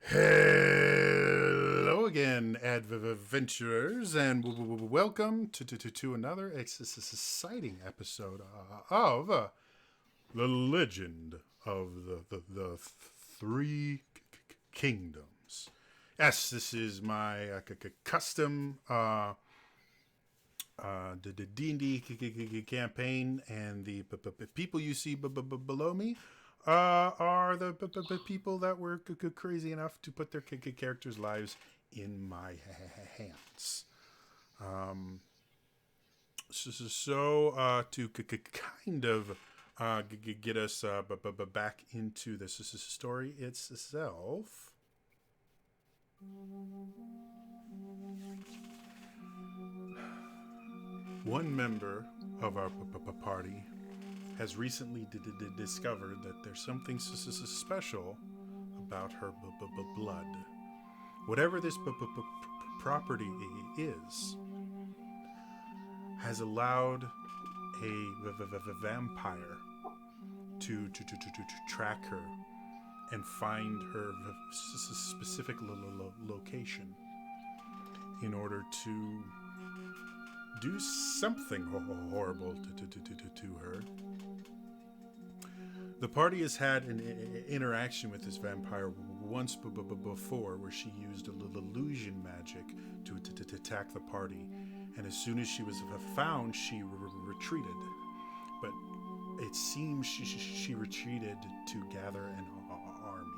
Hello again, adventurers, and welcome to another exciting episode of The Legend of the Three Kingdoms. Yes, this is my custom the D&D campaign, and the people you see below me are the people that were crazy enough to put their characters' lives in my hands. So to kind of get us back into this story itself. One member of our party has recently discovered that there's something special about her blood. Whatever this property is, has allowed a vampire to track her and find her specific location in order to do something horrible to her. The party has had an interaction with this vampire once before, where she used a little illusion magic to attack the party, and as soon as she was found, she retreated. But it seems she retreated to gather an army,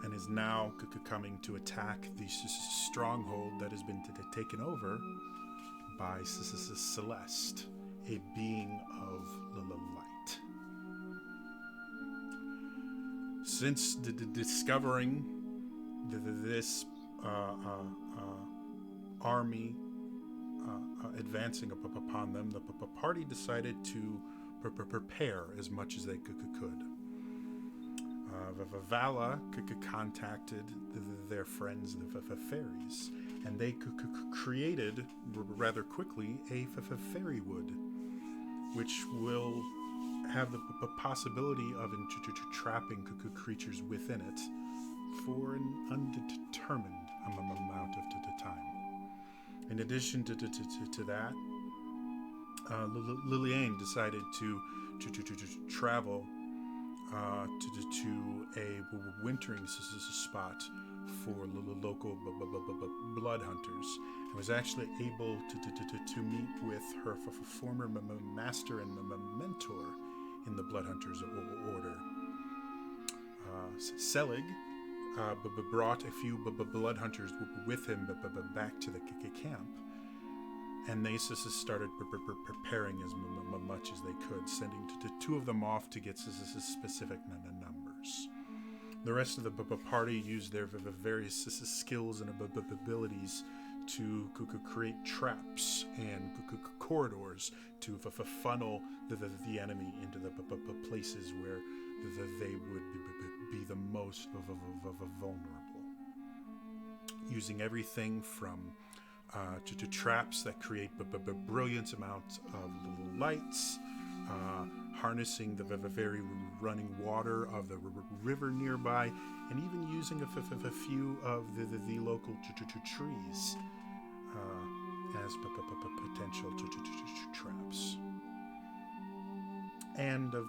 and is now coming to attack the stronghold that has been taken over by Celeste, a being of light. Since discovering this army advancing upon them, the party decided to prepare as much as they could. Vala contacted their friends, the fairies, and they created rather quickly a fairy wood, which will have the possibility of trapping creatures within it for an undetermined amount of time. In addition to that, Liliane decided to travel to a wintering spot for local blood hunters, and was actually able to meet with her former master and mentor in the blood hunters order. Selig brought a few blood hunters with him back to the camp, and they started preparing as much as they could, sending two of them off to get specific numbers. The rest of the party used their various skills and abilities to create traps and corridors to funnel the enemy into the places where they would be the most vulnerable. Using everything from to traps that create brilliant amounts of little lights, harnessing the very running water of the river nearby, and even using a few of the local trees as potential traps. And of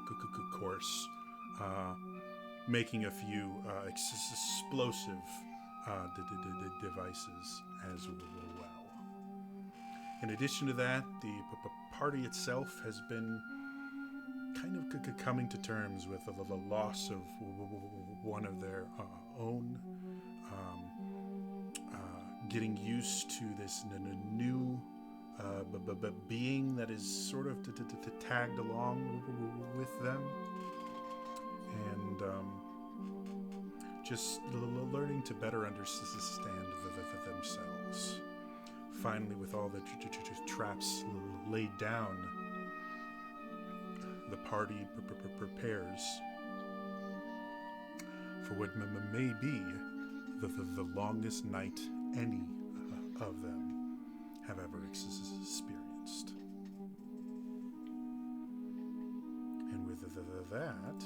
course, making a few explosive devices as well. In addition to that, the party itself has been kind of coming to terms with the loss of one of their own, getting used to this new being that is sort of tagged along with them, and just learning to better understand themselves. Finally, with all the traps laid down, the party prepares for what may be the longest night any of them have ever experienced. And with that,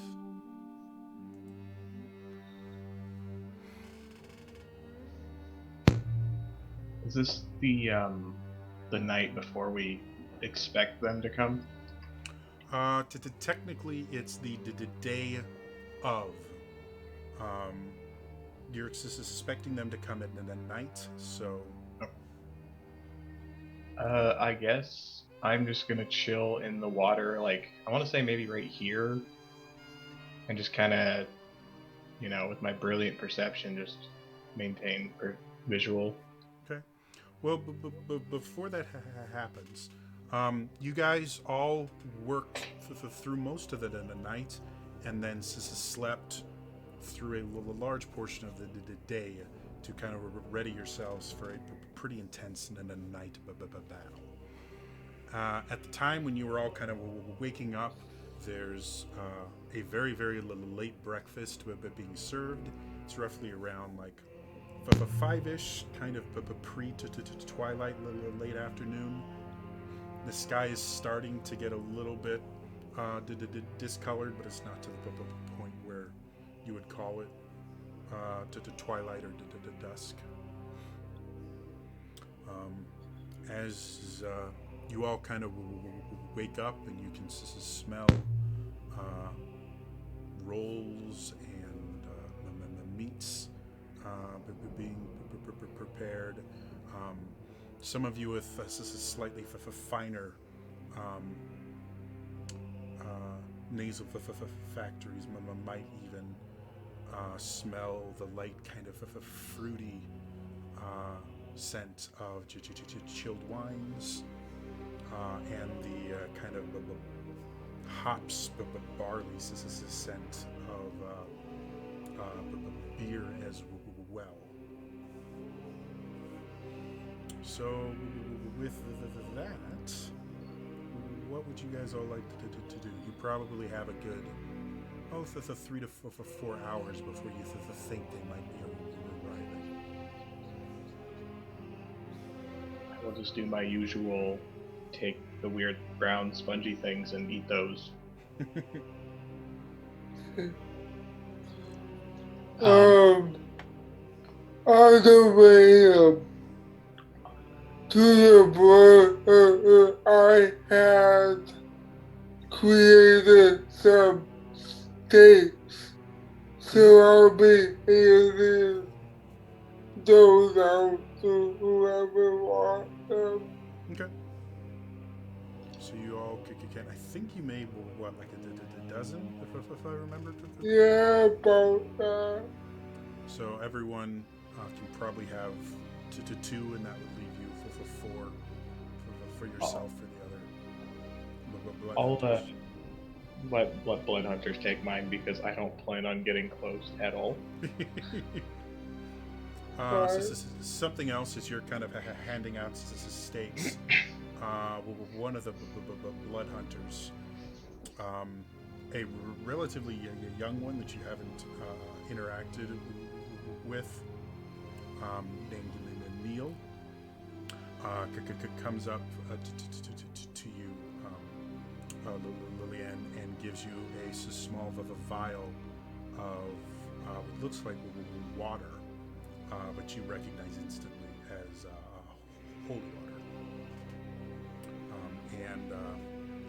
Is this the night before we expect them to come? Technically, it's the day of. Um, you're suspecting them to come in the night, so I guess I'm just gonna chill in the water. Like I want to say maybe right here, and just kind of, with my brilliant perception, just maintain visual. okay. Well, before that happens, you guys all worked through most of it in the night, and then slept through a large portion of the day to kind of ready yourselves for a pretty intense and a night battle. At the time when you were all kind of waking up, there's a very late breakfast being served. It's roughly around like five-ish, kind of pre to twilight, late afternoon. The sky is starting to get a little bit discolored, but it's not to the point where you would call it to twilight or to dusk. As you all kind of wake up and you can smell rolls and meats being prepared. Some of you with slightly finer nasal factories might even smell the light kind of fruity scent of chilled wines and the kind of hops barley scent of beer as well. So with that, what would you guys all like to do? You probably have a good, the 3 to 4 hours before you think they might be arriving. I will just do my usual, take the weird brown spongy things and eat those. On the way to the boat, I had created some steaks, so I'll be handing those out to whoever wants them. Okay. So you all can. I think you made what, like a dozen, if I remember. Yeah, about that. So everyone can probably have two, and that would leave you for four for yourself for the other. I'll let blood hunters take mine because I don't plan on getting close at all. Something else is you're kind of handing out steaks. One of the blood hunters, a relatively young one that you haven't interacted with, named Neil, comes up to you, Lillian, and gives you a small vial of what looks like water, but you recognize instantly as holy water. And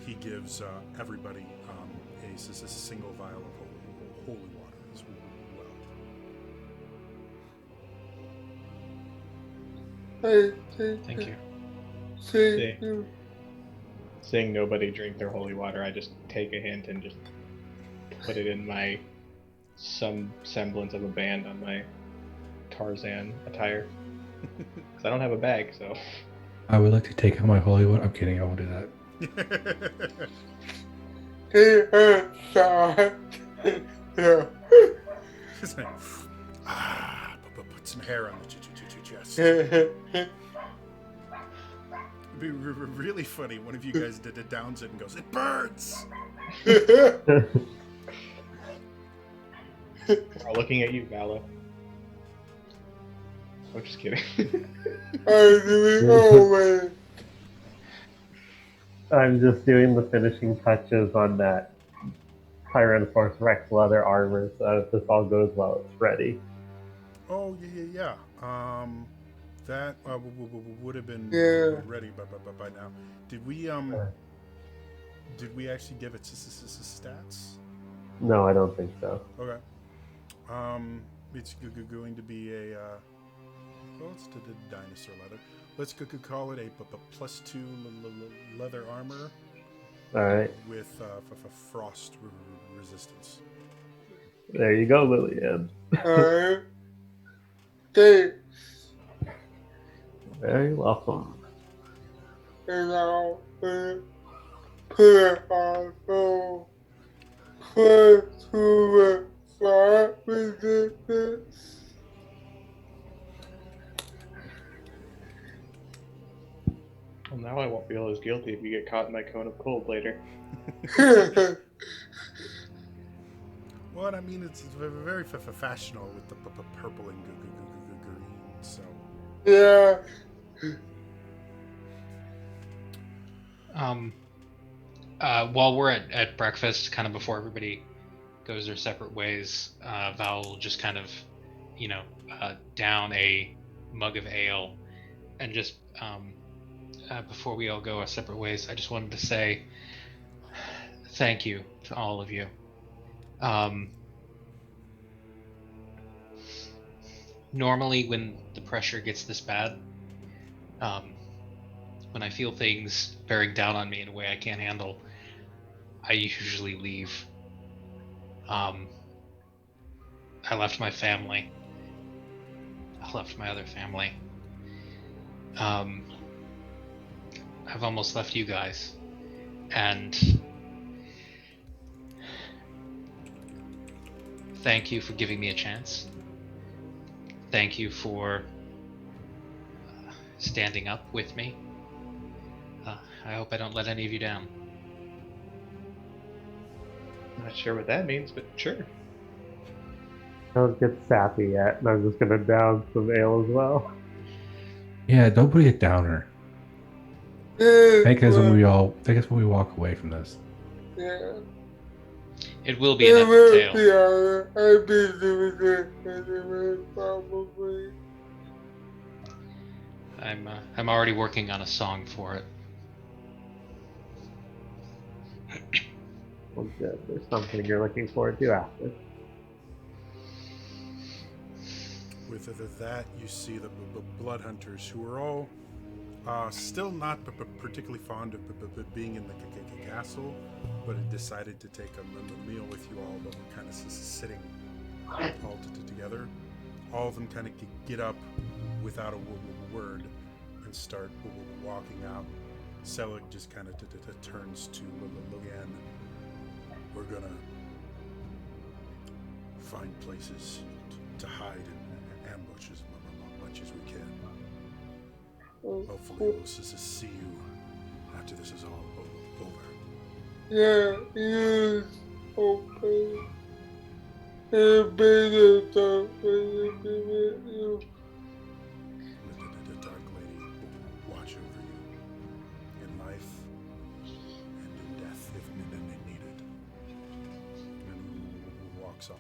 he gives everybody a single vial of holy water as well. Thank you. Thank you. Seeing nobody drink their holy water, I just take a hint and just put it in some semblance of a band on my Tarzan attire. Because I don't have a bag, so. I would like to take out my holy water. I'm kidding, I won't do that. Yeah. Put some hair on the chest. It'd be really funny. One of you guys downs it and goes, "It burns." I'm looking at you, Vala. I'm just kidding. I'm just doing the finishing touches on that Tyrannosaurus Rex leather armor, so if this all goes well, it's ready. Oh yeah. That would have been Yeah. ready by now. Did we actually give it stats? No, I don't think so. Okay. It's going to be a well, it's the dinosaur leather. Let's call it a +2 leather armor All right. with frost resistance. There you go, Lillian. Alright. Thanks. Very welcome. And I'll put it on so close to the fire resistance. Well, now I won't feel as guilty if you get caught in my cone of cold later. Well, I mean, it's very fashionable with the purple and green. So Yeah. While we're at breakfast, kind of before everybody goes their separate ways, Val will just kind of, down a mug of ale, and just before we all go our separate ways, I just wanted to say thank you to all of you. Normally, when the pressure gets this bad, when I feel things bearing down on me in a way I can't handle, I usually leave. I left my family. I left my other family. I've almost left you guys. And thank you for giving me a chance. Thank you for standing up with me. I hope I don't let any of you down. Not sure what that means, but sure. Don't get sappy yet, and I'm just gonna down some ale as well. Yeah, don't be a downer. Take us when we walk away from this. Yeah. It will be an epic tale. I'd be doing it anyway, probably. I'm already working on a song for it. Well, good. There's something you're looking forward to after. with that, you see the blood hunters who are all still not particularly fond of being in the castle, but had decided to take a meal with you all, but were kind of sitting all together. All of them kind of get up without a word and start walking out. Selig just kind of turns to Logan. We're gonna find places to hide and ambush as much as we can. Hopefully we'll see you after this is all over. Yeah, yes, okay. It better talk when you be with you. The Dark Lady will watch over you in life and in death if needed. And walks off.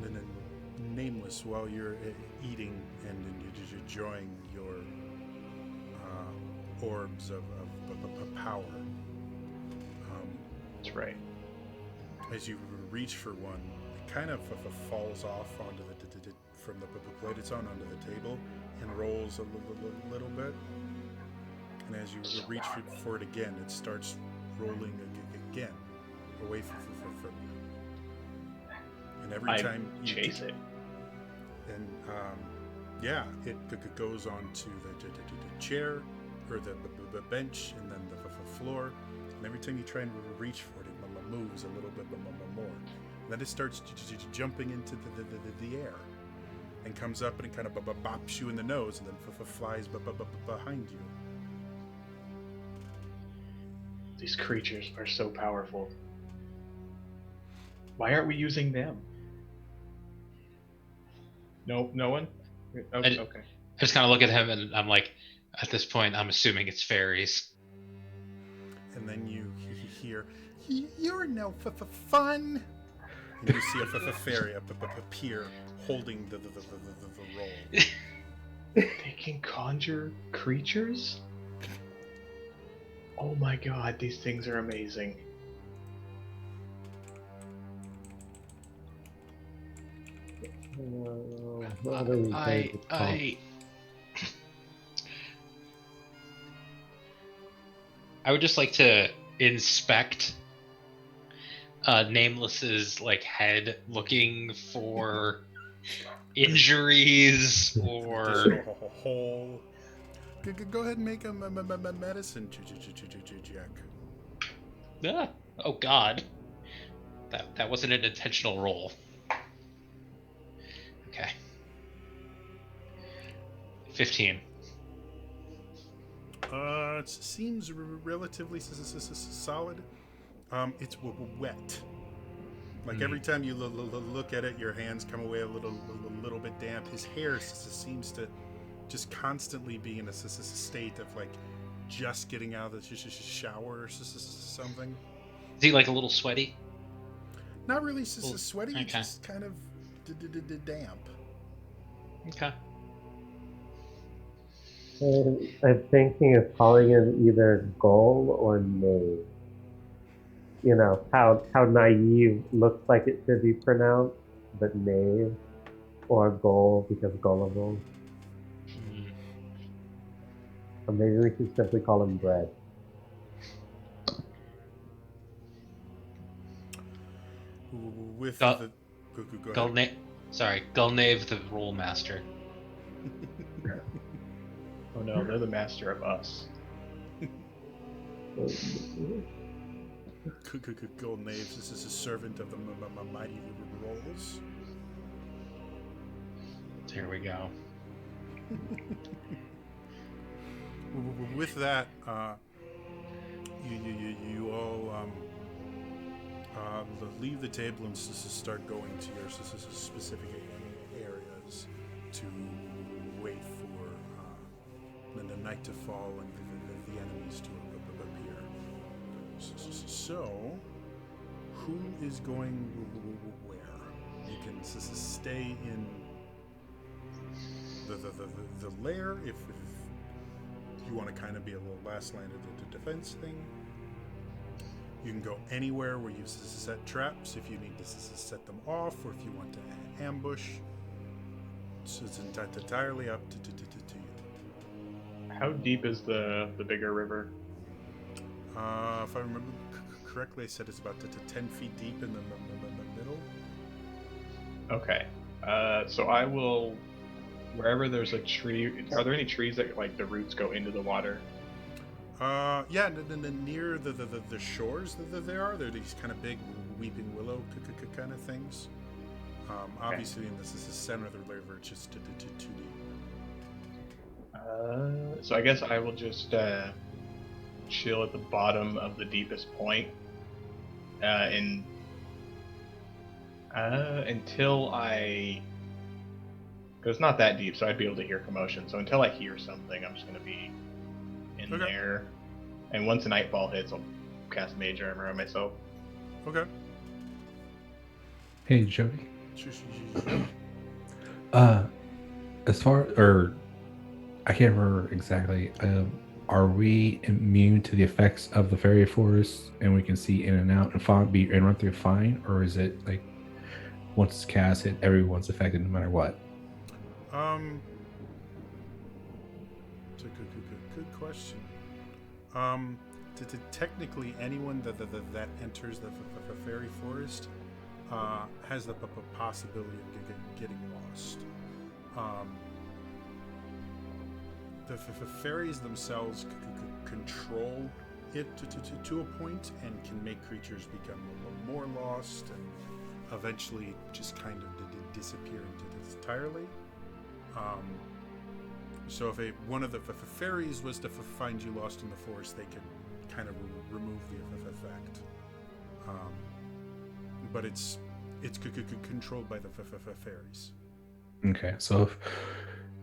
And then Nameless, while you're eating and you're enjoying your orbs of power, That's right. as you reach for one, it kind of falls off onto from the plate it's on onto the table and rolls a little bit. And as you reach for it again, it starts rolling again away from you. And every time you chase it. And it goes onto the chair or the bench and then the floor. And every time you try and reach for it, it moves a little bit more. And then it starts jumping into the air and comes up and it kind of bops you in the nose and then flies behind you. These creatures are so powerful. Why aren't we using them? Nope, no one? Okay. I just kind of look at him and I'm like, at this point, I'm assuming it's fairies. And then you hear, You're no fun. And you see a fairy appear holding the roll. They can conjure creatures? Oh my god, these things are amazing. What are we going to call? I would just like to inspect Nameless's like head, looking for injuries or a hole. Go ahead and make a medicine check. oh god, that wasn't an intentional roll. Okay, 15. It seems relatively solid. It's wet. Like every time you look at it, your hands come away a little bit damp. His hair seems to just constantly be in a state of like just getting out of the shower or something. Is he like a little sweaty? Not really sweaty, okay. just kind of damp. Okay. I'm thinking of calling him either Goal or Knave. You know, how naive looks like it should be pronounced, but Knave, or Goal because gullible. Or maybe we should simply call him Bread. With Go ahead. Gulnave the Roll Master. Oh no, they're the master of us. Gold Knaves, this is a servant of the mighty rolls. Here we go. With that, you all leave the table and start going to your specific areas to wait for the night to fall and the enemies to appear. So, who is going where? You can stay in the lair if you want to kind of be a little last line of the defense thing. You can go anywhere where you set traps if you need to set them off, or if you want to ambush. So it's entirely up to you. How deep is the bigger river? If I remember correctly, I said it's about 10 feet deep in the middle. Okay. So I will, wherever there's a tree, are there any trees that like the roots go into the water? Yeah, near the shores that there are these kind of big weeping willow kind of things. Obviously, in this is the center of the river, it's just too deep. So I guess I will just chill at the bottom of the deepest point, until I. Because it's not that deep, so I'd be able to hear commotion. So until I hear something, I'm just going to be in there. And once the nightfall hits, I'll cast Mage Armor on myself. Okay. Hey, Jody. Sure. As far, or I can't remember exactly. Are we immune to the effects of the fairy forest, and we can see in and out and run through fine, or is it like once it's cast, everyone's affected no matter what? It's a good question. Technically, anyone that enters the fairy forest has the possibility of getting lost. The fairies themselves control it to a point and can make creatures become more lost and eventually just kind of disappear entirely. So if one of the fairies was to find you lost in the forest, they can kind of remove the effect. But it's controlled by the fairies. Okay, so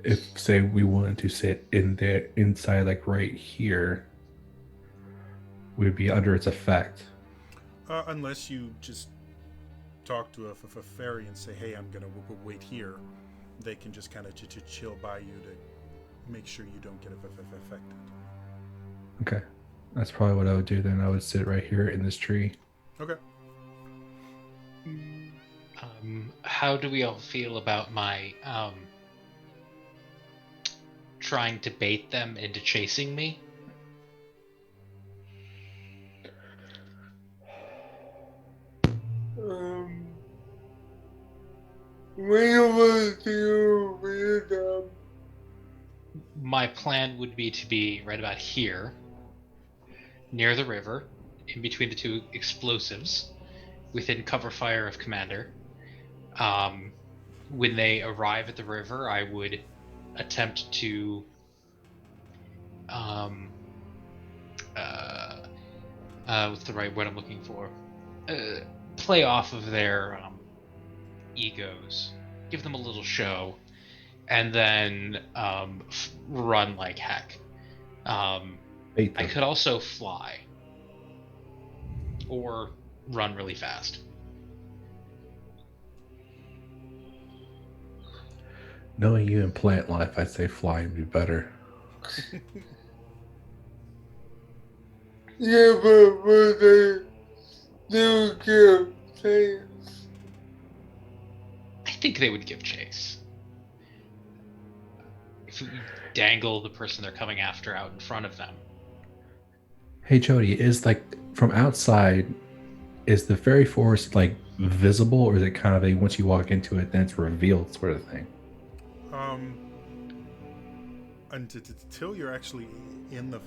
if say we wanted to sit inside, like right here, we'd be under its effect. Unless you just talk to a fairy and say, hey, I'm going to wait here. They can just kind of chill by you to make sure you don't get affected. Okay. That's probably what I would do then. I would sit right here in this tree. Okay. How do we all feel about my trying to bait them into chasing me? When was you with them? My plan would be to be right about here, near the river, in between the two explosives, within cover fire of Commander. When they arrive at the river, I would attempt to what's the right word I'm looking for? Play off of their egos, give them a little show, and then run like heck. Bait I them. could also fly or run really fast. Knowing you in plant life, I'd say flying would be better. Yeah, but they do give things. I think they would give chase. If we dangle the person they're coming after out in front of them. Hey Jody, is like from outside, is the fairy forest like visible, or is it kind of a once you walk into it, then it's revealed sort of thing? Until you're actually in the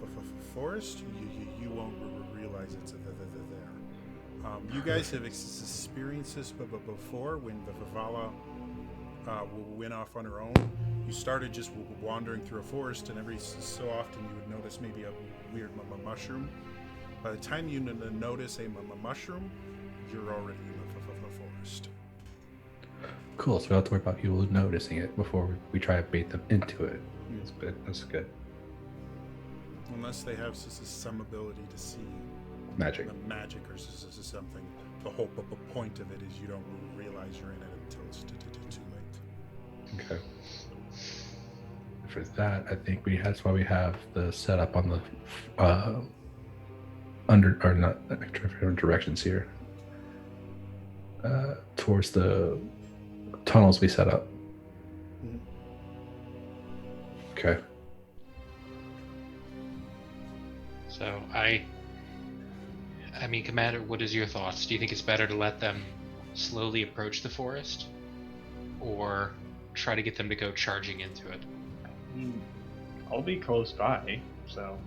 forest, you won't realize it's there. You guys have experienced this before when the Vivala went off on her own. You started just wandering through a forest, and every so often you would notice maybe a weird mushroom. By the time you notice a mushroom, you're already in the forest. Cool, so we don't have to worry about people noticing it before we try to bait them into it. That's good. Unless they have some ability to see Magic. the magic or something. The whole point of it is you don't realize you're in it until it's too late. Okay. For that, I think that's why we have the setup on the different directions here. Towards the tunnels we set up. Mhm. Okay. So I mean, Commander, what is your thoughts? Do you think it's better to let them slowly approach the forest, or try to get them to go charging into it? I'll be close by, so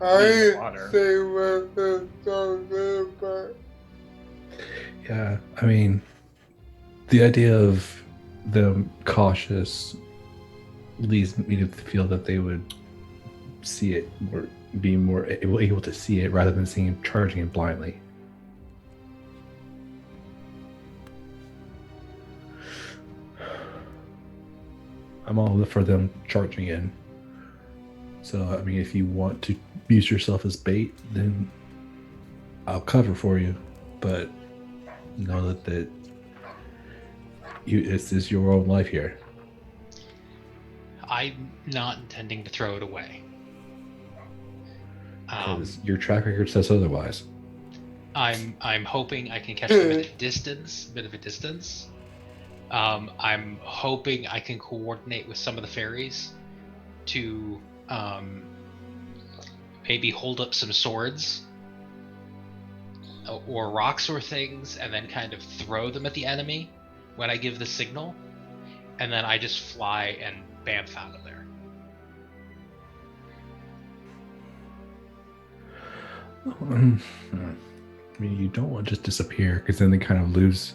I water. say what the talking about. Yeah, I mean, the idea of them cautious leads me to feel that they would see it or be more able to see it rather than seeing him charging it blindly. I'm all for them charging in. So, I mean, if you want to use yourself as bait, then I'll cover for you. But know that this is your own life here. I'm not intending to throw it away. 'Cause your track record says otherwise. I'm hoping I can catch them at a bit of a distance. I'm hoping I can coordinate with some of the fairies to maybe hold up some swords or rocks or things, and then kind of throw them at the enemy when I give the signal, and then I just fly and bamf out of there. I mean, you don't want to just disappear because then they kind of lose.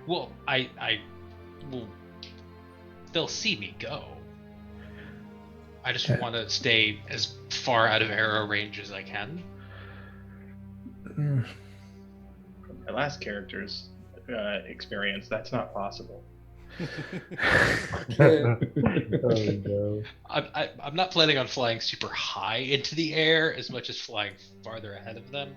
Well, I will. They'll see me go. I just Okay. want to stay as far out of arrow range as I can. From my last character's experience, that's not possible. Oh no. I'm not planning on flying super high into the air as much as flying farther ahead of them.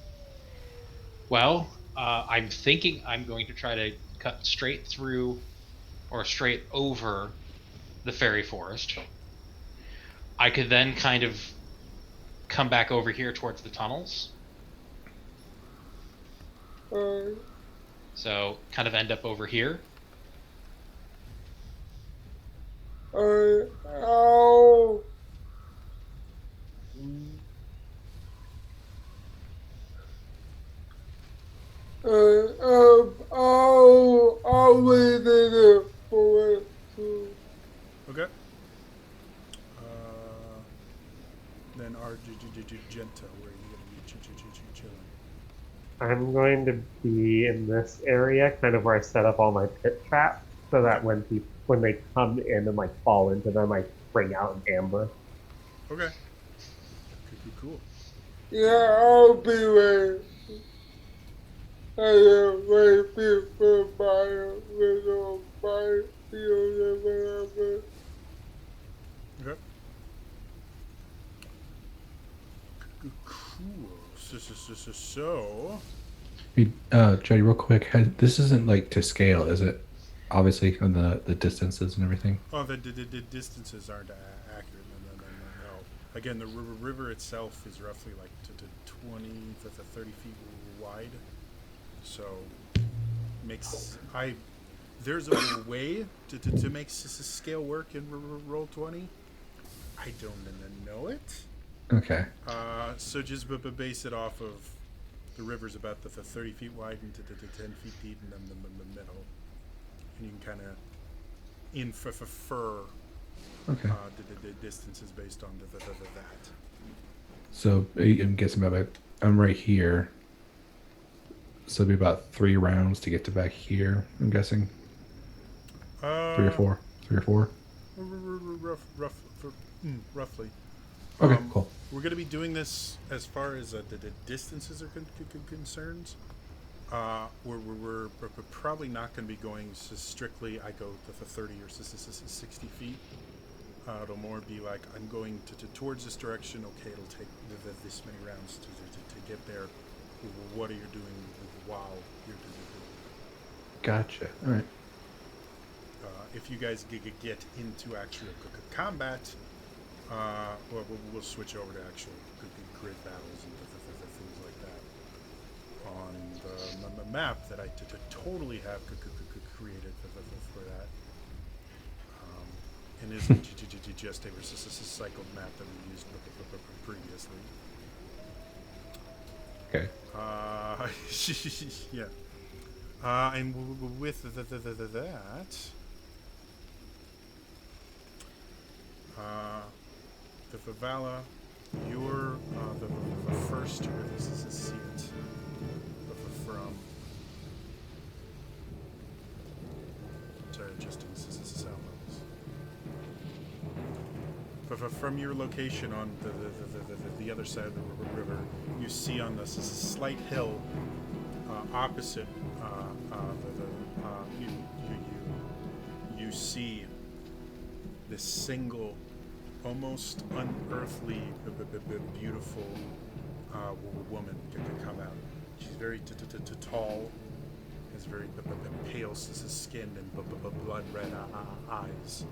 Well, I'm thinking I'm going to try to cut straight through or straight over the fairy forest. I could then kind of come back over here towards the tunnels. So kind of end up over here. Ow. I'll wait in it for it to. Okay. Then Argenta, where are you going to be chilling? I'm going to be in this area, kind of where I set up all my pit traps, so that when they come in and like fall into them, I spring out and ambush. Okay. Cool. Yeah, I'll be ready. I am ready for my little fight. Whatever. Okay. Cool. So. Hey, Jody, real quick, this isn't like to scale, is it? Obviously, on the distances and everything. Oh, the distances aren't accurate. No. Again, the river itself is roughly like to 20 to 30 feet wide. So, there's a way to make scale work in Roll20. I don't know it. Okay. So just base it off of the river's about the 30 feet wide and to 10 feet deep in the middle. And you can kind of infer Okay. the distances based on that. So I'm guessing I'm right here. So it'll be about 3 rounds to get to back here, I'm guessing. 3 or 4. 3 or 4? Roughly. Okay, cool. We're going to be doing this as far as the distances are concerned. We're probably not going to be going strictly, I go to the 30 or 60 feet. It'll more be like, I'm going towards this direction. Okay, it'll take this many rounds to get there. What are you doing while you're doing it? Gotcha. All right. If you guys get into actual combat, we'll switch over to actual grid battles and things like that on the map that I totally have created for that. And isn't just a cycled map that we used previously. Okay. Yeah. And with that, the Favala, you're the first to really see it from. Sorry, adjusting sound levels. From your location on the other side of the river, you see on the slight hill opposite you see this single, almost unearthly, beautiful woman come out. She's very tall, has very pale skin and blood red eyes.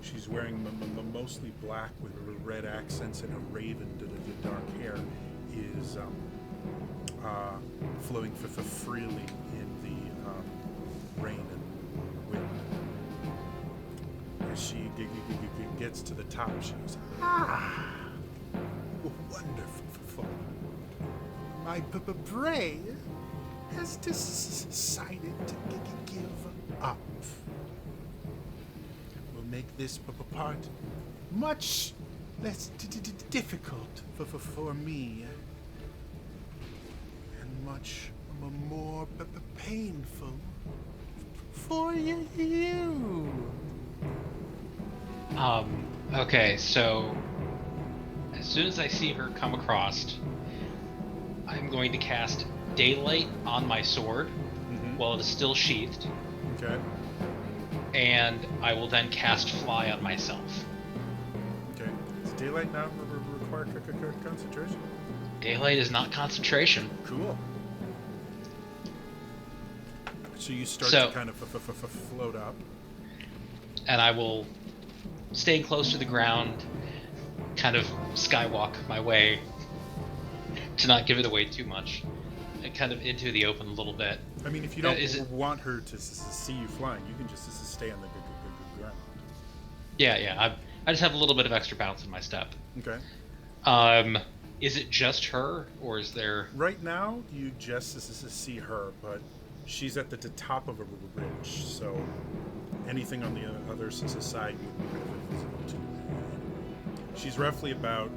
She's wearing mostly black with red accents, and her raven dark hair is flowing freely in the rain and wind. As she gets to the top, she goes, wonderful. My prey has decided to give up. Will make this part much less difficult for me, and much more painful for you. Okay, so as soon as I see her come across, I'm going to cast Daylight on my sword while it is still sheathed. Okay. And I will then cast Fly on myself. Okay. Does Daylight not require concentration? Daylight is not concentration. Cool. So you start So- to kind of float up. And I will, staying close to the ground, kind of skywalk my way to not give it away too much, and kind of into the open a little bit. I mean, if you don't is it- want her to see you flying, you can just stay on the ground. Yeah. I just have a little bit of extra bounce in my step. Okay. Is it just her, or is there? Right now, you just see her, but she's at the top of a ridge, so anything on the other side would be visible to you. She's roughly about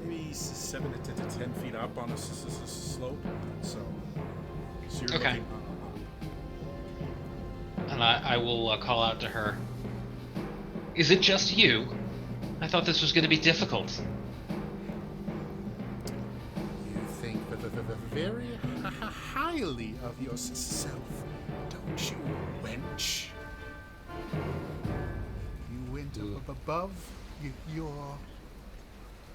maybe 7 to 10 feet up on a slope, so you're Okay. looking up. And I will call out to her. Is it just you? I thought this was going to be difficult. You think very highly of yourself, don't you, wench? You went up above your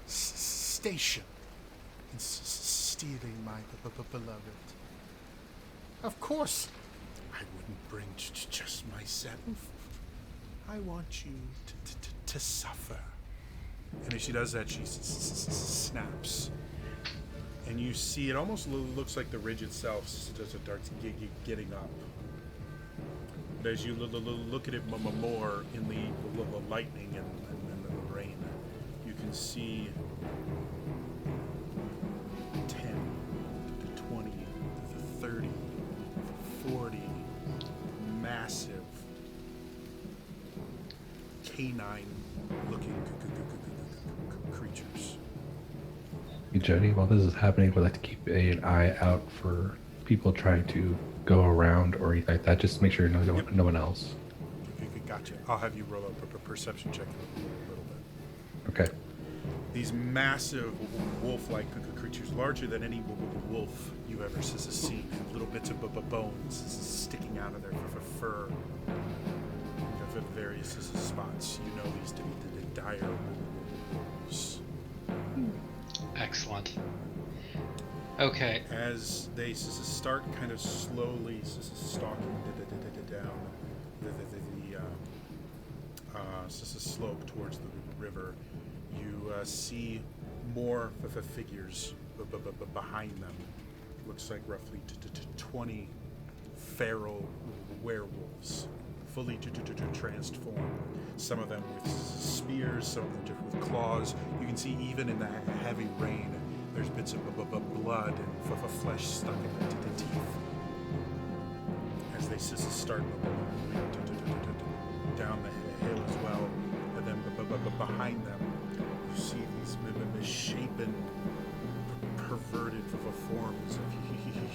station in stealing my beloved. Of course, I wouldn't bring just myself. I want you to suffer. And if she does that, she snaps. And you see, it almost looks like the ridge itself starts getting up. But as you look at it more in the lightning and the rain, you can see 10 to 20 to 30 to 40 massive canine-looking creatures. Hey, Jody, while this is happening, we'd like to keep an eye out for people trying to go around or anything like that. Just make sure no one else. Okay, gotcha. I'll have you roll up a perception check a little bit. Okay. These massive wolf-like creatures, larger than any wolf you've ever seen, have little bits of bones sticking out of their fur at various spots. You know these to be the dire wolves. Excellent. Okay. As they start kind of slowly stalking down the slope towards the river, you see more figures behind them. Looks like roughly 20 feral werewolves, fully transformed. Some of them with spears, some of them with claws. You can see even in the heavy rain, there's bits of blood and flesh stuck in the teeth. As they start down the hill as well, and then behind them, you see these misshapen, perverted forms of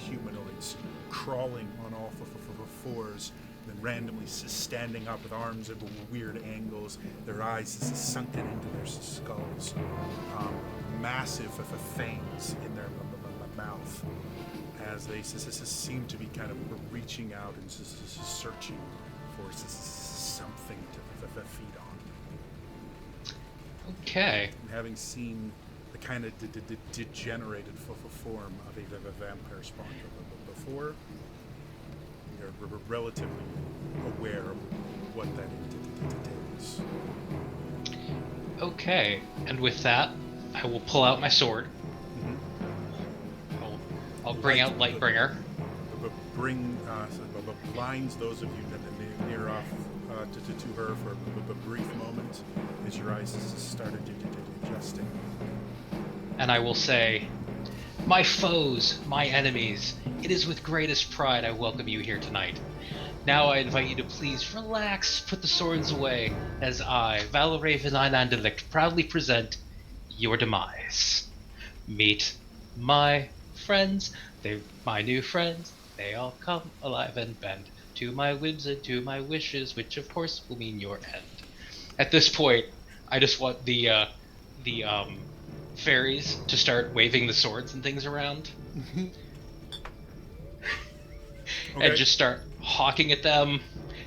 humanoids crawling on all fours, then randomly standing up with arms at weird angles, their eyes sunken into their skulls, massive fangs in their mouth, as they seem to be kind of reaching out and searching for something to feed on. Okay. And having seen the kind of degenerated form of a vampire spawn before, you're relatively aware of what that entails. Okay. And with that, I will pull out my sword. Mm-hmm. I'll bring out Lightbringer. Bring blinds those of you near off to her for a brief moment as your eyes started adjusting. And I will say, my foes, my enemies, it is with greatest pride I welcome you here tonight. Now I invite you to please relax, put the swords away, as I, Valraven Einandelict, proudly present your demise. Meet my friends, my new friends, they all come alive and bend to my whims and to my wishes, which of course will mean your end. At this point, I just want the fairies to start waving the swords and things around. Okay. And just start hawking at them,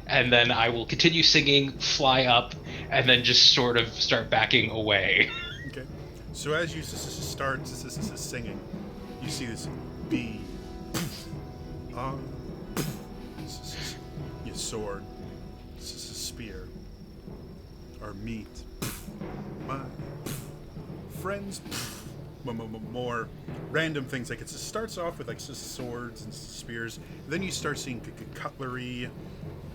and then I will continue singing, fly up, and then just sort of start backing away. Okay. So as you start singing, you see this B, your sword, spear, or meat, my friends, more random things. Like it starts off with like swords and spears, and then you start seeing cutlery,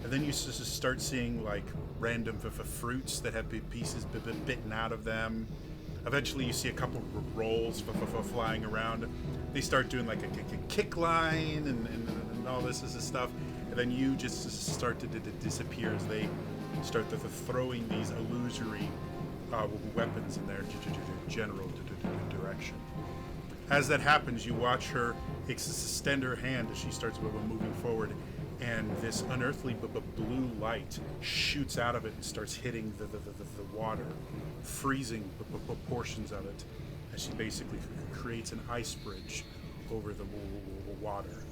and then you start seeing like random fruits that have pieces bitten out of them. Eventually, you see a couple rolls flying around. They start doing like a kick line and all this stuff, and then you just start to disappear as they start throwing these illusory weapons in their general direction. As that happens, you watch her extend her hand as she starts moving forward, and this unearthly blue light shoots out of it and starts hitting the water, freezing portions of it, as she basically creates an ice bridge over the water.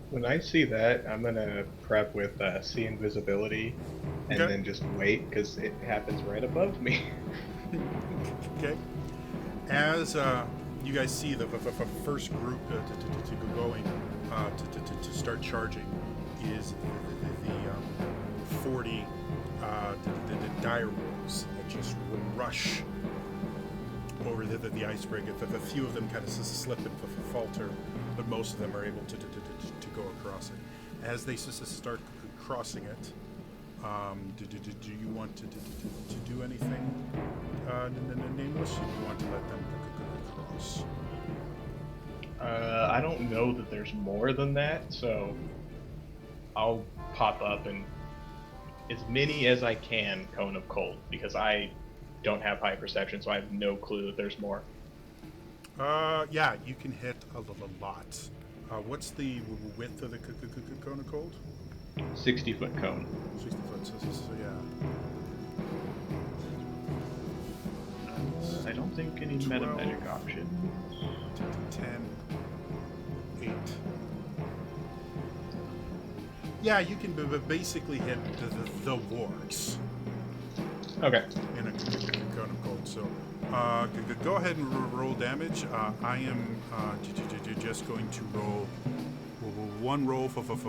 When I see that, I'm gonna prep with see invisibility, and Okay. then just wait because it happens right above me. Okay. As you guys see the first group to go going to start charging is the 40 the dire wolves that just rush over the iceberg. A few of them kind of slip and falter, but most of them are able to go across it. As they start crossing it, do you want to do anything nameless? Or do you want to let them cross? I don't know that there's more than that, so I'll pop up and as many as I can Cone of Cold, because I don't have high perception, so I have no clue that there's more. Yeah, you can hit a lot. What's the width of the cone of cold? 60-foot cone. 60 foot, so yeah. I don't think any 12. meta magic option. 10, 8. Yeah, you can basically hit the wargs Okay. in a cone of cold. So go ahead and roll damage. I am just going to roll one roll for them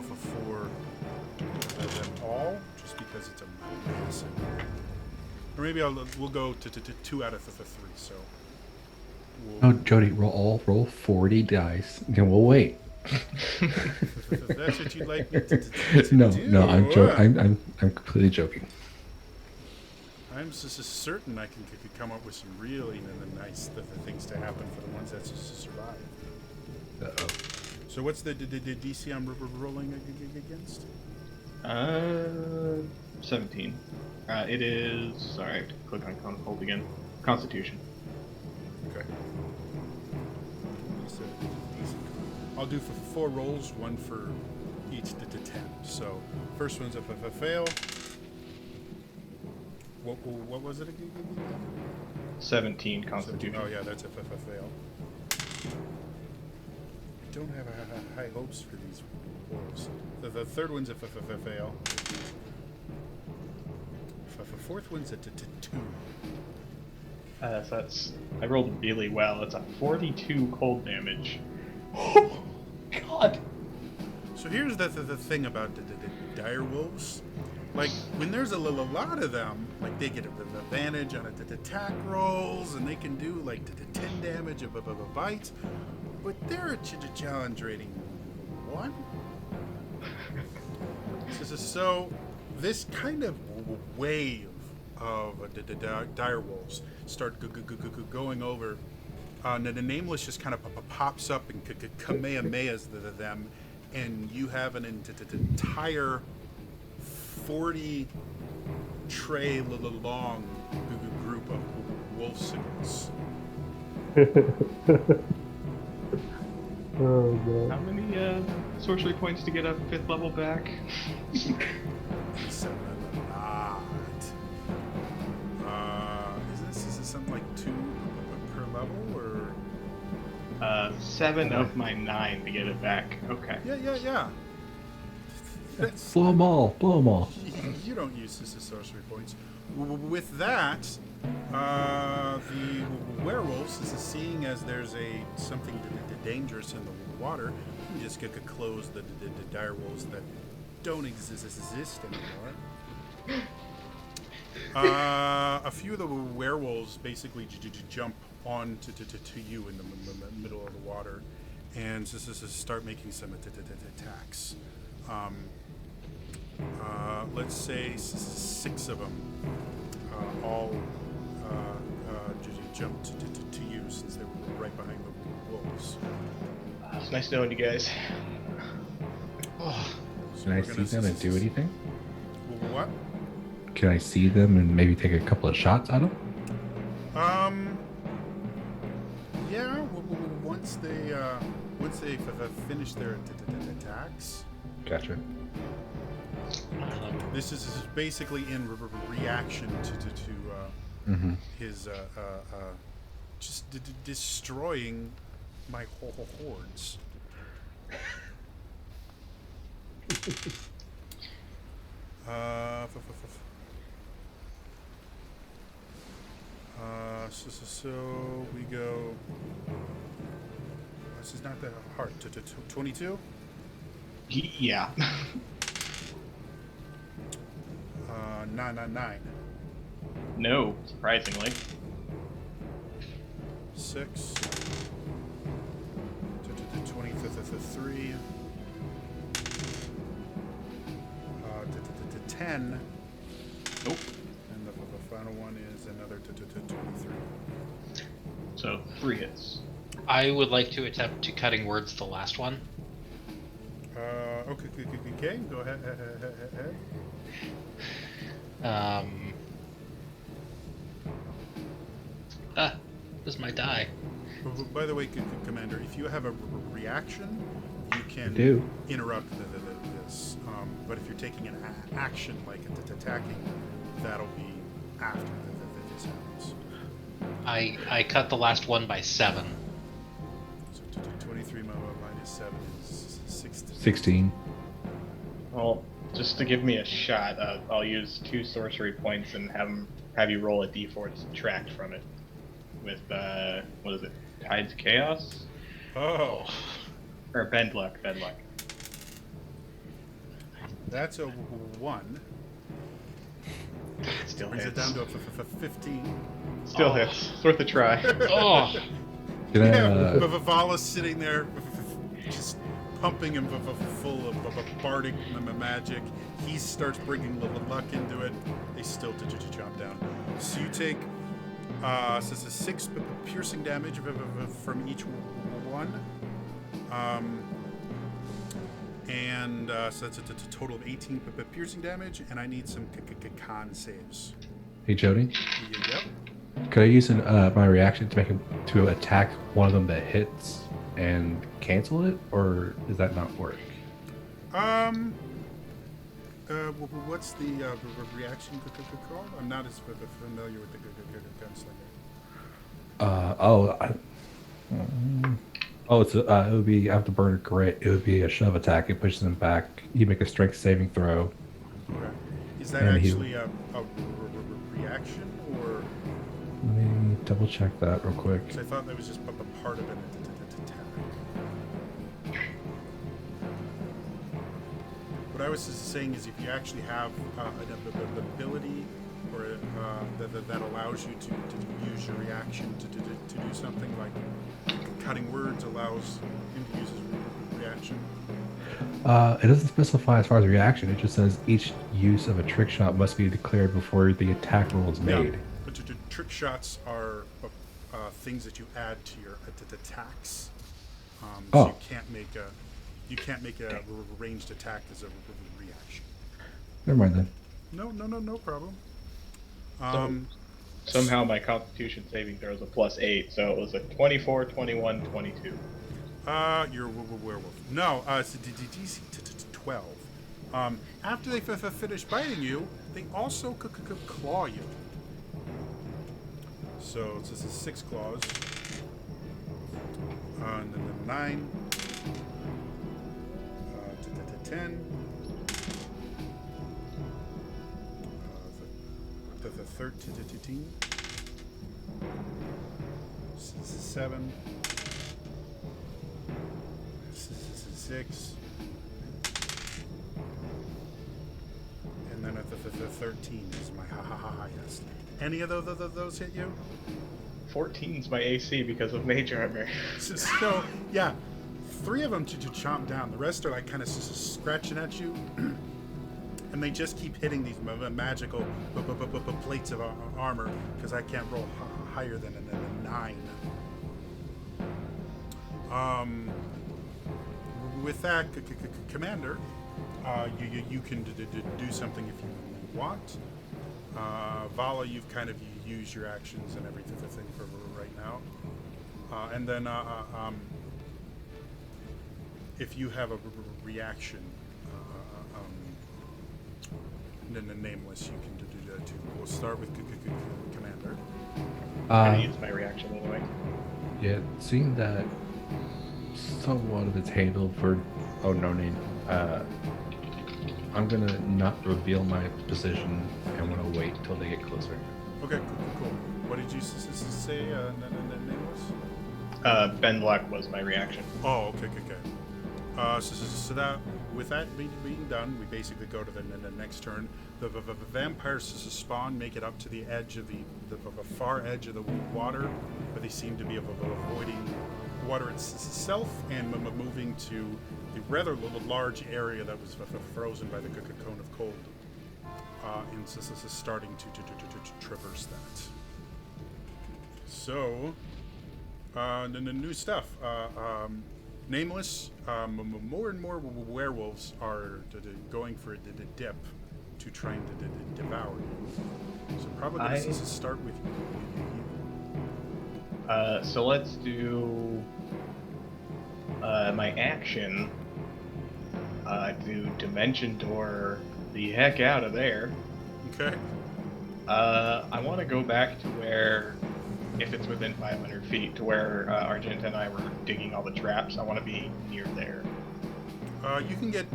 all, just because it's a massive. Or maybe we'll go to 2 out of the 3. So. Oh, Jody, roll 40 dice, and we'll wait. That's what you'd like me to No, do. no, I'm completely joking. I'm certain I can come up with some really nice things to happen for the ones that survive. Uh-oh. So what's the DC I'm rolling against? 17. It is. Sorry, I have to click on Cone of Cold again. Constitution. Okay. So, easy. I'll do for 4 rolls, 1 for each to 10. So first one's a fail. What was it again? 17 Constitution. Oh yeah, that's a fail. I don't have high hopes for these wolves. The third one's a fail. The fourth one's a 2. So that's. I rolled really well. It's a 42 cold damage. God. So here's the thing about the dire wolves. Like, when there's a lot of them, like, they get an advantage on attack rolls, and they can do, like, 10 damage of a bite, but they're a challenge rating 1. So this kind of wave of the dire wolves start going over. The Nameless just kind of pops up and kamehamehas them, and you have an entire 40 tray long group of wolf signals. Oh How god. many sorcery points to get a 5th level back? It's a lot. Is this something like 2 per level, or? 7 of my 9 to get it back. Okay. Yeah. That's, Blow them all. you don't use this as sorcery points. With that, The werewolves is seeing as there's something dangerous in the water. You just could close the dire wolves that don't exist anymore. A few of the werewolves basically jump on to you in the middle of the water, and start making some attacks. Let's say 6 of them all jumped to you since they were right behind the wolves. It's nice knowing you guys. Oh, So Can I we're see gonna them and do anything? What? Can I see them and maybe take a couple of shots at them? Yeah. Once they finish their attacks, Gotcha. this is basically in reaction to Mm-hmm. his just destroying my hordes. So we go. This is not that hard. 22. Yeah. 9. No, surprisingly. 6. 23. 10. Nope. And the final one is another 23. So 3 hits. I would like to attempt to cutting words the last one. Okay, go ahead. This might die. By the way, Commander, if you have a reaction, you can do. interrupt this. But if you're taking an action like attacking, that'll be after this happens. I cut the last one by 7. So 23 minus 7 is 16. 16. Well, just to give me a shot, I'll use 2 sorcery points and have you roll a d4 to subtract from it. With what is it? Tides Chaos? Oh, Or Bend Luck. that's a 1. Still Brings it hits. down to a 15. Still Oh. hits. It's worth a try. Oh, Can I, Yeah, Vivala's sitting there, just pumping him full of bardic magic. He starts bringing luck into it. They still chop down. So you take so it's a 6 piercing damage from each one, and so that's a total of 18 piercing damage. And I need some con saves. hey, Jody, Yep. could I use my reaction to to attack one of them that hits and cancel it, or does that not work? What's the reaction called? I'm not as familiar with the gunslinger. It's it would be I have to burn a grit. It would be a shove attack. It pushes them back. You make a strength saving throw. Okay. Is that And actually a reaction, or? Let me double check that real quick. Because I thought that was just a part of an attack. What I was just saying is, if you actually have an ability or that allows you to use your reaction to do something, like cutting words allows him to use his reaction. It doesn't specify as far as reaction. It just says each use of a trick shot must be declared before the attack roll is made. Yeah, but trick shots are things that you add to your attacks. So you can't make a ranged attack as a reaction. Never mind then. No problem. Somehow my Constitution saving throw is a +8, so it was a 24, 21, 22. You're a werewolf. No, it's a DC 12. After they finish biting you, they also claw you. So this is 6 claws. And then the 9. 10. The 13. 7. 6. And then the 13 is my highest. Any of those hit you? 14's my AC because of Mage Armor. So, yeah, 3 of them to chomp down. The rest are like kind of scratching at you. And they just keep hitting these magical plates of armor because I can't roll higher than a 9. With that, Commander, you can do something if you want. Vala, you've kind of used your actions and everything for right now. And then if you have a reaction, nameless, you can do that too. We'll start with Commander. It's my reaction anyway. Yeah, seeing that somewhat of it's handled for no name, I'm gonna not reveal my position. I'm gonna wait till they get closer. Okay, cool. What did you say, nameless? Ben Luck was my reaction. Oh, okay. So that with that being done, we basically go to the next turn. The vampires spawn, make it up to the edge of the far edge of the water, but they seem to be avoiding water itself and moving to the rather large area that was frozen by the cone of cold, and this is starting to traverse that. So, the new stuff. Nameless, more and more werewolves are going for the dip to try and devour you. So probably this is start with you. So let's do my action. Do Dimension Door the heck out of there. Okay. I want to go back to where, if it's within 500 feet, to where Argent and I were digging all the traps. I want to be near there. You can get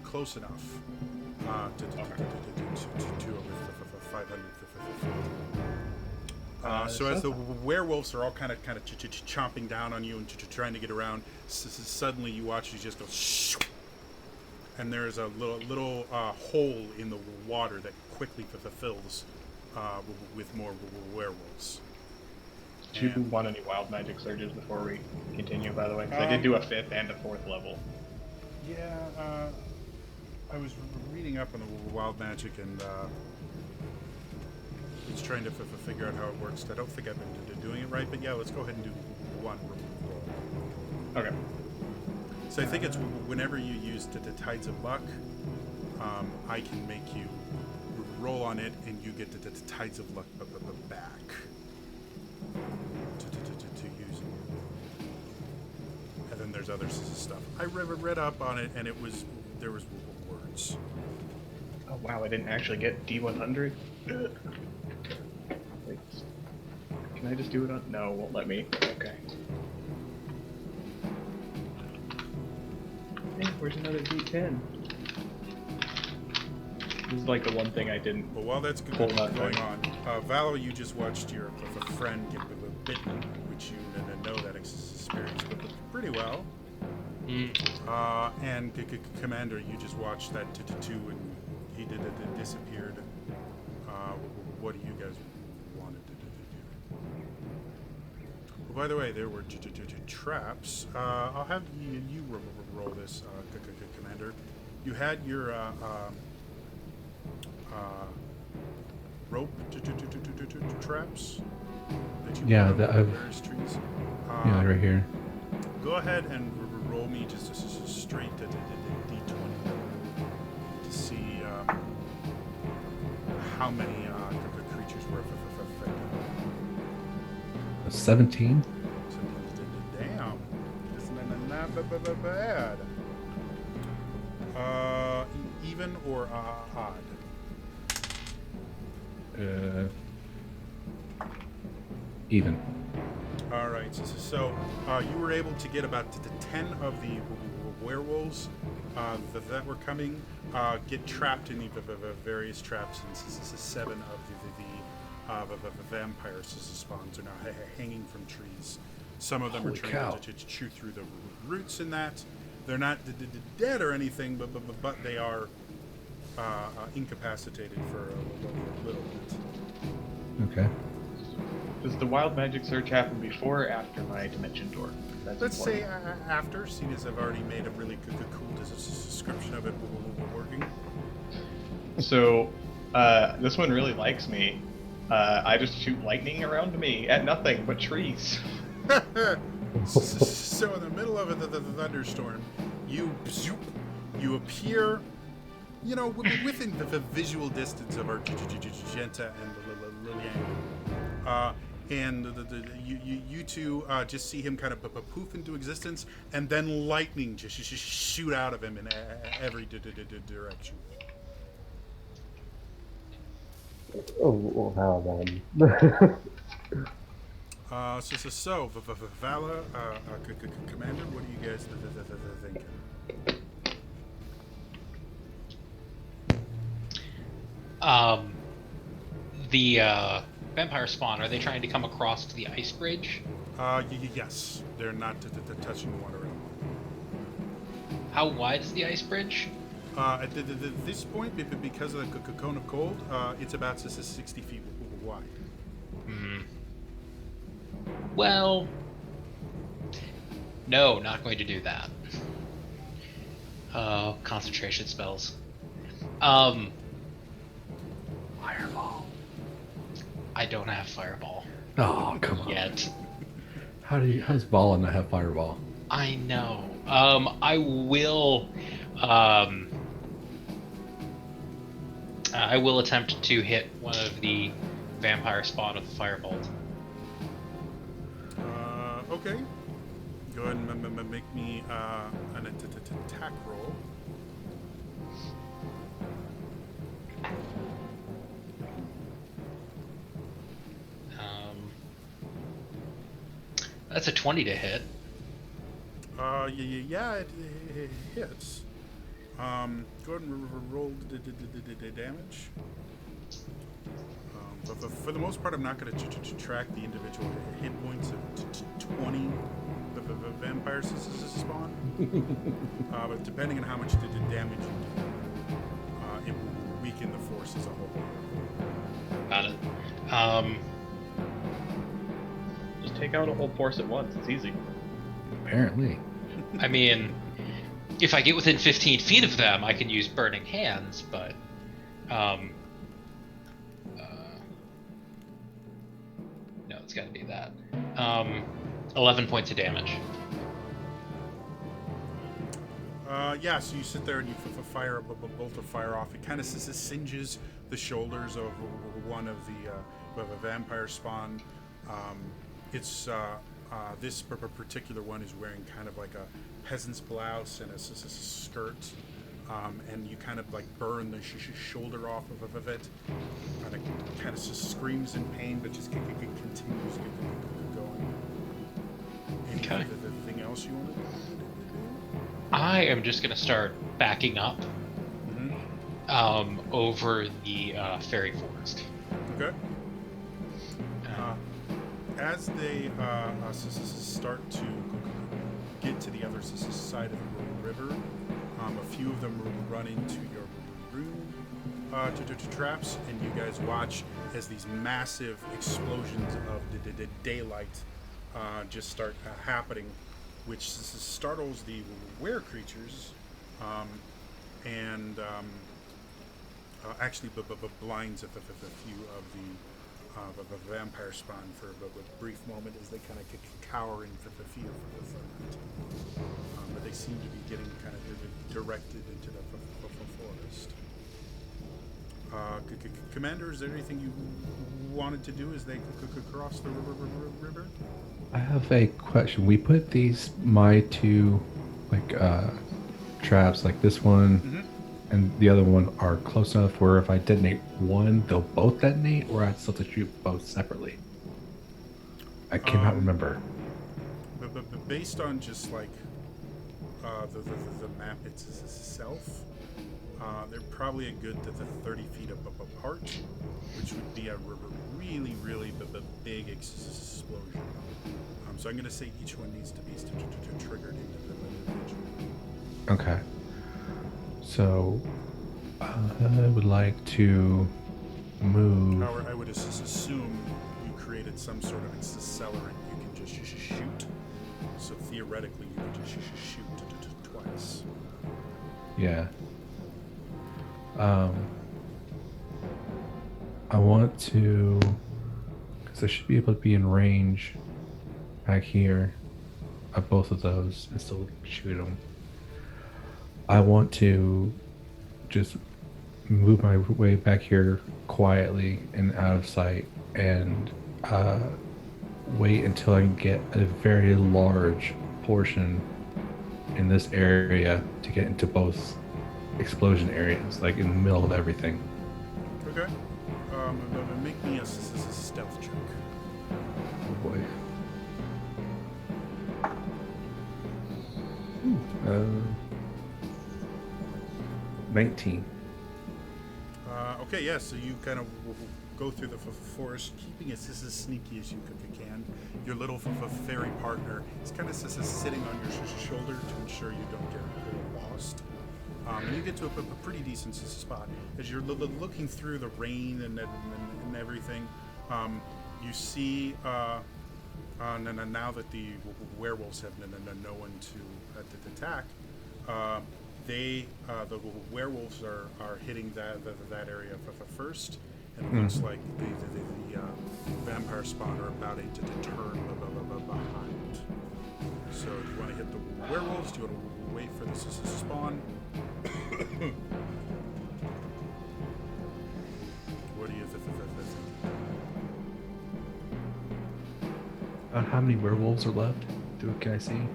close enough to over 500 feet. So as the werewolves are all kind of chomping down on you and trying to get around, suddenly you watch you just go shoo, and there's a little hole in the water that quickly fills with more werewolves. Do you want any wild magic surges before we continue, by the way? Because I did do a 5th and a 4th level. Yeah, I was reading up on the wild magic and was trying to figure out how it works. I don't think I've been doing it right, but yeah, let's go ahead and do one roll. Okay. So I think it's whenever you use the Tides of Luck, I can make you roll on it and you get the Tides of Luck back. To use it. And then there's other stuff. I read up on it, and there was words. Oh wow, I didn't actually get D100. Wait, can I just do it on? No, it won't let me. Okay. Hey, where's another D10? This is like the one thing I didn't. Well, while that's going on, Valo, you just watched your friend get bitten, which you know that experience pretty well. And Commander, you just watched that too, and he disappeared. What do you guys wanted to do? Well, by the way, there were traps. I'll have you roll this, Commander. You had your rope traps that you Yeah, put that up I've. various trees. Yeah, right here. Go ahead and roll me just a straight D20 to see how many creatures were affected. 17. Damn, that's not bad. Even or odd? Even. All right, so you were able to get about 10 of the werewolves that were coming get trapped in the various traps, and 7 of vampire spawns are now hanging from trees. Some of them Holy are trying cow. to chew through the roots in that. They're not dead or anything, but they are incapacitated for a little bit. Okay. Does the wild magic surge happen before or after my dimension door? That's Let's say important. after, seeing as I've already made a really cool description of it working. So, this one really likes me. I just shoot lightning around me at nothing but trees. So in the middle of the thunderstorm, you appear, within the visual distance of Argenta and Lilian. And you two just see him kind of poof into existence, and then lightning just shoot out of him in every direction. Oh, wow, then. So, Vala, Commander, what do you guys think? The vampire spawn, are they trying to come across to the ice bridge? Yes, they're not touching the water at all. How wide is the ice bridge? At this point, because of the cone of cold, it's about 60 feet wide. Well, no, not going to do that. Concentration spells. Fireball. I don't have fireball Oh, come on. yet. How does Bala not have fireball? I know. I will attempt to hit one of the vampire spawn with the firebolt. Okay. Go ahead and make me an attack roll. That's a 20 to hit. Yeah, it hits. Go ahead and roll the damage. But for the most part, I'm not going to track the individual hit points of 20 the vampire spawn. But depending on how much damage you do, it will weaken the force as a whole. Got it. Just take out a whole force at once. It's easy. Apparently. I mean, if I get within 15 feet of them, I can use Burning Hands, but no, it's got to be that. 11 points of damage. Yeah, so you sit there and you fire a bolt of fire off. It kind of singes the shoulders of one of the vampire spawn. It's this particular one is wearing kind of like a peasant's blouse and a skirt, and you kind of like burn the shoulder off of it, and it kind of just screams in pain, but just continues going. Okay. Anything else you want to do? I am just going to start backing up over the fairy forest. Okay. As they start to get to the other side of the river, a few of them run into your room to traps, and you guys watch as these massive explosions of the daylight just start happening, which startles the were creatures, and actually blinds a few of the vampire spawn for a brief moment as they kind of cower in the fear for the front. But they seem to be getting kind of directed into the forest. Commander, is there anything you wanted to do as they cross the river? I have a question. We put my two traps, like this one and the other one, are close enough where if I detonate one, they'll both detonate, or I still have to shoot both separately? I cannot remember. But based on just like the map itself, They're probably a good 30 feet apart, which would be a really, really big explosion. So I'm going to say each one needs to be triggered individually. Okay. So I would like to move. Howard, I would assume you created some sort of accelerant you can just shoot. So theoretically, you can just shoot twice. Yeah. I want to, because I should be able to be in range back here of both of those and still shoot them. I want to just move my way back here quietly and out of sight and wait until I can get a very large portion in this area to get into both explosion areas, like in the middle of everything. Okay. Make me a stealth check. Oh boy. 19. Okay, yeah, so you kind of go through the forest, keeping it as sneaky as you can. Your little fairy partner is kind of sitting on your shoulder to ensure you don't get lost. And you get to a pretty decent spot. As you're looking through the rain and everything, you see, now that the werewolves have no one to attack, the werewolves are hitting that area first, and it looks like the vampire spawn are about to turn behind. So do you want to hit the werewolves? Do you want to wait for this to spawn? What do you think? How many werewolves are left? Can I see?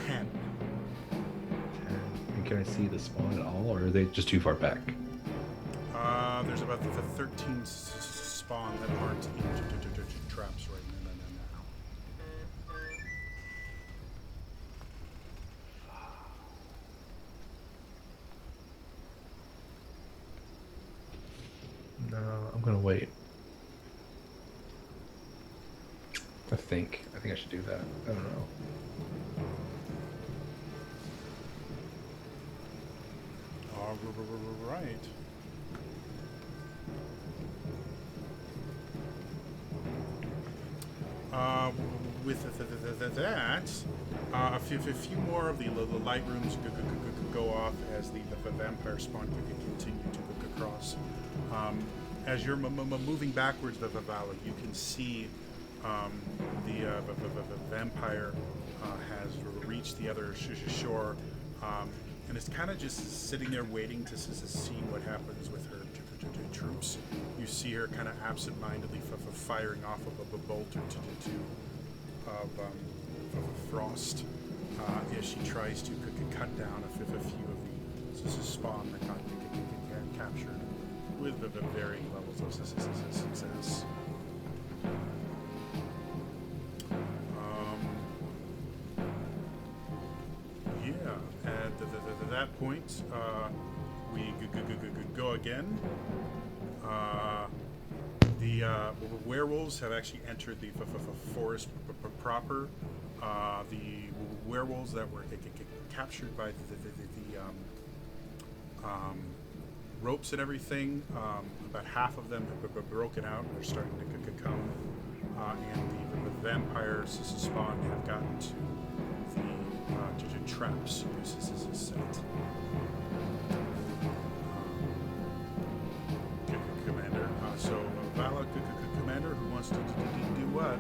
10. And can I see the spawn at all, or are they just too far back? There's about the 13 spawn that aren't in traps right now. No, I'm gonna wait. I think I should do that. I don't know. All right. With that, a few more of the light rooms go off as the vampire spawn can continue to look across. As you're moving backwards, the valley, you can see the vampire has reached the other shore, and is kind of just sitting there waiting to see what happens with her troops. You see her kind of absent-mindedly firing off of a bolt or two of frost as she tries to cut down a few of the spawn that got captured with varying levels of success. At that point, we go again. The werewolves have actually entered the forest proper. The werewolves that were captured by the ropes and everything, about half of them have broken out and are starting to come. And the vampires spawn have gotten to the traps uses is set. Commander. So Vala, Commander, who wants to do what?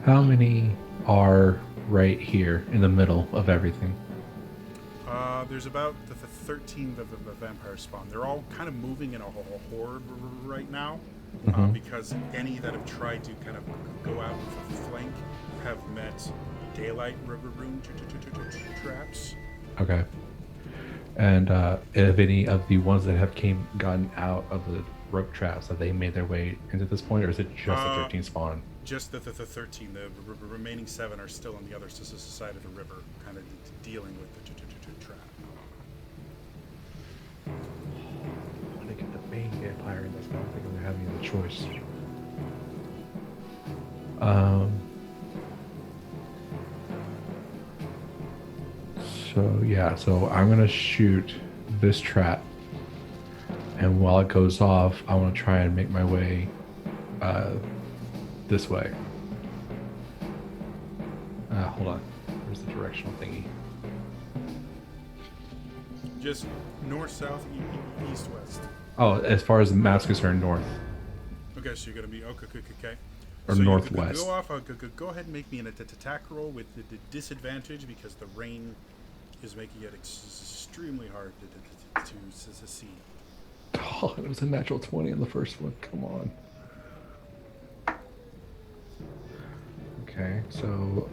How many are right here in the middle of everything? There's about the 13 of the vampire spawn. They're all kind of moving in a horde right now, because any that have tried to kind of go out with a flank have met daylight room traps. Okay. And if any of the ones that have gotten out of the rope traps, have they made their way into this point, or is it just the 13 spawn? Just the 13. The remaining 7 are still on the other side of the river, kind of dealing with the trap. When they get the main vampire in this, I don't think I'm gonna have any other choice. So yeah, so I'm gonna shoot this trap, and while it goes off, I want to try and make my way this way. Hold on, where's the directional thingy? Just north, south, east, west. Oh, as far as the map's concerned, north Okay, so you're gonna be okay. or so northwest. You go off. Go ahead and make me an attack roll with the disadvantage because the rain is making it extremely hard to see. Oh, it was a natural 20 in the first one. Come on. Okay, so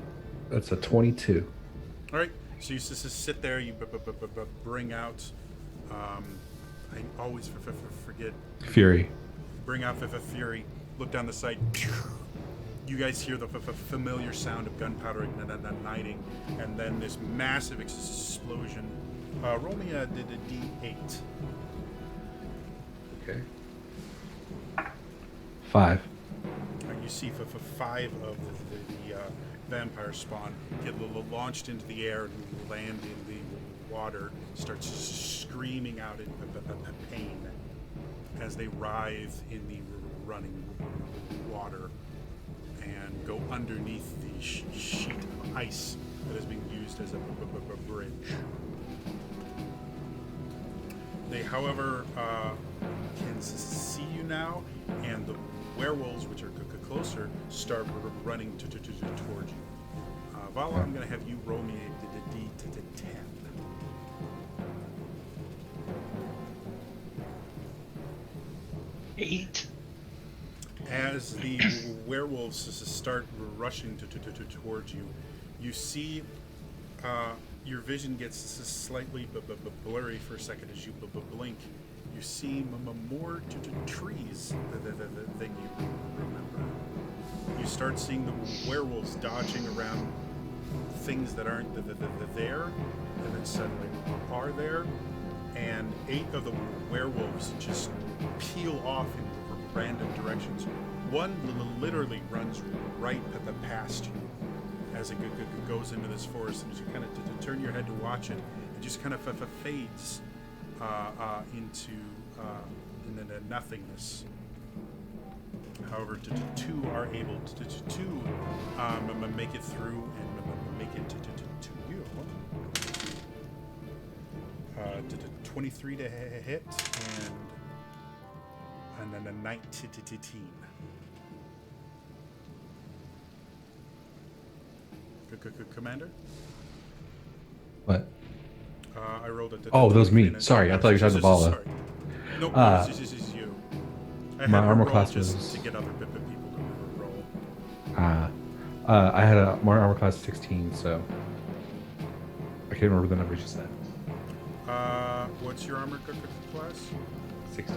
that's a 22. All right, so you just sit there. You bring out. I always forget. Fury. Bring out the Fury. Look down the sight. You guys hear the familiar sound of gunpowder igniting, and then this massive explosion. Roll me a D8. Okay. 5. You see 5 of the vampire spawn get launched into the air and land in the water, starts screaming out in pain as they writhe in the running water and go underneath the sheet of ice that is being used as a bridge. They, however, can see you now, and the werewolves, which are closer, start running towards you. Vala, I'm going to have you roll me a D to 10. 8. As the werewolves start rushing towards you, you see your vision gets slightly blurry for a second as you blink. You see more trees than you remember. You start seeing the werewolves dodging around things that aren't there, and then suddenly are there. And 8 of the werewolves just peel off in random directions. One literally runs right past you as it goes into this forest, and as you kind of turn your head to watch it, it just kind of fades into nothingness. However, 2 are able to make it through and make it to you. 23 to hit and then a 19. Commander? What? I rolled a. Oh, that was me. Sorry, I thought you were talking to Bala. Sorry. No, this is you. I my had armor roll class just was- to get other people to roll. I had a more armor class 16, so I can't remember the numbers you said. What's your armor class? 16.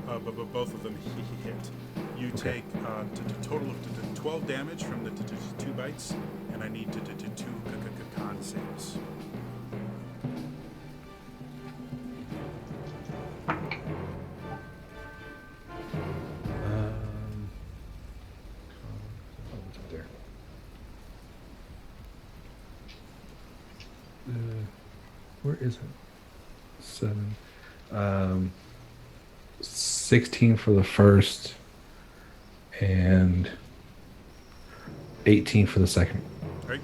But both of them hit. You take a total of 12 damage from the 2 bites, and I need to 2 con saves. Where is it? 7. 16 for the first, and 18 for the second. Right?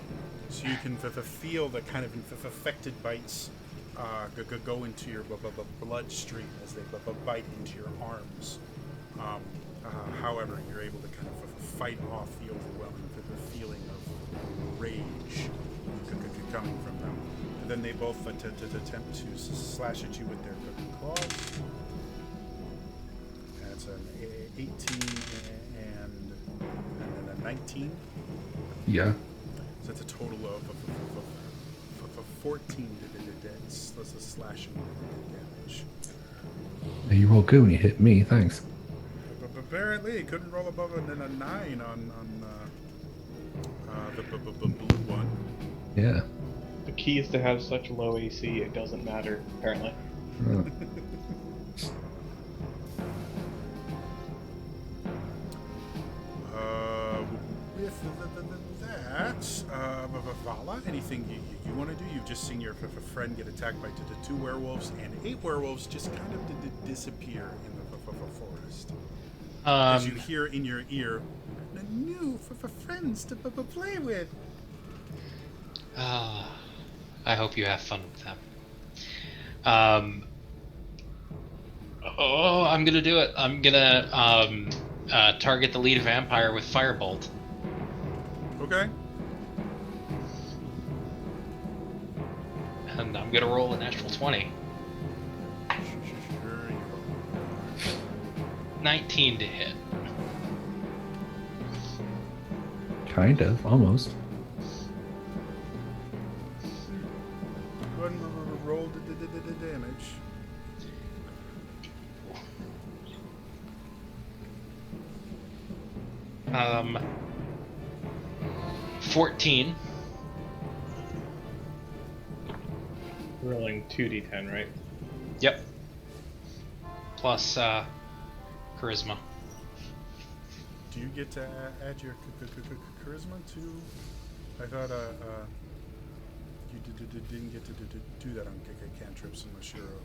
So you can feel the kind of affected bites go into your bloodstream as they bite into your arms. However, you're able to kind of fight off the overwhelming feeling of rage coming from them. And then they both attempt to slash at you with their claws. That's an 18 and then a 19. Yeah. So that's a total of 14 let's slashing damage. You roll good when you hit me. Thanks. But apparently, he couldn't roll above a 9 on the blue one. Yeah. The key is to have such low AC, it doesn't matter, apparently. Oh. With that, Vala, anything you want to do? You've just seen your friend get attacked by 2 werewolves, and 8 werewolves just kind of disappear in the forest. As you hear in your ear, new friends to play with. I hope you have fun with them. I'm gonna do it. I'm gonna target the lead vampire with Firebolt. Okay. And I'm gonna roll a natural 20. Sure. 19 to hit. Kind of, almost. Go ahead and roll the damage. Um, 14. Rolling 2d10, right? Yep. Plus charisma. Do you get to add your charisma to? I thought you didn't get to do that on cantrips unless you're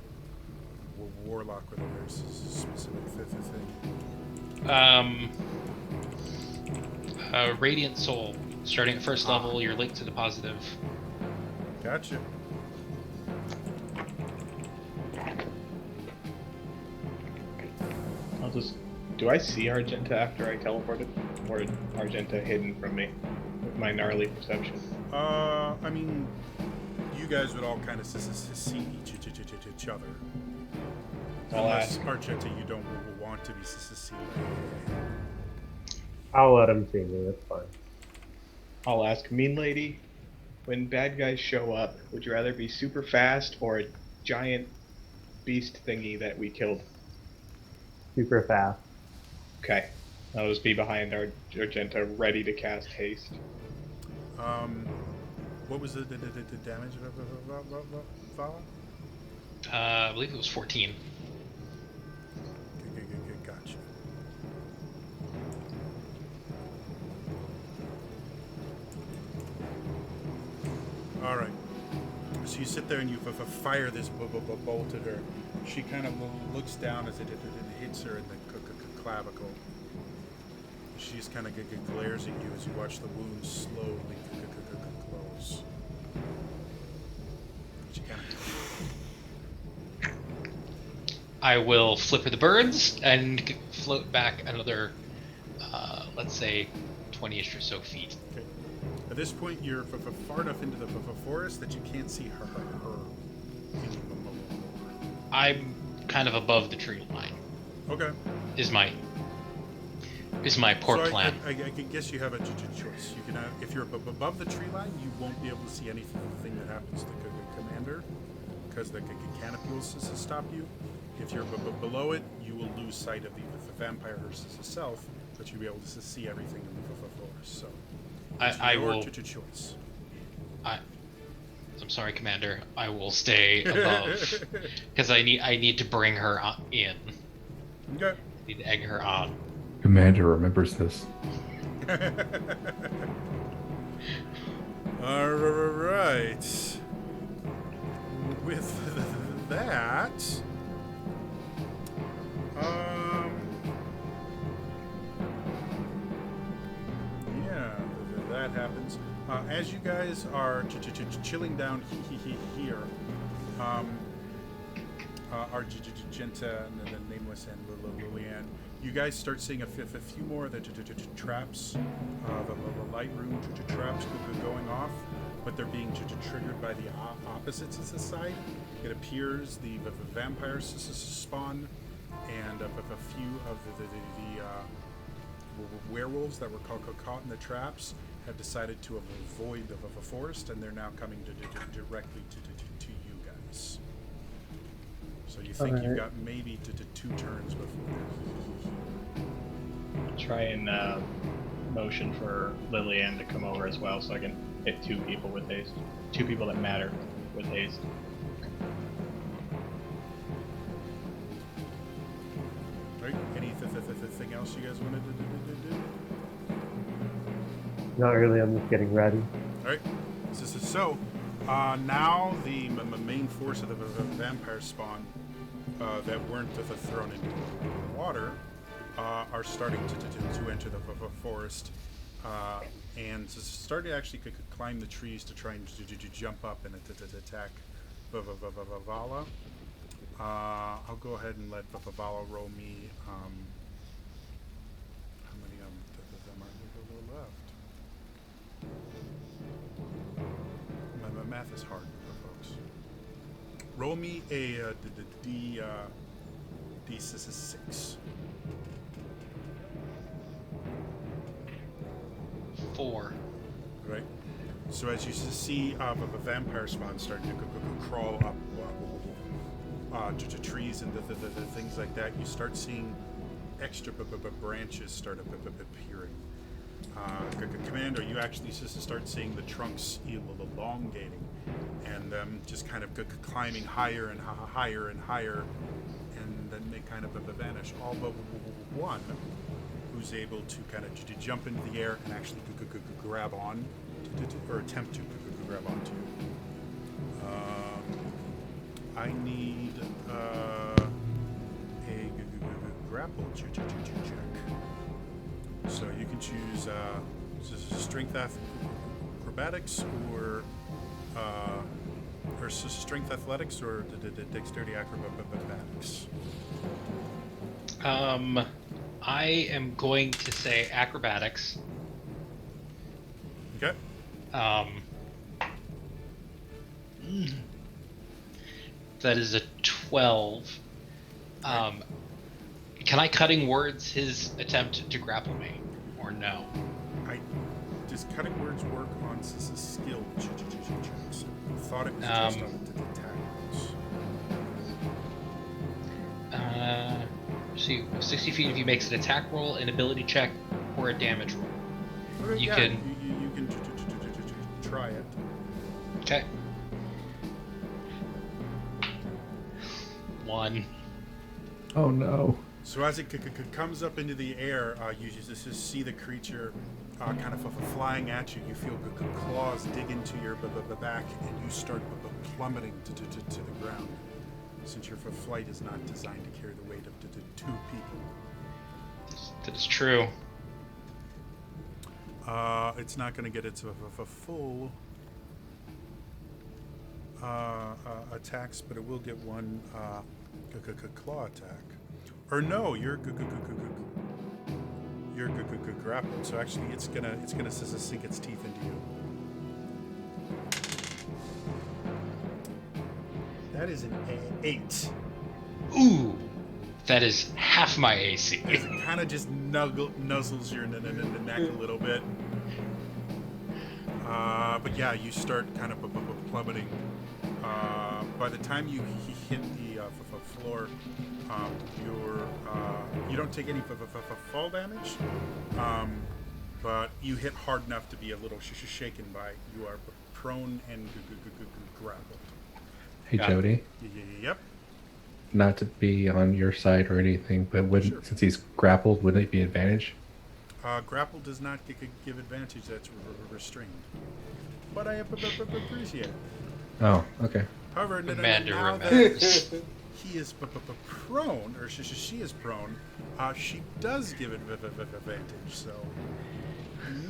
a warlock with a very specific thing. Radiant Soul. Starting at first level, you're linked to the positive. Gotcha. I'll just... Do I see Argenta after I teleported? Or is Argenta hidden from me with my gnarly perception? I mean, you guys would all kind of see each other. I'll Unless ask. Argenta, you don't want to be seen. I'll let him see me. That's fine. I'll ask, Mean Lady, when bad guys show up, would you rather be super fast or a giant beast thingy that we killed? Super fast. Okay. I'll just be behind Argenta, ready to cast haste. What was the damage of Vala? I believe it was 14. Gotcha. All right. So you sit there and you fire this bolt at her. She kind of looks down as it hits her in the clavicle. She just kind of glares at you as you watch the wound slowly close. She kind of... I will flip her the birds and float back another, let's say, 20-ish or so feet. Okay. At this point, you're far enough into the forest that you can't see her anymore. I'm kind of above the tree line. Okay. Is my poor So plan. I guess you have a choice. You can, if you're above the tree line, you won't be able to see anything that happens to the commander, because the canopy will stop you. If you're below it, you will lose sight of the vampire herself, but you'll be able to see everything in the forest. So, I will. Choice. I'm sorry, Commander. I will stay above because I need to bring her in. Okay. I need to egg her on. Commander remembers this. All right. With that, yeah, that happens. As you guys are chilling down here, Argenta and then Nameless and Lilian, you guys start seeing a few more of the traps, the light room traps going off, but they're being triggered by the opposites side. It appears the vampires spawn, and a few of werewolves that were caught in the traps have decided to avoid the forest, and they're now coming directly to you guys. So you think you've got maybe 2 turns before. Try and motion for Lillian to come over as well, so I can hit 2 people with haste. 2 people that matter with haste. Right? Anything else you guys wanted to do? Not really. I'm just getting ready. All right. So now the main force of the vampire spawn that weren't thrown into the water are starting to enter the forest and start to actually climb the trees to try and jump up and attack Vala. I'll go ahead and let Vala roll me. How many of them are there left? My math is hard for folks. Roll me a D6. 4. Right. So as you see a vampire spawn starting to crawl up to trees and the things like that, you start seeing extra branches start appearing. Commander, you actually start seeing the trunks elongating and just kind of climbing higher and higher and higher, and then they kind of vanish. All but one, who's able to kind of jump into the air and actually grab on, or attempt to grab onto you. I need a grapple check. So you can choose strength acrobatics or strength athletics or dexterity acrobatics. I am going to say acrobatics. Okay. That is a 12. Can I cutting words his attempt to grapple me, or no? Does cutting words work on skill checks? I thought it was just on the attack rolls. See, 60 feet if he makes an attack roll, an ability check, or a damage roll. Okay, You yeah, can. You can try it. Okay. 1. Oh no. So as it comes up into the air, you just see the creature kind of flying at you. You feel claws dig into your back, and you start plummeting to the ground. Since your flight is not designed to carry the weight of 2 people. That is true. It's not going to get its full attacks, but it will get one claw attack. Or no, you're grappled. So actually, it's gonna sink its teeth into you. That is an 8. Ooh, that is half my AC. It kind of just nuzzles your neck a little bit. But yeah, you start kind of plummeting. By the time you hit the floor, you don't take any fall damage, but you hit hard enough to be a little shaken by. You are prone and grappled. Hey, Jody. Yep. Not to be on your side or anything, but Sure. since he's grappled, wouldn't it be advantage? Grapple does not give advantage. That's restrained. But I appreciate it. Oh, okay. However, Commander now that remembers. he is prone, or she is prone, she does give it advantage. So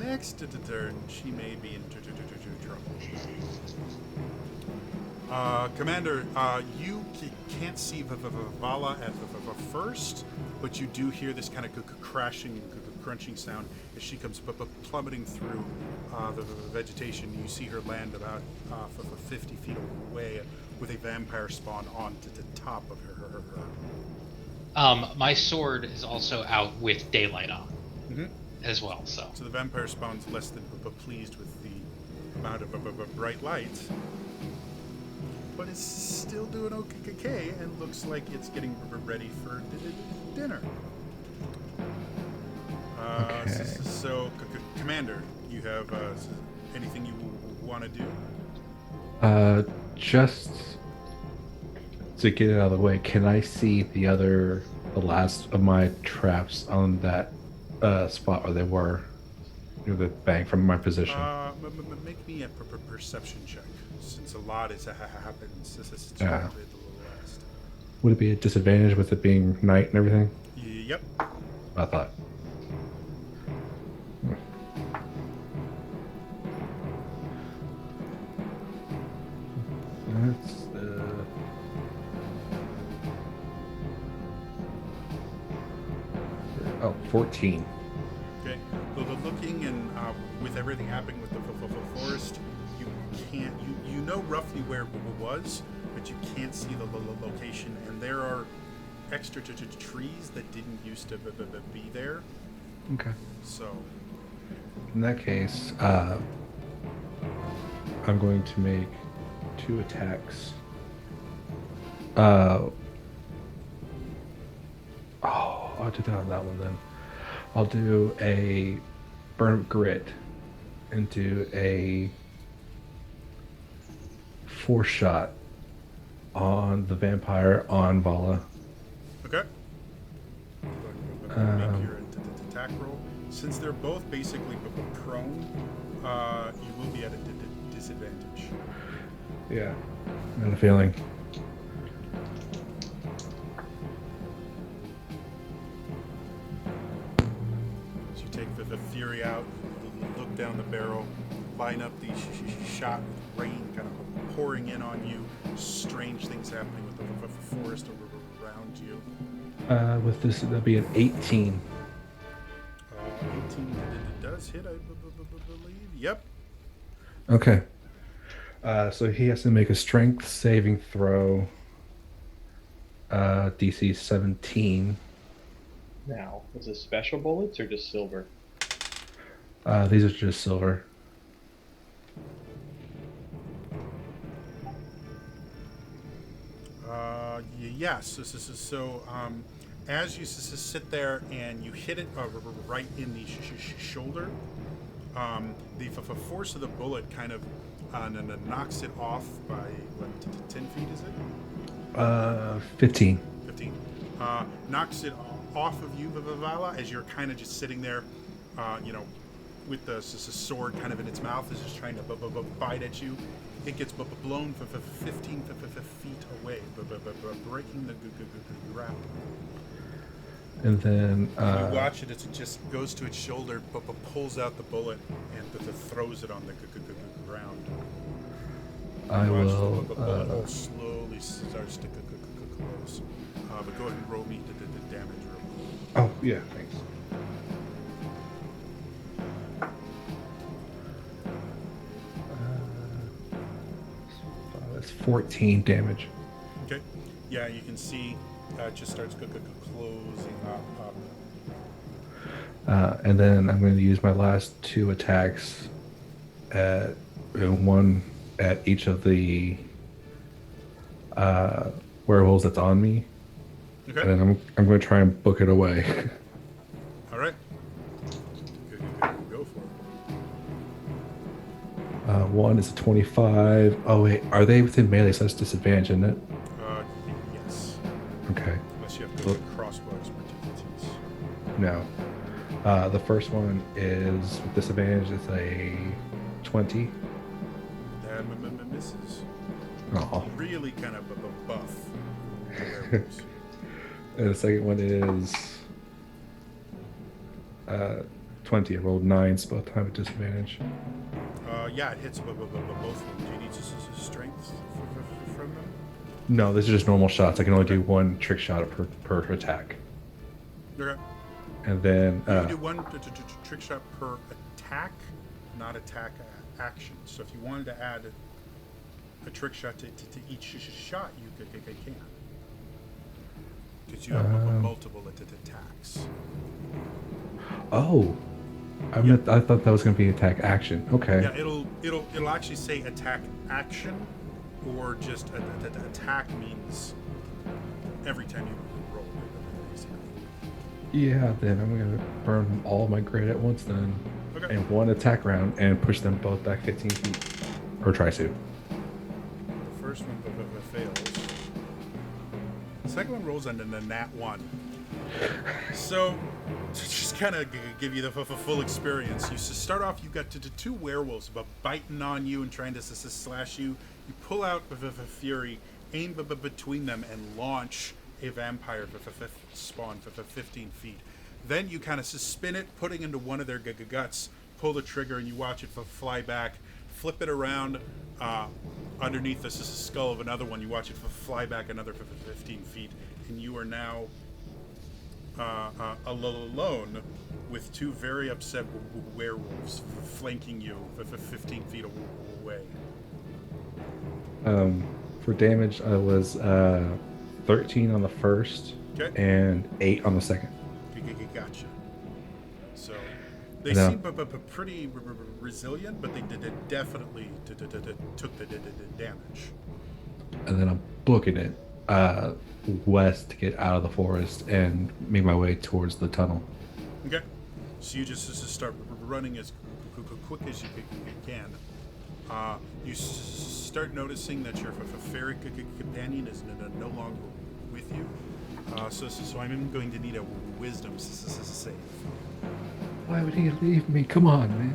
next to the turn, she may be in trouble. Commander, you can't see Vala at first, but you do hear this kind of crashing, crunching sound as she comes plummeting through the vegetation. You see her land about 50 feet away with a vampire spawn onto the top of her. My sword is also out with daylight on. Mhm. as well. So So the vampire spawn's less than pleased with the amount of bright lights, but it's still doing okay and looks like it's getting ready for dinner. Okay. So, Commander, you have anything you want to do? Just to get it out of the way, can I see the last of my traps on that spot where they were near the bank from my position? Make me a perception check, since a lot has happened since the Yeah. last. Would it be a disadvantage with it being night and everything? Yep. I thought. That's 14. Okay. Looking and with everything happening with the forest, you can't. You know roughly where it was, but you can't see the location. And there are extra trees that didn't used to be there. Okay. So. In that case, I'm going to make 2 attacks. I'll do that on that one then. I'll do a burn grit and do a 4-shot on the vampire on Vala. Okay. Make your attack roll. Since they're both basically prone, you will be at a disadvantage. Yeah. I have a feeling. So you take the theory out, look down the barrel, line up the shot, rain kind of pouring in on you, strange things happening with the forest around you. With this, that'll be an 18. 18 does hit, I believe. Yep. Okay. So he has to make a strength saving throw. DC 17. Now, is it special bullets or just silver? These are just silver. Yes. So, as you sit there and you hit it right in the shoulder, the force of the bullet kind of knocks it off by, what, 10 feet, is it? 15. 15. Knocks it off of you, Vala, as you're kind of just sitting there, with the sword kind of in its mouth, is just trying to bite at you. It gets blown for 15 feet away, breaking the grapple. And then You watch it as it just goes to its shoulder, but pulls out the bullet and throws it on the ground. I You watch will. the bullet hole slowly starts to close. But go ahead and roll me the damage roll. Oh, yeah, thanks. That's 14 damage. Okay. Yeah, you can see it just starts closing up. And then I'm going to use my last 2 attacks at one at each of the werewolves that's on me. Okay. And then I'm going to try and book it away. All right. Go for it. One is a 25. Oh wait, are they within melee? So that's disadvantage, isn't it? Yes. Okay. Unless you have to crossbow expertise. No. The first one is with disadvantage. It's a 20. That misses. Oh. Really kind of a buff. werewolves. And the second one is 20. I rolled 9, so both time at disadvantage. Yeah, it hits both of them. Do you need strength from them? No, these are just normal shots. I can only do 1 trick shot per attack. Okay. And then You can do 1 trick shot per attack, not attack action. So if you wanted to add a trick shot to each shot, you can. Because you have multiple attacks. Oh, I thought that was going to be attack action. Okay. Yeah, it'll actually say attack action, or just attack means every time you roll. Basically. Yeah, then I'm going to burn all my grid at once then. Okay. And one attack round and push them both back 15 feet. Or try to. The first one fails. The second one rolls under the nat 1. So, to just kind of give you the full experience, you start off, you've got two werewolves biting on you and trying to slash you. You pull out the fury, aim between them, and launch a vampire spawn for 15 feet. Then you kind of spin it, putting into one of their guts, pull the trigger, and you watch it fly back, flip it around underneath the skull of another one. You watch it fly back another 15 feet, and you are now alone with two very upset werewolves flanking you for 15 feet away. For damage, I was 13 on the first and 8 on the second. Gotcha. So they No. seem pretty resilient, but they definitely took the damage. And then I'm booking it west to get out of the forest and make my way towards the tunnel. Okay. So you just start running as quick as you can. You start noticing that your fairy companion is no longer with you. So I'm going to need a wisdom save. Why would he leave me? Come on, man.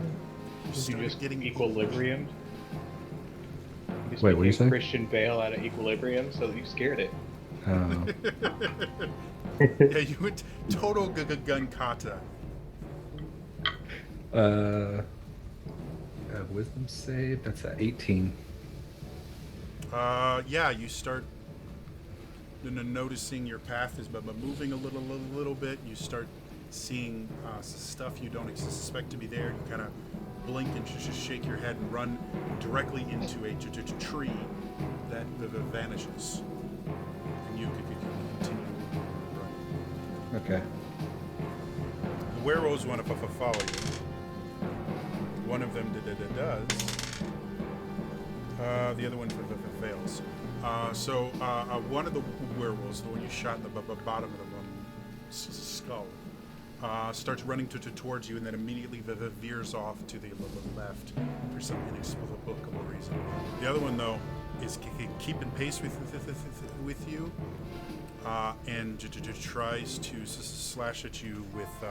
You You start just getting equilibrium. Wait, what do you say? Christian Bale out of equilibrium, so you scared it. Yeah, you went total gun kata. Wisdom save. That's at 18. Yeah, you start noticing your path is moving a little bit. You start seeing stuff you don't expect to be there. You kind of blink and just shake your head and run directly into a tree that vanishes. And you could continue running. Okay. The werewolves want to follow you. One of them does. The other one fails. So one of the werewolves, the one you shot in the bottom of the skull, starts running towards you, and then immediately veers off to the left for some inexplicable reason. The other one, though, is keeping pace with you, and tries to slash at you with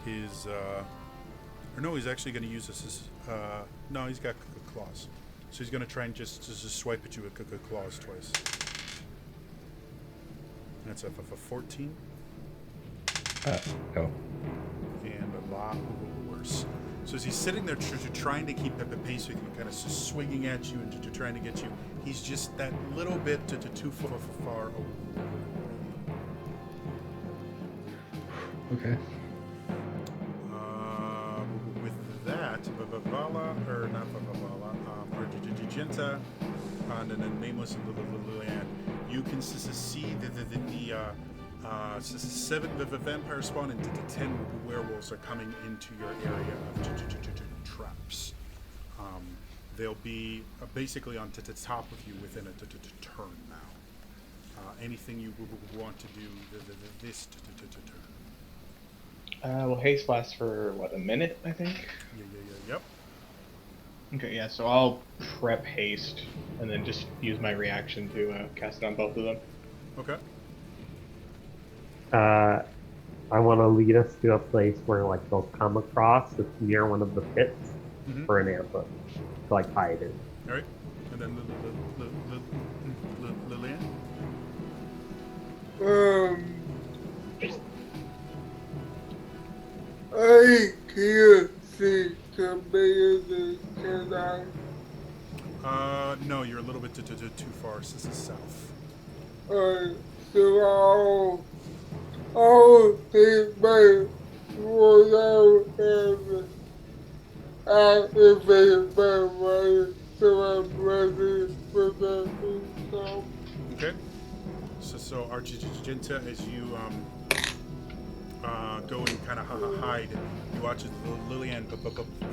his. Or no, he's actually going to use this as. No, he's got claws. So he's going to try and just swipe at you with claws twice. That's a 14. No. And a lot worse. So as he's sitting there trying to keep pace with you, kind of swinging at you and trying to get you, he's just that little bit too far away. Okay. With that, Vavala, or not Vavala, or Jijinta, and then Nameless and Lilian, you can see the 7 vampire spawn and 10 werewolves are coming into your area of traps. They'll be basically on the top of you within a turn now. Anything you want to do this turn? Well, haste lasts for, what, a minute, I think? Yep. Okay, yeah, so I'll prep haste, and then just use my reaction to cast it on both of them. Okay. I want to lead us to a place where like they'll come across that's near one of the pits for an ambush to like hide in. All right. And then Lillian? I can't see tomatoes, can I? No, you're a little bit too far south. So I'll take my sword out and activate my light so I'm ready for the income. Okay. So Archigenta, as you go and kind of hide. You watch as Lillian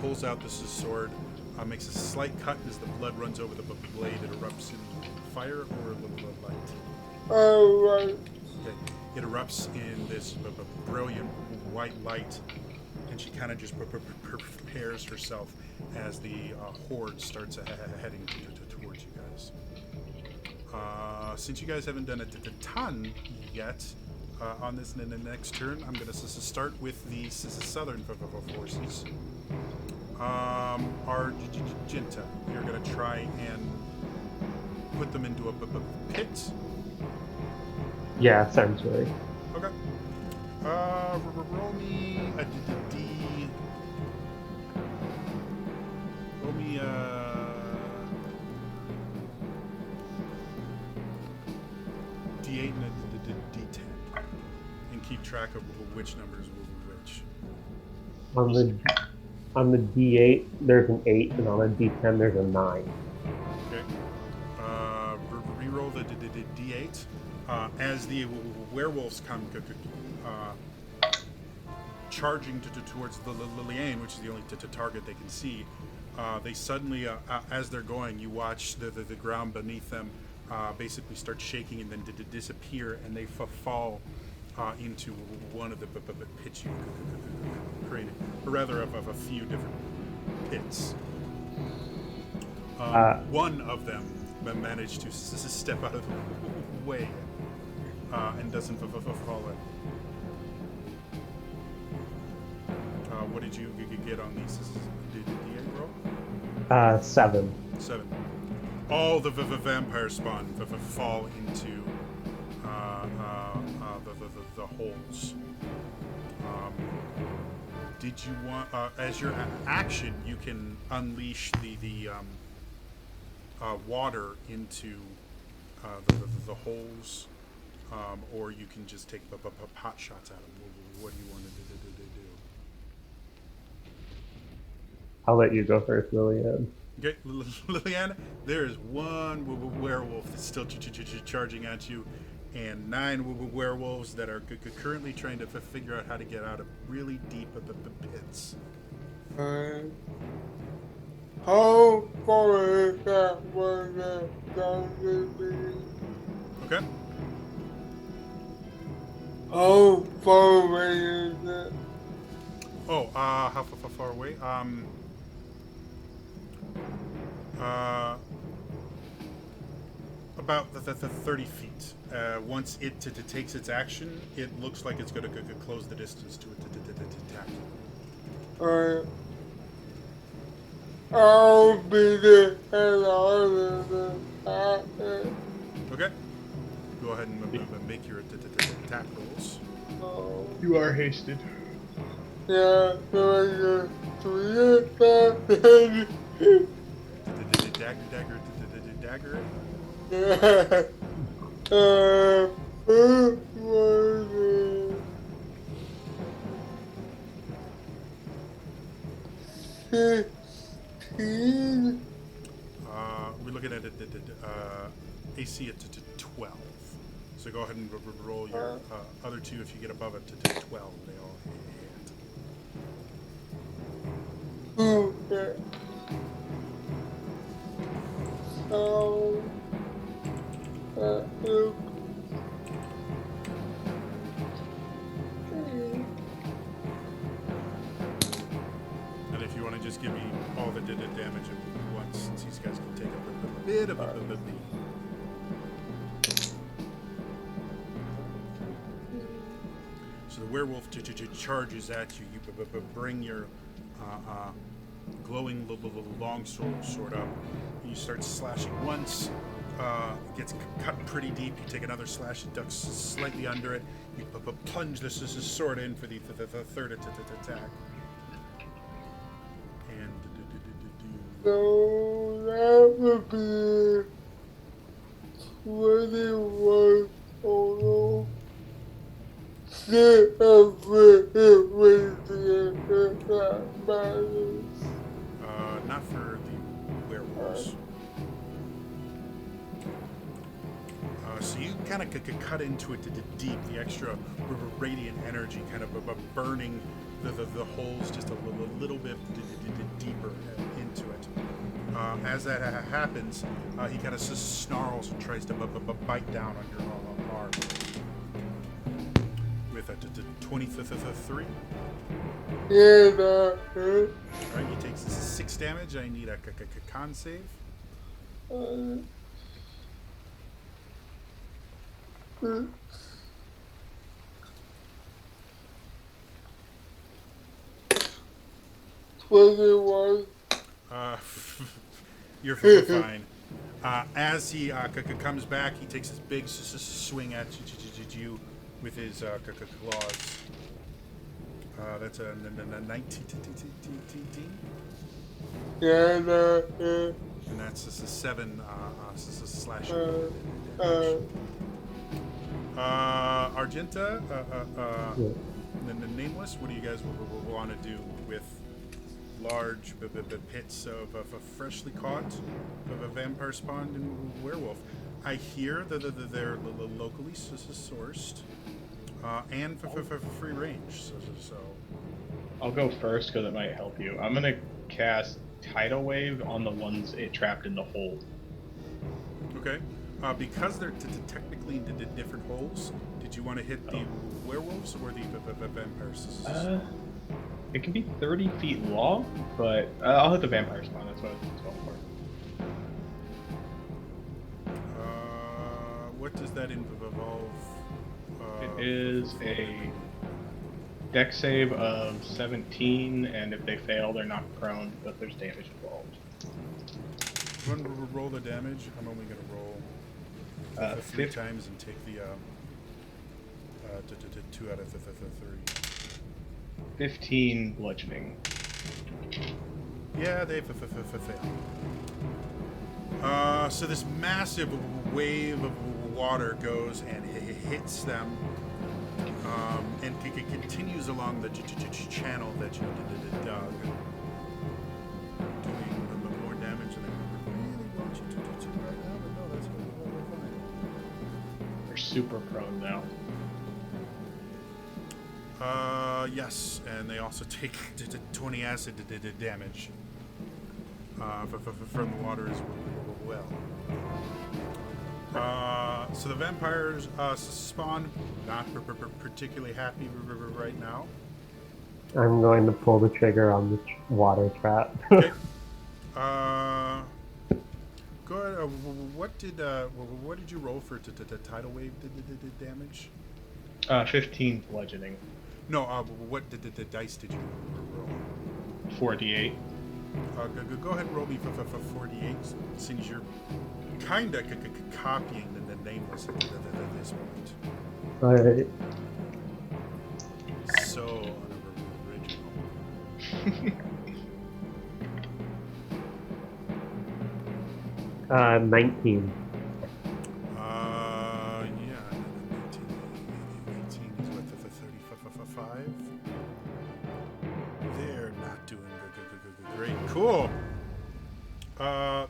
pulls out this sword, makes a slight cut as the blood runs over the blade. It erupts in fire or light. Alright. Okay. It erupts in this brilliant white light, and she kind of just prepares herself as the horde starts heading towards you guys. Since you guys haven't done a ton yet on this in the next turn, I'm going to start with the southern forces. Argenta, you're going to try and put them into a pit. Yeah, essentially. Okay. Roll me a D. Roll me a D8 and a D10, and keep track of which numbers will be which. On the D8, there's an 8, and on the D10, there's a 9. Okay. Reroll the D8. As the werewolves come charging towards the Lillian, which is the only target they can see, they suddenly, as they're going, you watch the ground beneath them basically start shaking and then disappear, and they fall into one of the pits you created, or rather of a few different pits. One of them managed to step out of the way and doesn't fall in. What did you get on these? Did the roll? 7. 7. All the vampire spawn fall into the holes. Did you want, as your action, you can unleash the water into the holes, or you can just take pot shots at them. What do you want to do? I'll let you go first, Lillian. Okay, Lillian, there is one werewolf that's still charging at you, and 9 werewolves that are currently trying to figure out how to get out of really deep of the pits. How far is that one down the beach? Okay. How far away is it? Oh, how far away? About the 30 feet. Once it takes its action, it looks like it's going to close the distance to attack you. Alright. I'll be the head of the Okay. Go ahead and make your attack rolls. You are hasted. Yeah, so I get 3 Dagger. Yeah. First one is 16. We're looking at AC at 12. So go ahead and roll your other 2. If you get above it to 12, they all hit. Okay. So, And if you want to just give me all the damage at once, since these guys can take up a bit of a beat. So the werewolf charges at you. You bring your glowing long sword up. You start slashing once. It gets cut pretty deep. You take another slash. It ducks slightly under it. You plunge this sword in for the third attack. And so that would be 21 total. not for the werewolves. So you kind of cut into it deep, the extra radiant energy kind of burning the holes just a little bit deeper into it. As that happens, he kind of snarls and tries to bite down on your arm with a 23. Yeah, no. Alright, he takes 6 damage. I need a con save. $21. You're fine. As he comes back, he takes his big swing at you with his claws. That's a 19. Yeah, no. And that's just a 7 slash. Argenta, Nameless, what do you guys want to do with large pits of freshly caught of a vampire spawned and werewolf? I hear that they're locally sourced and for free range. So I'll go first because it might help you. I'm gonna cast Tidal Wave on the ones it trapped in the hole. okay, because they're technically in different holes. Did you want to hit the werewolves or the vampires? It can be 30 feet long, but I'll hit the vampire spawn. That's what it's going for. What does that involve? It is a dex save of 17, and if they fail, they're knocked prone, but there's damage involved. Roll the damage. I'm only going to roll 3 times and take the 2 out of the 3. 15 bludgeoning. Yeah, they fail. So this massive wave of water goes and hits them, and continues along the channel that you dug, doing more damage than I really want you to do right now. But no, that's fine. They're super prone now. Yes, and they also take 20 acid damage from the water as well. So the vampires spawn, not particularly happy right now. I'm going to pull the trigger on the water trap. Okay. Go ahead. What did you roll for tidal wave damage? 15 bludgeoning. No. What did the dice did you roll? 48. Go ahead and roll me for 48, since you're kind of copying the Nameless at this point. Alright. So unoriginal. 19. Yeah, 19 is what, the 35? They're not doing great. Cool.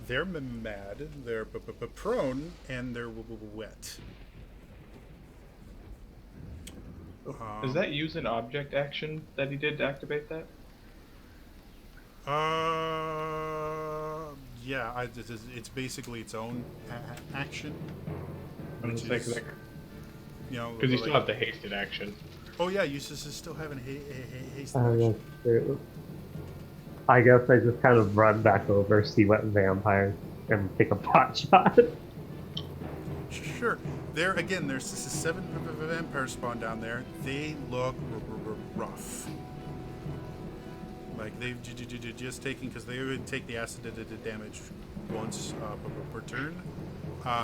They're mad, they're prone, and they're wet. Does that use an object action that he did to activate that? Yeah, it's basically its own action. I'm Which gonna is, say, you know, because you like- still have the hasted action. Oh yeah, you still have haste Oh, action. that's true. I guess I just kind of run back over, see what vampires, and take a pot shot. Sure. There's 7 vampires spawn down there. They look rough. Like they've just taken, because they would take the acid damage once per turn.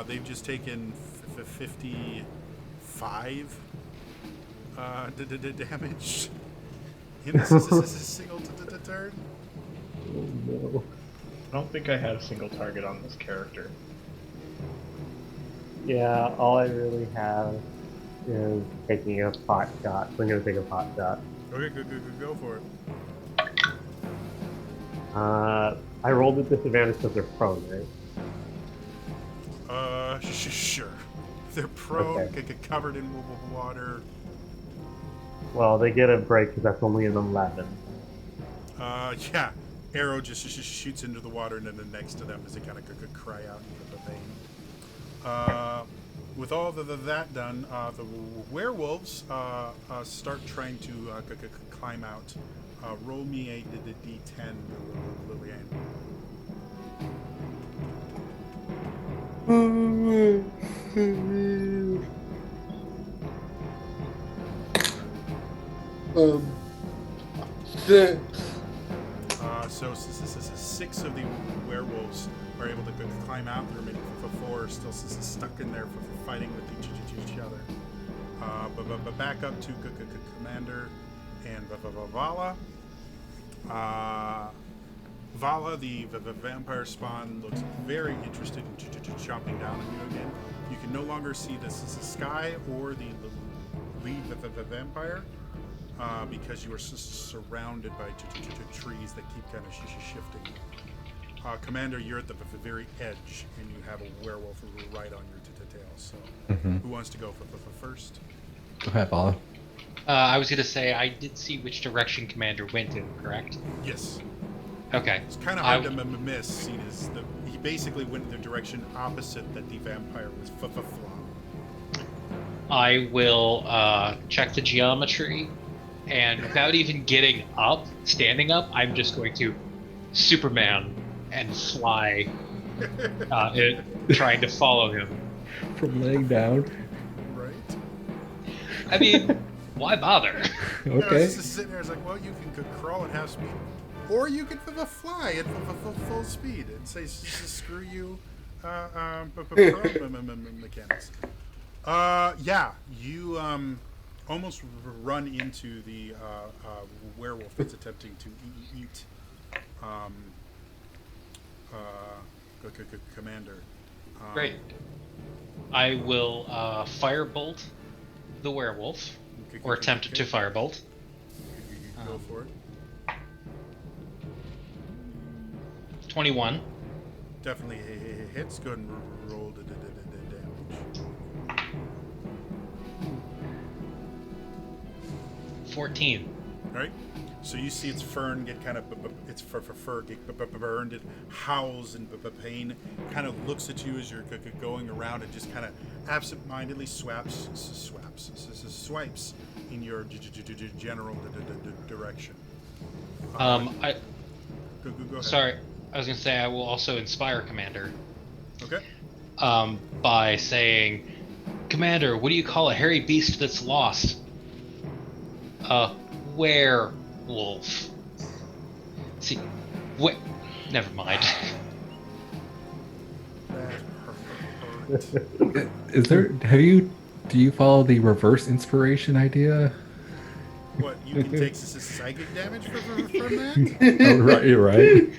They've just taken 55 damage in a single turn. Oh, no. I don't think I have a single target on this character. Yeah, all I really have is taking a pot shot. So I'm going to take a pot shot. Okay, go for it. I rolled at disadvantage because they're prone, right? Sure. They're prone, Okay. covered in water. Well, they get a break because that's only an 11. Yeah. Arrow just shoots into the water, and then next to them as they kind of cry out in the pain. With all that done, the werewolves start trying to climb out. Roll me a d10, Lillian. Six. So 6 of the werewolves are able to climb out. The remaining 4 are still stuck in there for fighting with each other. But back up to Commander and Vala. Vala, the vampire spawn, looks very interested in chopping down on you again. You can no longer see the sky or the lead the vampire because you are surrounded by trees that keep kind of shifting. Commander, you're at the very edge, and you have a werewolf right on your tail. So, who wants to go for first? Go ahead, Vala. I was gonna say I did see which direction Commander went in, correct? Yes. Okay. It's kind of hard to miss. Seeing as he basically went in the direction opposite that the vampire was flying. I will check the geometry, and without even getting up, standing up, I'm just going to Superman and fly, trying to follow him. From laying down. Right. I mean, why bother? Okay. It's just sitting there. It's like, well, you can crawl at half speed, or you can fly at full speed and say, "Screw you, mechanics." Yeah, you almost run into the werewolf that's attempting to eat Commander. Great. I will firebolt the werewolf, or attempt to firebolt. You go for it. 21. Definitely hits. Go ahead and roll the damage. 14. All right. So you see its fern get kind of its fur get burned. It howls in pain. Kind of looks at you as you're going around and just kind of absent-mindedly swipes in your general direction. I Go ahead. sorry. I was gonna say I will also inspire Commander. Okay. By saying, Commander, what do you call a hairy beast that's lost? A werewolf. See, never mind. That hurt. Is there? Do you follow the reverse inspiration idea? What, you can take psychic damage from that? Oh, right, you're right.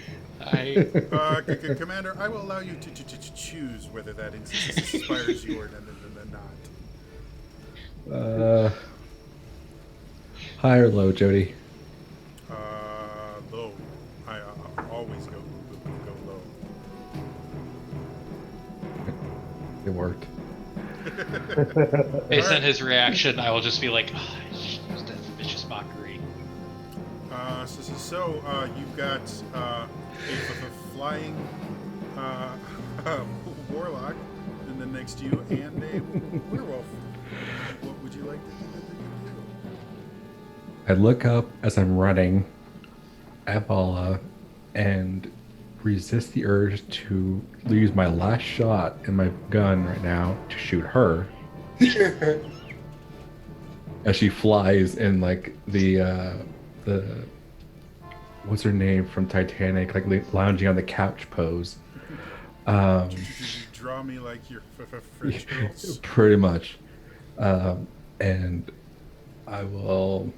Commander, I will allow you to choose whether that inspires you or not. High or low, Jody? Low. I always go low. It worked. Based on his reaction, I will just be like, that's vicious mockery. So you've got a flying warlock, and then next to you, and a werewolf. What would you like to do? I look up as I'm running at Vala and resist the urge to use my last shot in my gun right now to shoot her as she flies in like the what's her name from Titanic, like lounging on the couch pose. Did you draw me like your French girls? Pretty much. And I will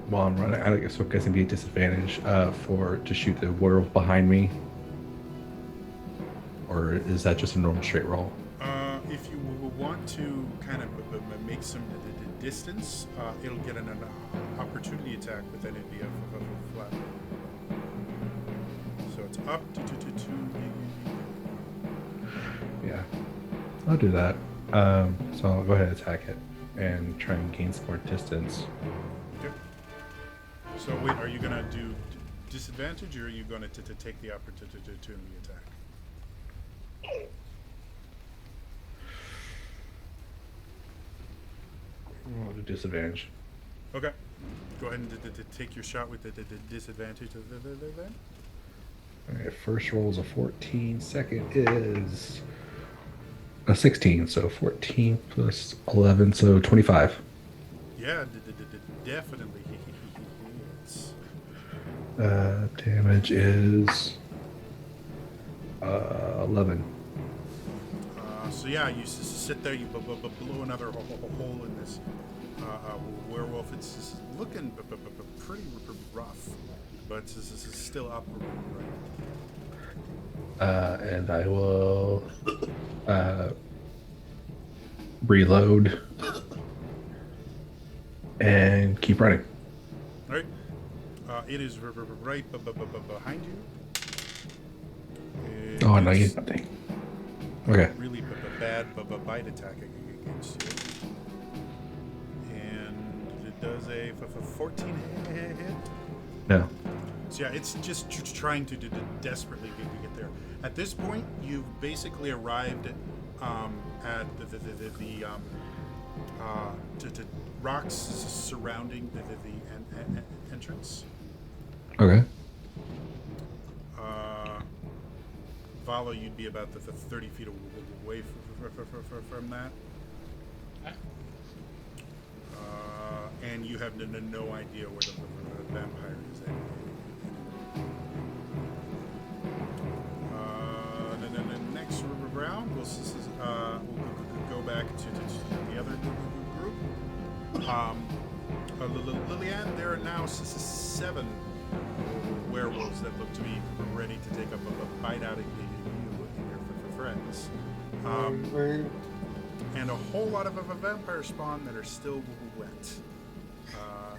while I'm running, I guess it's going to be a disadvantage to shoot the werewolf behind me, or is that just a normal straight roll? If you want to kind of make some distance, it'll get an opportunity attack, but then it'd be a flat. So it's up to 2. Yeah, I'll do that. So I'll go ahead and attack it and try and gain some more distance. Okay. So wait, are you gonna do disadvantage, or are you gonna take the opportunity attack? I'll do disadvantage. Okay. Go ahead and take your shot with the disadvantage then. Alright, first roll is a 14, second is a 16, so 14 plus 11, so 25. Yeah, definitely hits. Damage is 11. So yeah, you sit there, you blow another hole in this werewolf. It's looking pretty rough, but it's still upright. And I will reload and keep running. All right. It is right behind you. Oh, no, you nothing. Okay. Really bad bite attack against you. And it does a 14 hit. No. So yeah, it's just trying to desperately get there. At this point, you've basically arrived at the rocks surrounding the entrance. Okay. Vala, you'd be about the 30 feet away from that. And you have no idea where the vampire is at. The next round, we'll go back to the other group. Lillian, there are now 7 werewolves that look to be ready to take up a bite out of you and your friends. And a whole lot of vampire spawn that are still wet.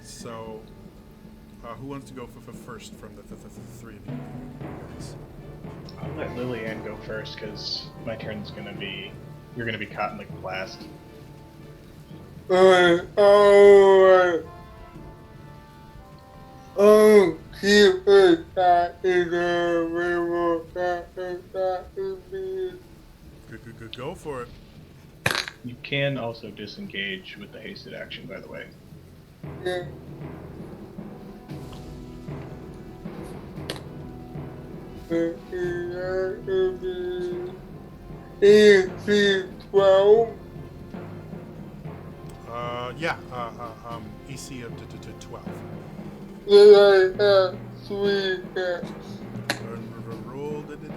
So, who wants to go first from the 3 of you guys? I'll let Lillian go first because my turn's gonna be. You're gonna be caught in the blast. Keep attacking the werewolf attacking me. Go for it. You can also disengage with the hasted action, by the way. Yeah. AC 12. AC up to 12. Then I have 3 hits. Roll the damage.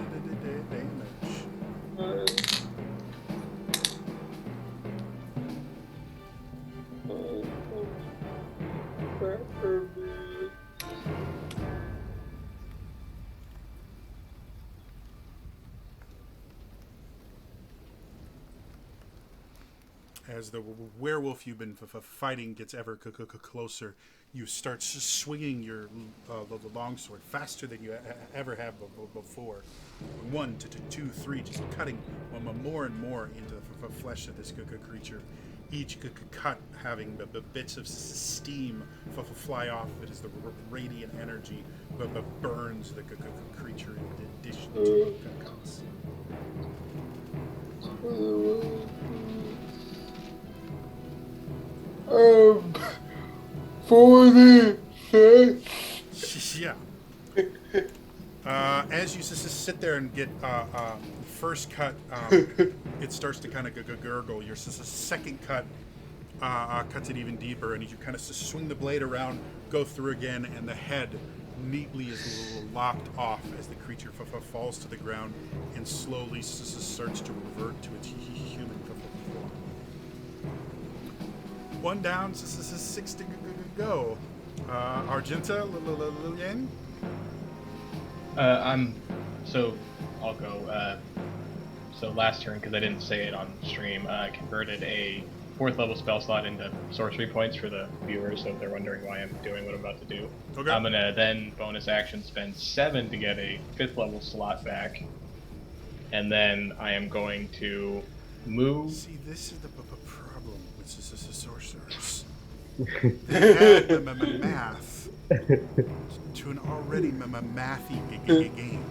As the werewolf you've been fighting gets ever closer, you start swinging your the longsword faster than you ever have before. 1 to 2, 3, just cutting more and more into the flesh of this creature. Each cut having the bits of steam fly off of it as the radiant energy burns the creature in addition to the cuts. Um, 46. Yeah. As you sit there and get first cut, it starts to kind of gurgle. Your second cut cuts it even deeper, and you kind of swing the blade around, go through again, and the head neatly is lopped off as the creature falls to the ground and slowly starts to revert to its human form. 1 down, 6 to go. Argenta, Lillian. I'll go. So last turn, because I didn't say it on stream, I converted a 4th level spell slot into sorcery points for the viewers, so if they're wondering why I'm doing what I'm about to do. Okay. I'm gonna then bonus action spend 7 to get a 5th level slot back, and then I am going to move. See, this is the problem with sorcerers. They add math to an already mathy game.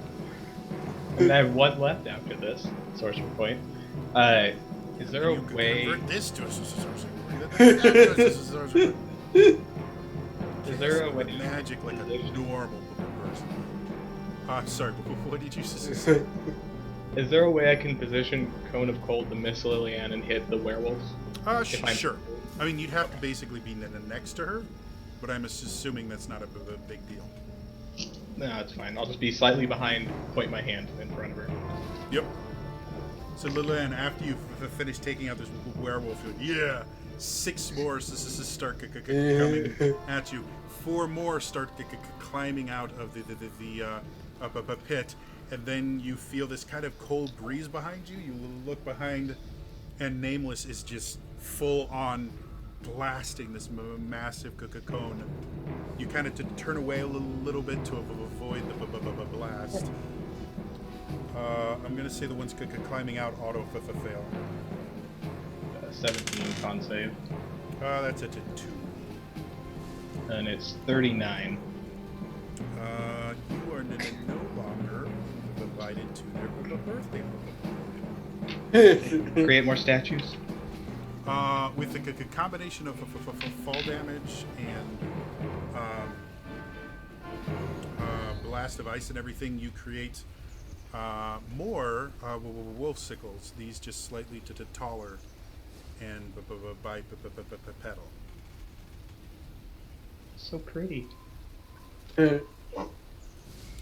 And I have one left after this sorcerer point. Is there a You could way? convert this to a sorcerer. Is there a way? Magic like a normal person. Sorry, what did you say? Is there a way I can position Cone of Cold to miss Liliane and hit the werewolves? If I'm- Sure. I mean, you'd have to basically be next to her, but I'm assuming that's not a big deal. No, it's fine. I'll just be slightly behind, point my hand in front of her. Yep. So Liliane, after you finish taking out this werewolf, you're like, yeah, 6 more start coming at you. 4 more start climbing out of the pit, and then you feel this kind of cold breeze behind you. You look behind, and Nameless is just full on blasting this massive cone. You kind of turn away a little bit to avoid the blast. I'm gonna say the ones climbing out auto fail. 17 con save, That's a 2. and it's 39. You are no longer invited to their birthday. Create more statues. With the combination of fall damage and blast of ice and everything, you create more wolf sickles. These just slightly taller and bipedal. So pretty.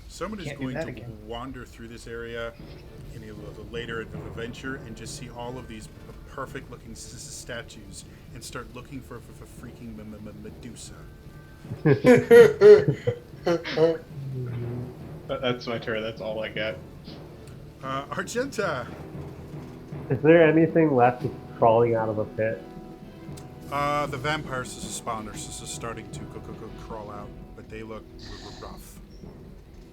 Someone is Can't do going that to again. wander through this area in a little later adventure and just see all of these perfect-looking statues and start looking for freaking Medusa. That's my turn. That's all I got. Argenta. Is there anything left that's crawling out of the pit? The vampires spawners is starting to crawl out, but they look rough.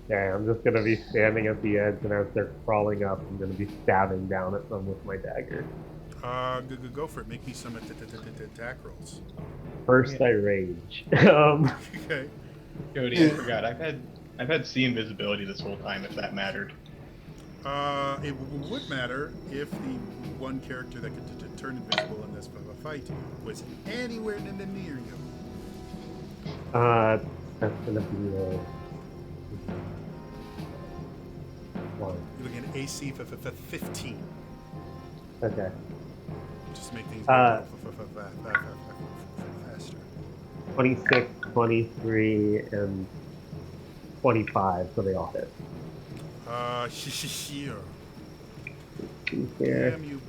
Yeah, I'm just gonna be standing at the edge, and as they're crawling up, I'm gonna be stabbing down at them with my dagger. Go for it. Make me some attack rolls. First, I rage. Okay. Cody, I forgot. I've had see invisibility this whole time. If that mattered. It would matter if the one character that could turn invisible in this fight was anywhere near you. That's gonna be a 1. You're looking at AC for 15. Okay. Just make things go faster. 26, 23, and 25, so they all hit. Here. Here. Damn you,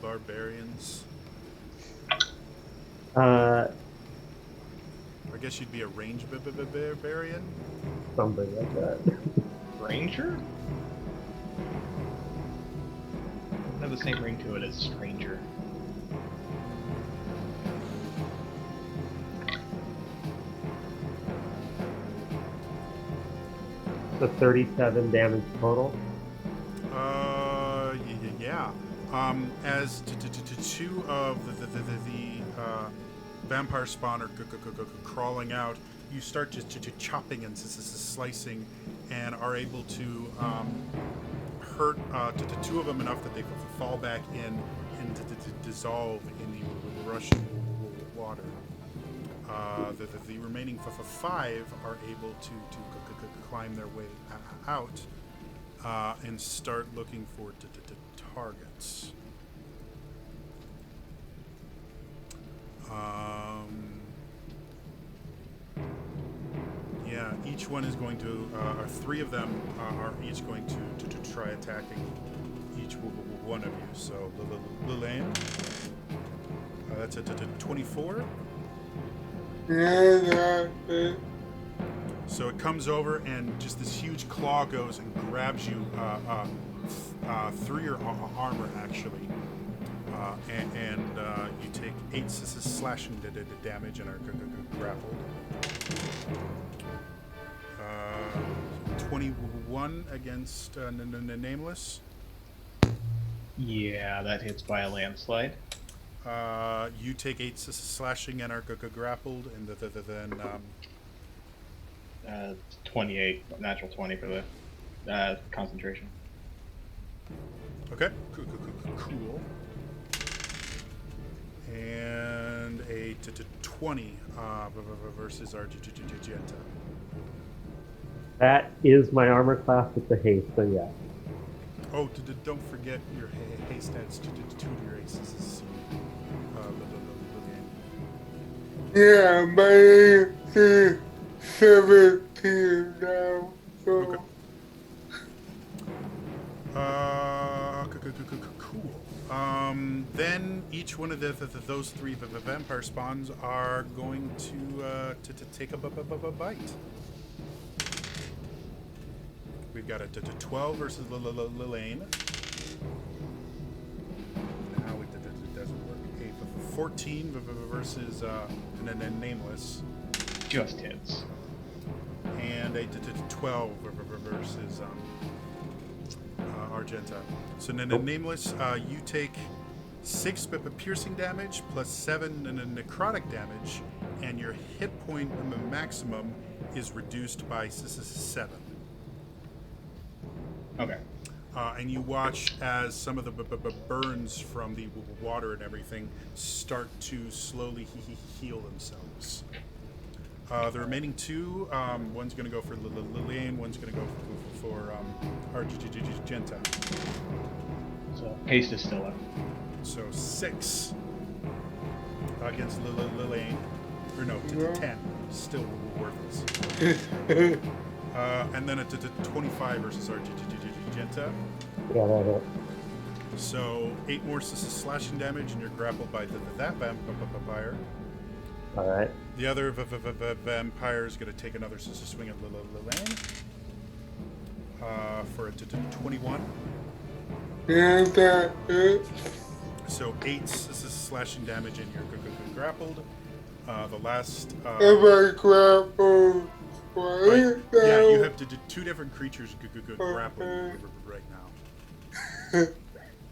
barbarians. Uh, I guess you'd be a range barbarian. something like that. Ranger? Doesn't have the same ring to it as Stranger. So 37 damage total. Yeah. As two of the vampire spawner crawling out, you start just chopping and slicing, and are able to hurt two of them enough that they fall back in and to dissolve in the rushing water. The remaining 5 are able to climb their way out and start looking for targets. Yeah, each one is going to, or 3 of them are each going to try attacking each one of you. So, Liliane, that's a 24. So it comes over and just this huge claw goes and grabs you through your armor, actually. And you take 8 slashing damage and are grappled. 21 against Nameless. Yeah, that hits by a landslide. You take 8 slashing and are grappled, and then 28, natural 20 for the concentration. okay, cool. And a 20 versus Argenta. That is my armor class with the haste, so yeah. Oh, don't forget your haste adds 2 to your aces. Yeah, my age is 17 now, so. Okay. Cool. Then each one of those 3 vampire spawns are going to take a bite. We've got a 12 versus Lilane. Now it doesn't work. A 14 versus Nameless. Just hits. And a 12 versus Argenta. So Nameless, you take 6 piercing damage plus 7 necrotic damage, and your hit point maximum is reduced by 7. Okay. And you watch as some of the burns from the water and everything start to slowly heal themselves. The remaining 2, one's going to go for Lillian, one's going to go for Argenta. So haste is still up. So 6 against Lillian. Or no, 10. Still worthless. And then a 25 versus Argenta. Yeah, that hit. So 8 more slashing damage, and you're grappled by that vampire. Alright. The other vampire is going to take another swing at Lillian. For a 21. Yeah, that hits. So 8 slashing damage, and you're grappled. The last. If I grapple, Right. Yeah, you have 2 different creatures grappling you right now.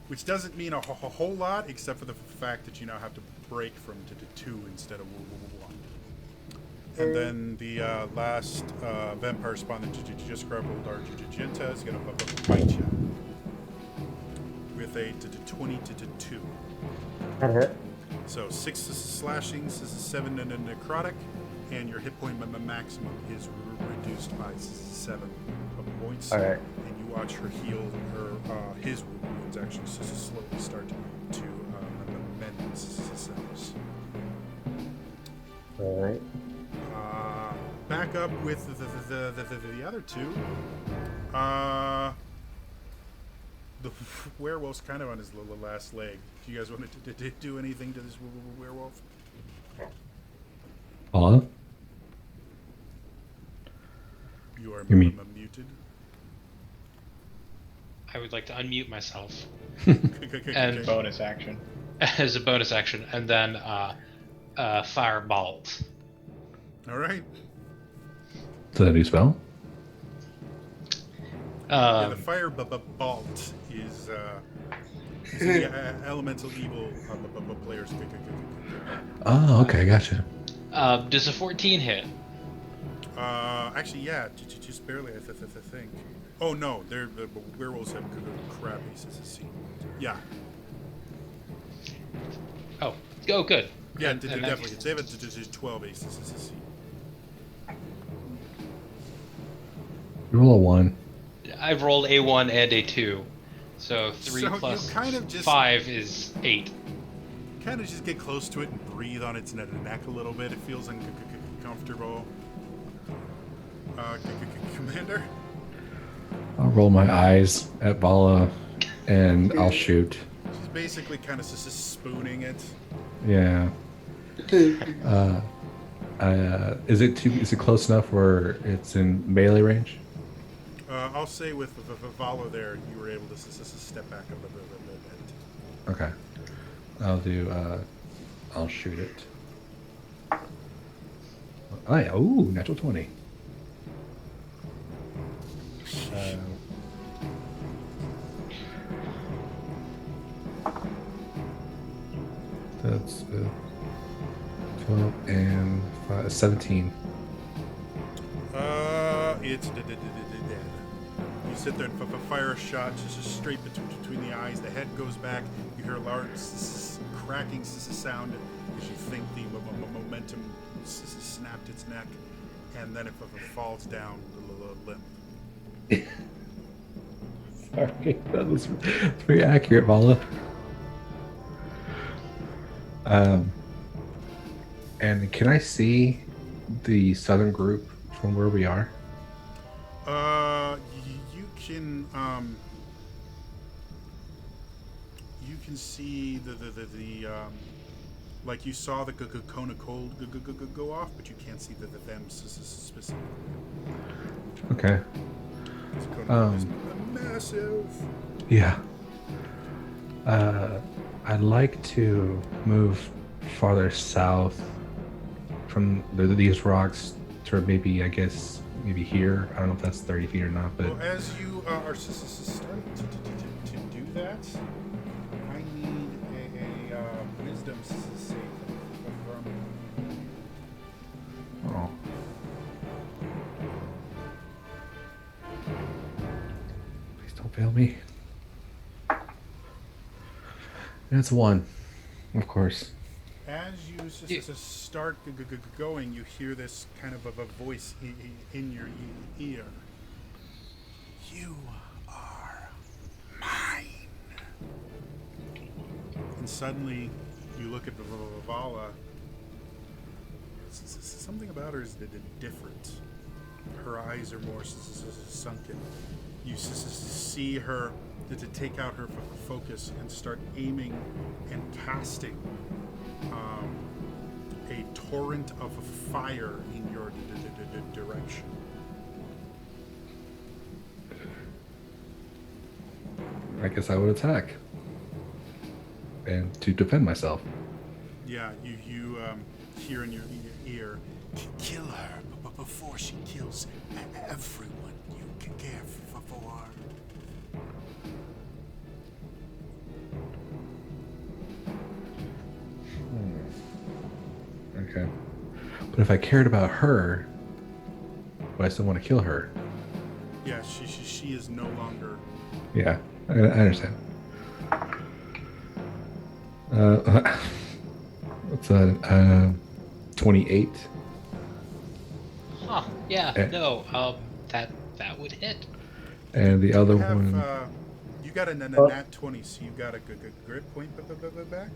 Which doesn't mean a whole lot, except for the fact that you now have to break from 2 instead of 1. And then the last vampire spawn that you just grappled, Argenta, is going to bite you with a 20 to 2. That hit. So 6 slashing, 7 necrotic, and your hit point maximum is reduced by 7 points. Alright. And you watch her heal his wounds actually slowly start to mend themselves. Alright. Back up with the other 2. The werewolf's kind of on his last leg. Do you guys want to do anything to this werewolf? Paula? You are You mean- muted. I would like to unmute myself And Bonus action. as a bonus action, and then firebolt. all right. Is that a new spell? Yeah, the fire bolt is the elemental evil players. Oh, okay, gotcha. Does a 14 hit? Actually, yeah, just barely. I think. Oh no, the werewolves have crap ACC. Yeah, Oh, good. yeah, In that definitely. case- They have a 12 ACC. Roll a 1. I've rolled a 1 and a 2, so 3 So you plus kind of just- 5 is 8. Kind of just get close to it and breathe on its neck a little bit. It feels uncomfortable. Commander. I'll roll my eyes at Bala, and I'll shoot. She's basically kind of just spooning it. Yeah. Is it close enough where it's in melee range? I'll say with Valo there, you were able to step back a little bit. Okay. I'll shoot it. Oh, yeah. Ooh, natural 20. 12 and 17. It's dead. You sit there and fire a shot just straight between the eyes. The head goes back. You hear a large cracking sound as you think the momentum snapped its neck, and then it falls down limp. Sorry, that was very accurate, Vala. And can I see the southern group from where we are? You can see the like you saw the Kona cold go off, but you can't see them specifically. Okay. Kona is massive. Yeah. I'd like to move farther south from these rocks to maybe, I guess, maybe here. I don't know if that's 30 feet or not, but... Well, as you are starting to do that, I need a wisdom save from... Oh. Please don't fail me. And it's 1, of course. As you start going, you hear this kind of a voice in your ear. You are mine. And suddenly, you look at Vala. Something about her is different. Her eyes are more sunken. You see her to take out her focus and start aiming and casting a torrent of fire in your direction. I guess I would attack. And to defend myself. Yeah, you hear in your ear, kill her before she kills everyone you care for. Okay. But if I cared about her, would I still want to kill her? Yeah, she is no longer... Yeah, I understand. What's a 28? Huh? Yeah. No. That would hit. And the other you have, one. You got a nat 20, so you got a good grit point back.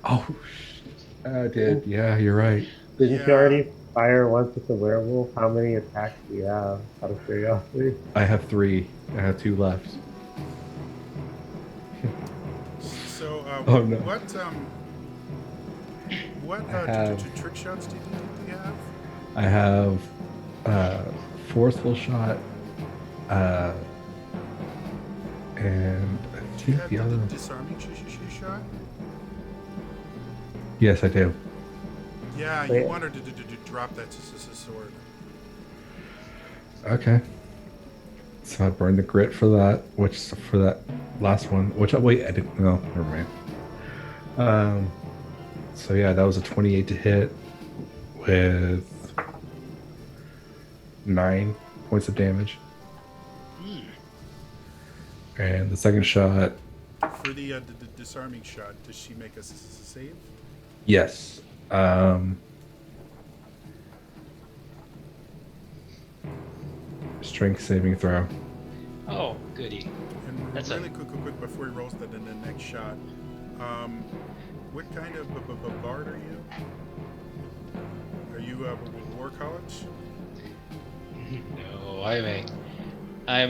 Oh, shit. I did. Yeah, you're right. Didn't you already fire once with the werewolf? How many attacks do you have, out of curiosity? I have 3. I have 2 left. So, Oh, no. What trick shots do you have? I have forceful shot, and I Do you think have the other. disarming shot? Yes, I do. Yeah, you want her to drop that sword. Okay. So I burned the grit for that, for that last one. Wait, I didn't. No, never mind. So yeah, that was a 28 to hit with 9 points of damage. And the second shot. For the disarming shot, does she make a save? Yes. Strength saving throw. Oh, goody. And That's really quick before he rolls the next shot. What kind of bard are you? Are you War College? No, I'm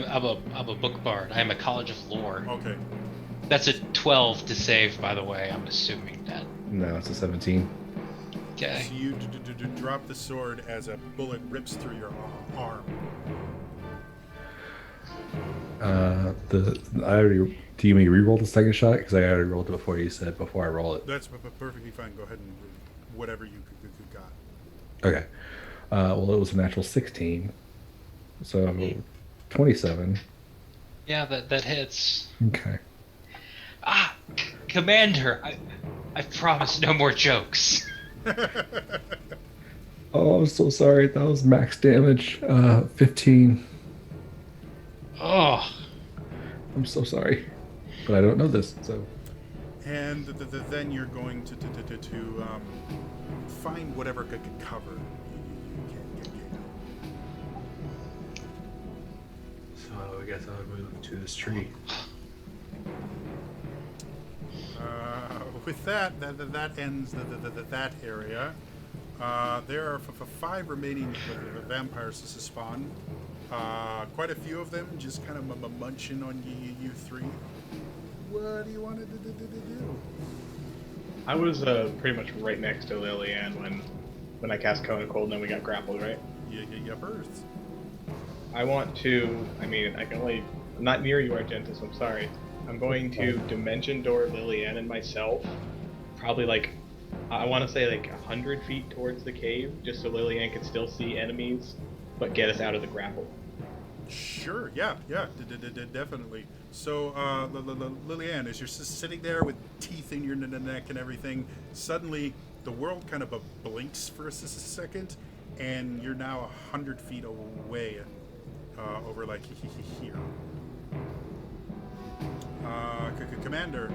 a book bard. I'm a College of Lore. Okay. That's a 12 to save, by the way. I'm assuming that. No, it's a 17. Okay. So you drop the sword as a bullet rips through your arm. Do you mean reroll the second shot? Because I already rolled it before you said before I roll it. That's perfectly fine. Go ahead and whatever you got. Okay. Well, it was a natural 16. So 27. Yeah, that hits. Okay. Ah, Commander, I promise no more jokes. Oh, I'm so sorry. That was max damage. 15. Oh, I'm so sorry. But I don't know this, so. And then you're going to find whatever could cover you can get. So I guess I would move to this tree. With that ends that area. There are 5 remaining vampires to spawn. Quite a few of them just kind of munching on you 3. What do you want to do? I was pretty much right next to Lillian when I cast Cone of Cold and then we got grappled, right? Yeah, burst. I want to, I mean, I can only, I'm not near you, Argentus, I'm sorry. I'm going to Dimension Door Lillian and myself, probably like, I want to say like 100 feet towards the cave, just so Lillian can still see enemies, but get us out of the grapple. Sure, yeah, definitely. So, Lillian, as you're sitting there with teeth in your neck and everything, suddenly the world kind of blinks for a second, and you're now 100 feet away, over like here. Commander,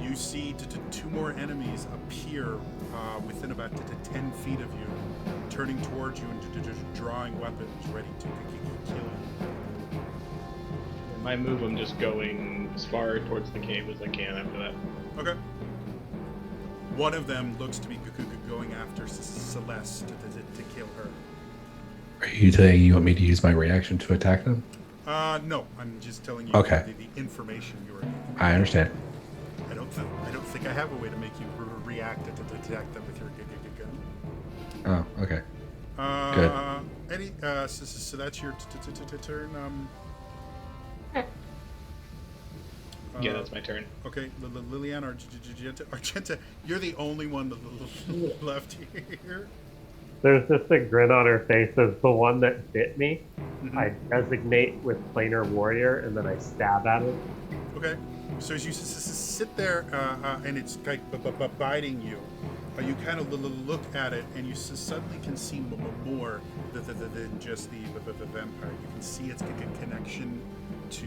you see 2 more enemies appear within about 10 feet of you, turning towards you and just drawing weapons, ready to kill you. In my move, I'm just going as far towards the cave as I can after that. Okay. One of them looks to be going after Celeste to kill her. Are you saying you want me to use my reaction to attack them? No, I'm just telling you Okay. the information you are getting. I understand. I don't think I have a way to make you react to attack them with your gun. Oh, okay. Good. Eddie, so that's your turn. Yeah, that's my turn. Okay, Lillian or Argenta, you're the only one left here. There's just a grin on her face as the one that bit me. Mhm. I designate with Planar Warrior, and then I stab at it. Okay, so as you sit there and it's like biting you, you kind of look at it and you suddenly can see more than just the vampire. You can see its connection to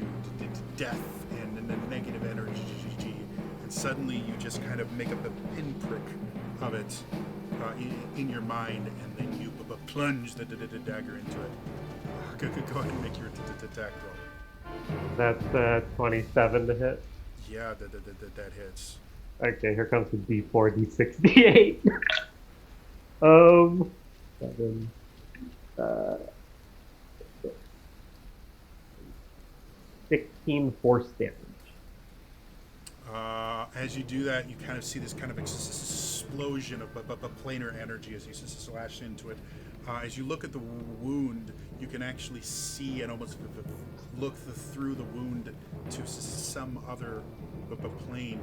death and the negative energy, and suddenly you just kind of make up a pinprick of it in your mind, and then you plunge the dagger into it. Go ahead and make your attack roll. That's 27 to hit. Yeah, that hits. Okay, here comes the D4, D6, D8. 7, 16 force damage. As you do that, you kind of see this kind of explosion of planar energy as you slash into it. As you look at the wound, you can actually see and almost look through the wound to some other plane.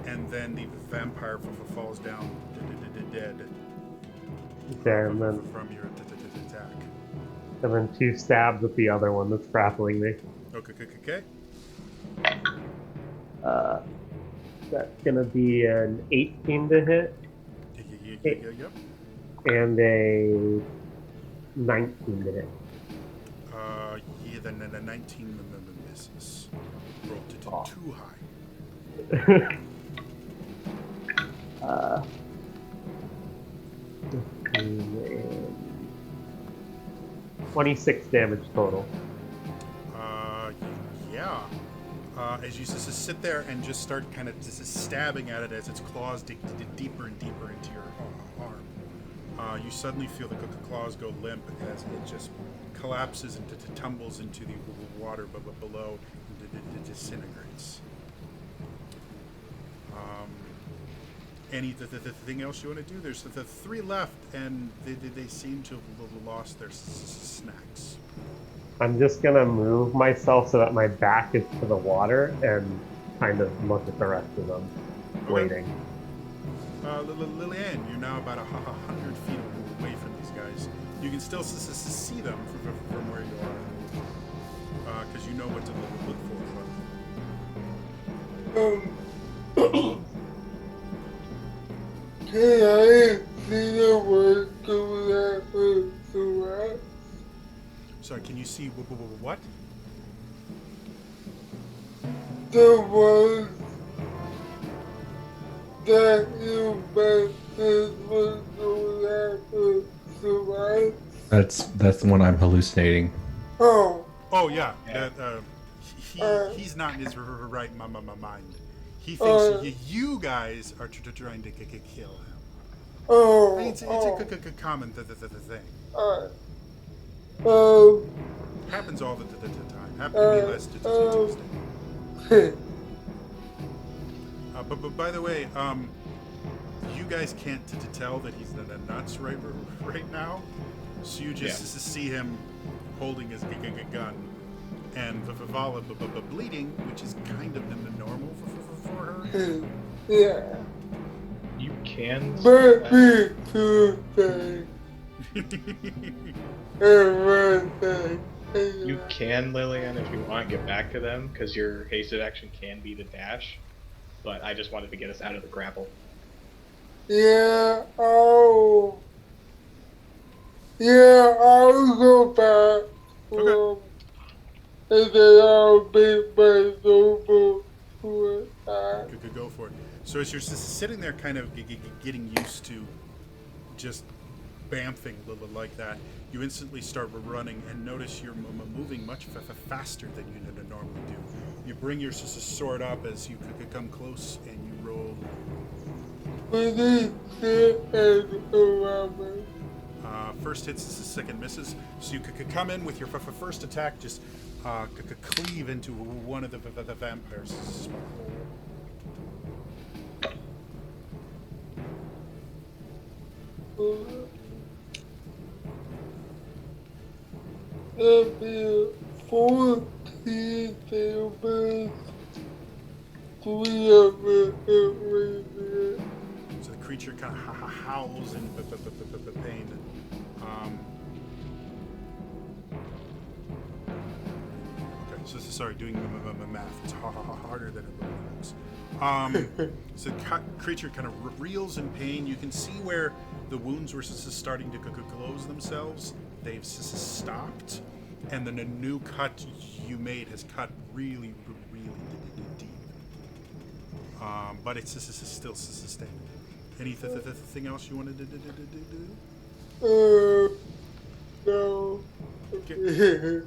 And then the vampire falls down dead. Okay, and then From your attack. 2 stabs at the other one that's grappling me. Okay. That's gonna be an 18 to hit Yep. and a 19 to hit. Yeah, then the 19 misses. Rolled to Oh. too high. 26 damage total. Yeah. As you sit there and just start kind of just stabbing at it as its claws dig deeper and deeper into your arm, you suddenly feel the claws go limp as it just collapses and tumbles into the water below and disintegrates. Anything else you want to do? There's the 3 left, and they seem to have lost their snacks. I'm just gonna move myself so that my back is to the water and kind of look at the rest of them, Okay. waiting. Lillian, you're now about 100 feet away from these guys. You can still see them from where you are, because you know what to look for. Can I see the work of that with Sorry, can you see what? the ones that you mentioned was that with That's the one I'm hallucinating. Oh, Oh yeah, Yeah. he's not in his right mind. He Uh, thinks you guys are trying to kill him. oh, I mean, it's a common thing. um, Happens all the time. Happened to me last Tuesday. But by the way, you guys can't tell that he's nuts right now. So you just see him holding his gun, and Vivala bleeding, which is kind of normal for her. yeah, You can. maybe Tuesday, everything. You can, Lillian, if you want, get back to them because your hasted action can be to dash. But I just wanted to get us out of the grapple. Yeah, oh, yeah, I'll go back. Okay. And then I'll make myself for that. Could go for it. So as you're sitting there, kind of getting used to just bamfing like that, you instantly start running and notice you're moving much faster than you normally do. You bring your sword up as you could come close, and you roll. First hits, second misses. So you could come in with your first attack, just could cleave into one of the vampires. That'd be 14 tables, 3 of it every So the creature kind of howls in pain. Okay, so sorry, doing math. It's harder than it looks. So the creature kind of reels in pain. You can see where the wounds were starting to close themselves. They've stopped, and then a new cut you made has cut really deep. But it's still sustained. Anything else you wanted to do? No. Okay.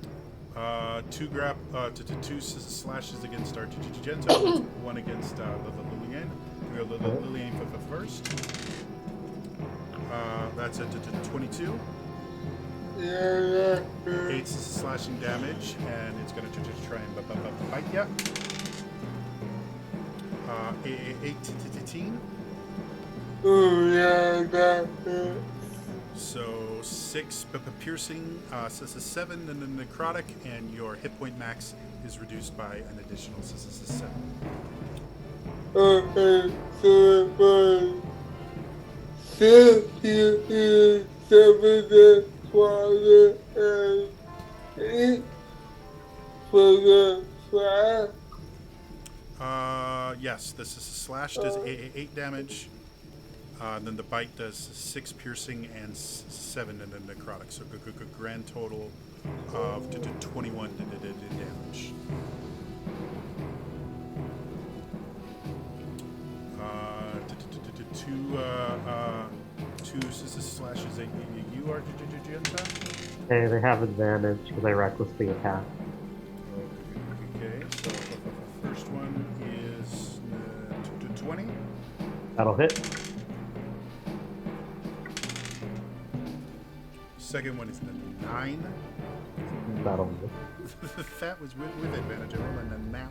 Two slashes against Argento, one against Lillian. We go Lillian for the first. That's a 22. Yeah. 8 slashing damage, and it's going to try and bite you. 18. Oh, yeah, that. So 6 piercing, 7 and then necrotic, and your hit point max is reduced by an additional 7. Okay, so it was 50, 70, 20, and 8 for the slash. Yes, this is slash does 8 damage. Then the bite does 6 piercing and 7 in the necrotic. So grand total of 21 damage. Two slashes at you, Argenta. Okay, they have advantage because I recklessly attack. Okay, so the first one is 20. That'll hit. Second one is 9. That'll miss. That was with advantage. I rolled a nat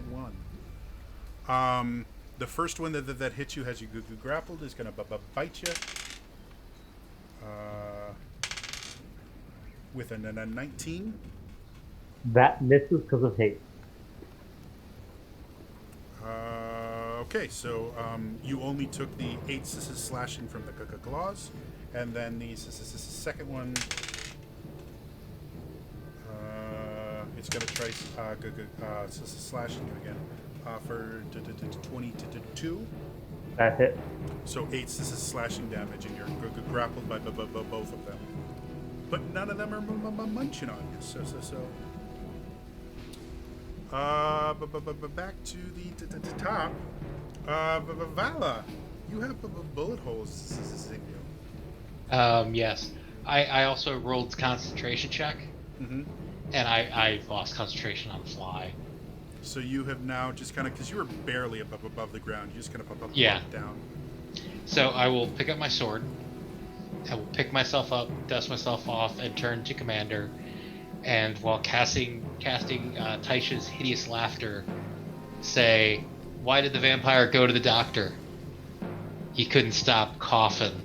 1. The first one that hits you has you grappled is going to bite you. With a 19. That misses because of haste. Okay, so you only took the 8 slashing from the claws, and then the second one, it's going to try slashing you again. for 22. That hit. So 8, this is slashing damage, and you're grappled by both of them. But none of them are munching on you. So. Back to the top. Vala, you have bullet holes in you. Yes. I also rolled concentration check, Mm-hmm. and I lost concentration on the fly. So you have now just kind of, because you were barely above the ground, you just kind of Yeah. down. So I will pick up my sword. I will pick myself up, dust myself off, and turn to Commander. And while casting Taisha's hideous laughter, say, "Why did the vampire go to the doctor? He couldn't stop coughing.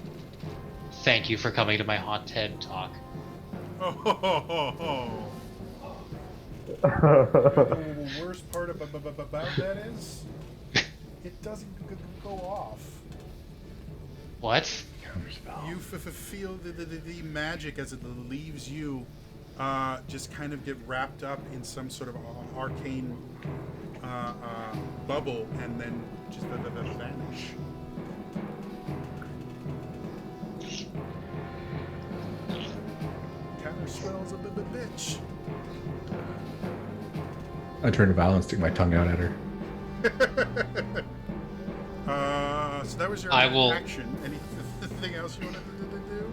Thank you for coming to my haunted talk." Oh. The worst part about that is, it doesn't go off. What? You feel the magic as it leaves you, just kind of get wrapped up in some sort of arcane bubble, and then just vanish. Counter swells a bitch. I turn to Val and stick my tongue out at her. So that was your I will- action. Anything else you wanted to do?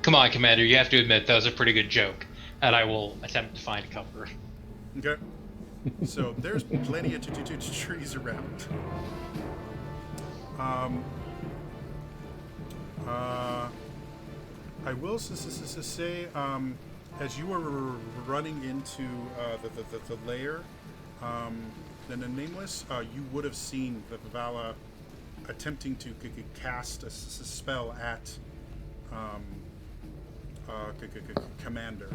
Come on, Commander, you have to admit that was a pretty good joke. And I will attempt to find cover. Okay. So there's plenty of trees around. I will say, as you were running into the lair, then the Nameless, you would have seen the Vala attempting to cast a spell at Commander,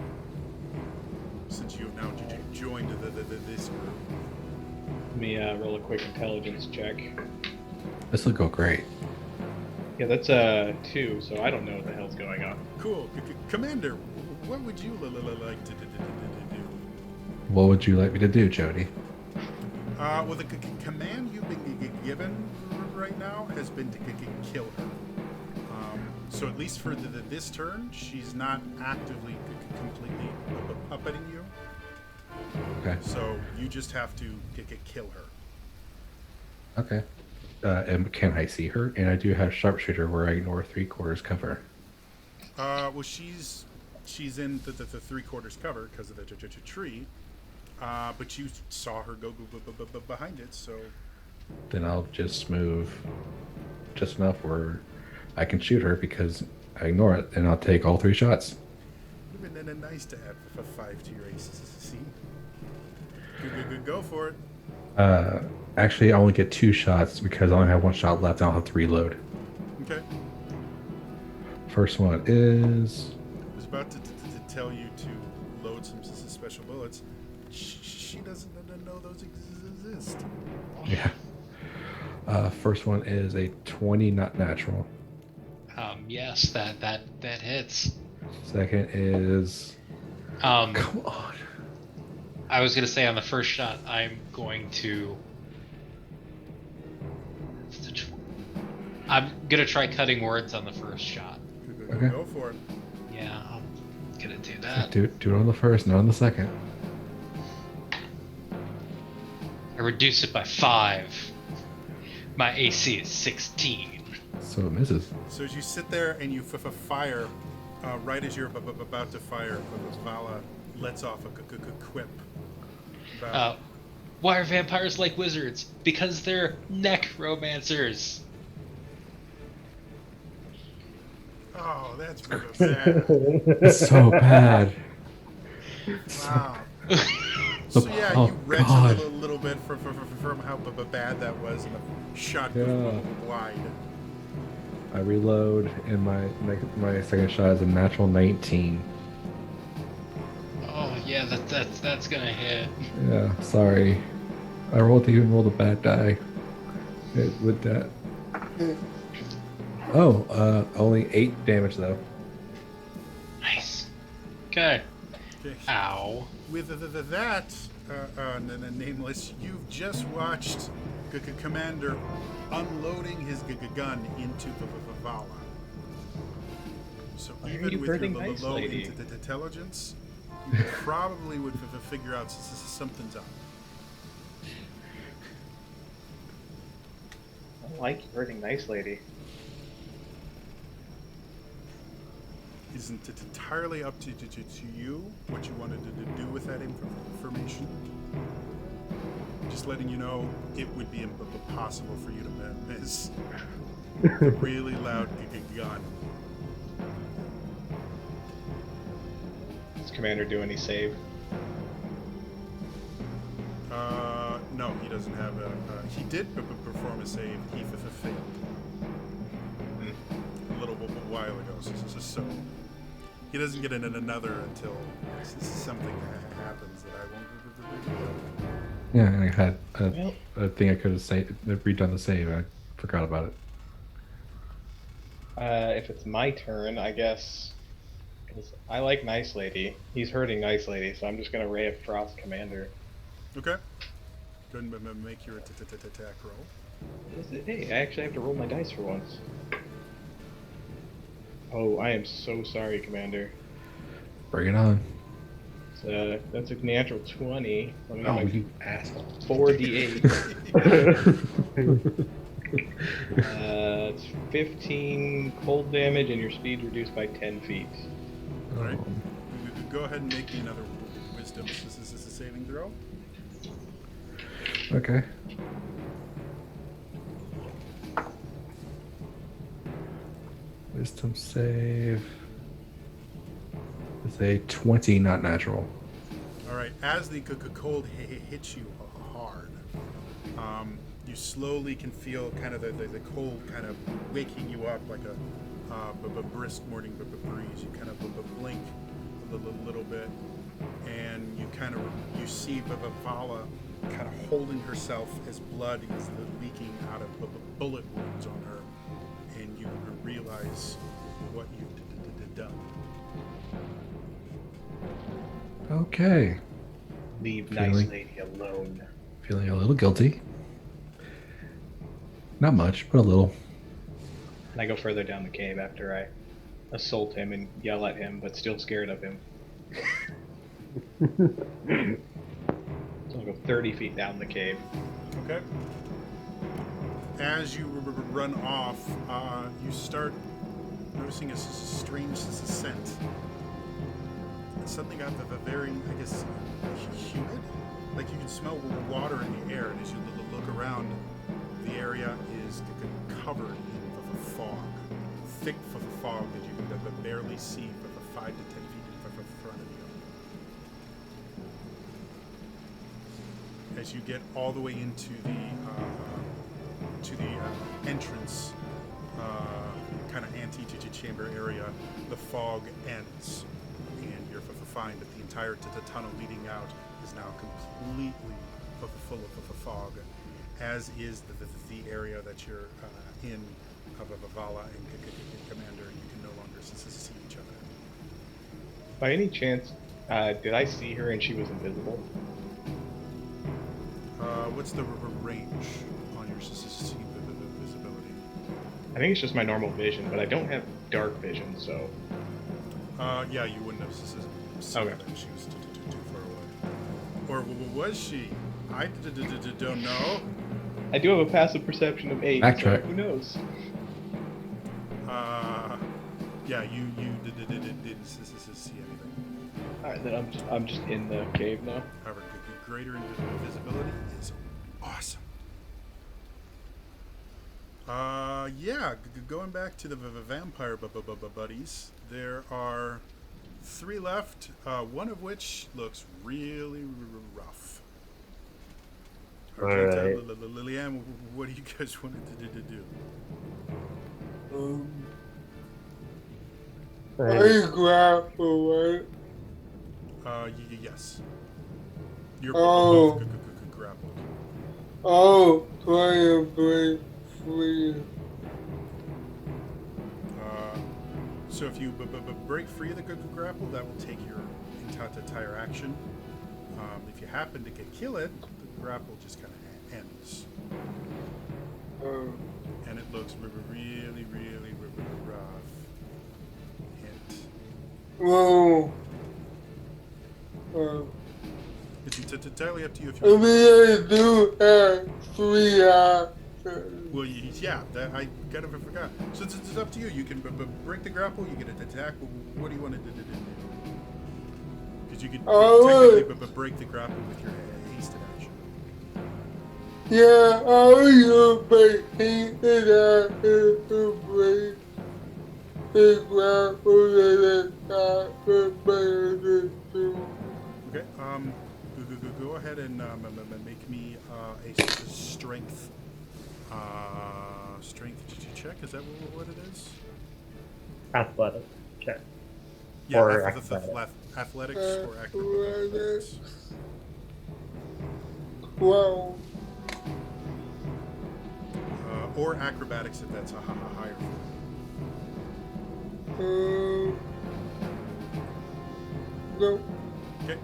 since you have now joined this group. Let me roll a quick intelligence check. This will go great. Yeah, that's 2, so I don't know what the hell's going on. Cool. Commander, what would you like to do? What would you like me to do, Jody? Well, the command you've been given right now has been to kill her. So at least for this turn, she's not actively completely puppeting you. Okay. So you just have to kill her. Okay. And can I see her? And I do have sharpshooter where I ignore 3/4 cover. Well, she's in the 3/4 cover because of the tree. But you saw her go behind it, so. Then I'll just move just enough where I can shoot her because I ignore it, and I'll take all 3 shots. It would have been nice to have a 5 to your AC. Go for it. Actually, I only get 2 shots because I only have 1 shot left, and I'll have to reload. Okay. First one is... I was about to tell you to load some special bullets. She doesn't know those exist. Yeah. First one is a 20, not natural. Yes, that hits. Second is... Come on. I was gonna say on the first shot, I'm going to. I'm gonna try cutting words on the first shot. Okay. Go for it. Yeah, I'm gonna do that. Do it on the first, not on the second. I reduce it by 5. My AC is 16. So it misses. So as you sit there and you fire, right as you're about to fire, Vala lets off a quip. Why are vampires like wizards? Because they're necromancers. Oh, that's bad. It's so bad. Wow. So yeah, oh, you wrenched God. a little bit from how bad that was, and the shot Yeah. goes wide. I reload, and my second shot is a natural 19. Oh yeah, that's gonna hit. Yeah, sorry. I even rolled a bad die with that. Oh, only 8 damage though. Nice. Okay. Okay. Ow. With that, Nameless, you've just watched Commander unloading his gun into Vala. So Why are even you with your hurting Nice low Lady? intelligence, you probably would figure out something's up. I don't like hurting Nice Lady. Isn't it entirely up to you what you wanted to do with that information? Just letting you know, it would be impossible for you to miss a really loud gun. Does Commander do any save? No, he doesn't have a. He did perform a save. He failed a little while ago. So he doesn't get in another until something happens that I won't reveal. Yeah, and I had a thing I could have redone the save. I forgot about it. If it's my turn, I guess, because I like Nice Lady. He's hurting Nice Lady, so I'm just gonna Ray of Frost Commander. Okay. Go ahead and make your attack roll. What is it? Hey, I actually have to roll my dice for once. Oh, I am so sorry, Commander. Bring it on. That's a natural 20. Let me get Oh, my you asshole. 4d8. It's 15 cold damage, and your speed reduced by 10 feet. All right. Go ahead and make me another wisdom. This is a saving throw. Okay. Wisdom save. It's a 20, not natural. All right. As the cold hits you hard, you slowly can feel kind of the cold kind of waking you up like a brisk morning breeze. You kind of blink a little bit, and you see Vala kind of holding herself as blood is leaking out of bullet wounds on her, and you realize what you've done. Okay. Leave Feeling- Nice Lady alone. Feeling a little guilty. Not much, but a little. And I go further down the cave after I assault him and yell at him, but still scared of him. So I'll go 30 feet down the cave. Okay. As you run off, you start noticing a strange scent. It's something got the very, I guess, humid. Like you can smell water in the air, and as you look around, the area is covered in fog, thick fog that you can barely see for 5 to 10 feet in front of you. As you get all the way into the entrance, kind of antechamber area, the fog ends, and you're find that the entire tunnel leading out is now completely full of fog, as is the area that you're in of Vala and Commander. You can no longer see each other. By any chance, did I see her and she was invisible? What's the range on your visibility? I think it's just my normal vision, but I don't have dark vision, so... Yeah, you wouldn't have seen Okay. that she was too far away. Or was she? I don't know. I do have a passive perception of 8, Backtrack. so who knows? Yeah, you didn't see anything. Alright, then I'm just in the cave now. However, greater invisibility is awesome. Yeah, going back to the vampire buddies, there are 3 left, one of which looks really rough. All right. Lillian, what do you guys want to do? I grapple, right? Yes. You're Oh. both grappled. Oh, play and break free. So if you break free of the grapple, that will take your entire action. If you happen to kill it, the grapple just kind of ends. And it looks really, really rough. Hint. Well, It's entirely up to you if I you. mean, I do have 3 options. Well, yeah, that I kind of forgot. So it's up to you. You can break the grapple. You get an attack. What do you want to do? Because you can technically break the grapple with your hasted action. Yeah, I was making it out to break the grapple that I got prepared to. Okay. Go ahead and make me a strength. Strength check. Is that what it is? Athletic check. Yeah, Or athletics or acrobatics. Well, Or acrobatics if that's a higher. no. Okay.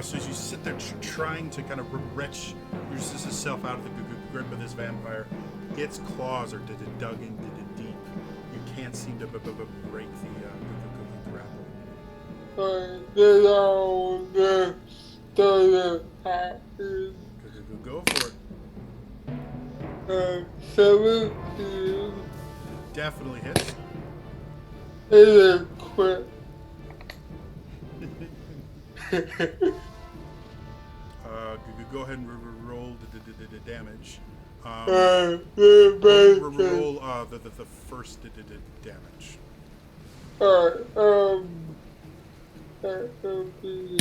So as you sit there trying to kind of wrench yourself out of the grip of this vampire, its claws are dug in deep. You can't seem to break the grapple. Then I'll just start attacking. Go for it. 17 Definitely hits. is a crit. Go ahead and roll the damage. The Roll the first damage. Alright, that will be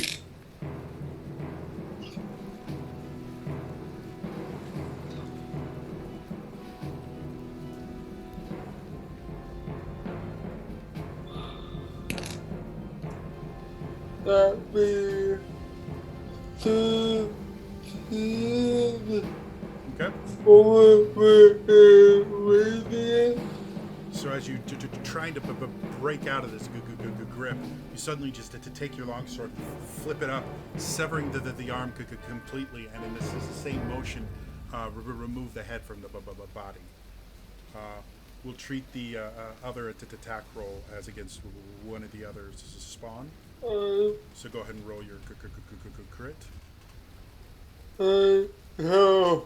that be 2 Okay. over radius. So as you trying to break out of this grip, you suddenly just to take your longsword, flip it up, severing the arm completely, and in this same motion, remove the head from the body. We'll treat the other attack roll as against one of the others as a spawn. So go ahead and roll your crit. No.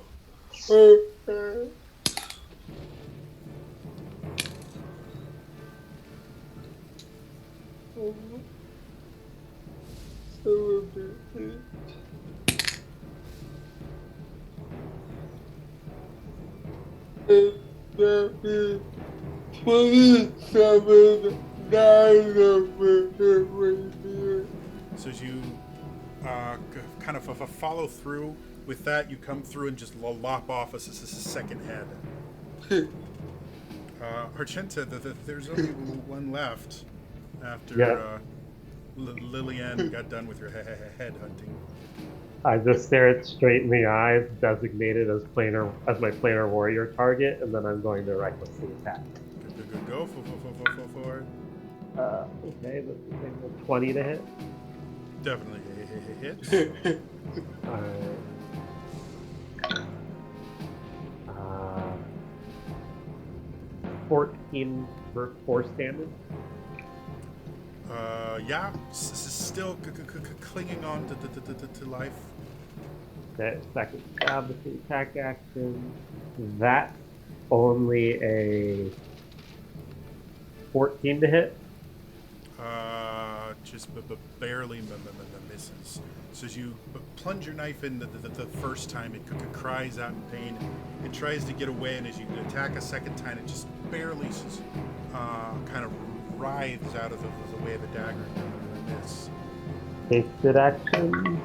That is 27 9 of radius. So as you kind of follow through with that, you come through and just lop off a second head. Argenta, there's only one left after Lillian got done with your head hunting. I just stare it straight in the eyes, designated as my planar warrior target, and then I'm going to recklessly attack. Go for it. Okay, this is 20 to hit. Definitely hits. Alright. 14 for force damage. Yeah, still clinging on to life. Okay, second stab with the attack action. That's only a 14 to hit. Just barely misses. So as you plunge your knife in the first time, it cries out in pain. It tries to get away, and as you attack a second time, it just barely kind of writhes out of the way of the dagger and miss. Hasted action.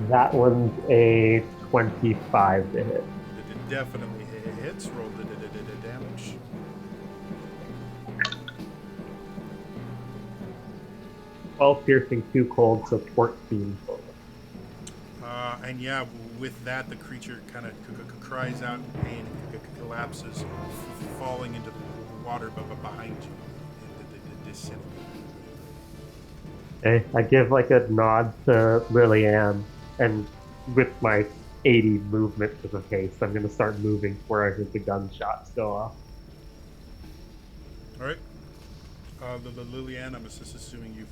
That one's a 25 to hit. It definitely hits. Roll the damage. Piercing, 2 cold, so 14 total. And yeah, with that, the creature kind of cries out in pain and collapses, falling into the water behind you and disintegrating. I give like a nod to Lillian, and with my 80 movement to the pace, I'm gonna start moving where I heard the gunshots go off. All right. Liliana, I'm just assuming you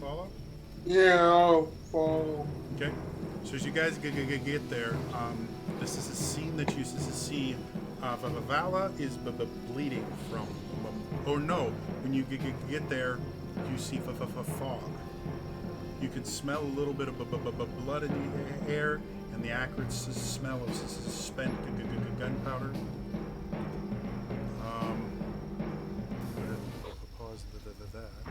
follow. Yeah, I'll follow. Okay. So as you guys get there, this is a scene that you see. Vala is bleeding from. Oh no! When you get there, you see fog. You can smell a little bit of blood in the air, and the acrid smell of spent gunpowder. Pause that.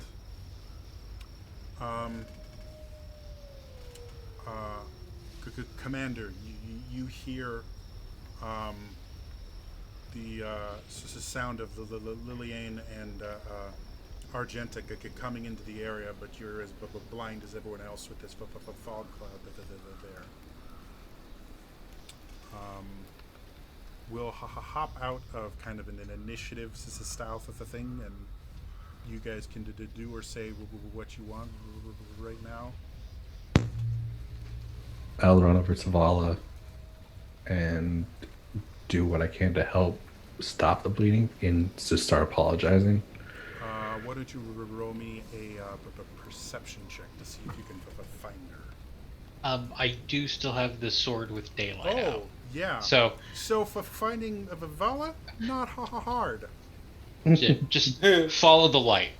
Commander, you hear the sound of Liliane and Argenta coming into the area, but you're as blind as everyone else with this fog cloud there. We'll hop out of kind of an initiative style of the thing, and you guys can do or say what you want right now. I'll run over to Vala and do what I can to help stop the bleeding and just start apologizing. Why don't you roll me a perception check to see if you can find her? I do still have the sword with daylight out. Oh, yeah. So for finding Vala, not hard. just follow the light.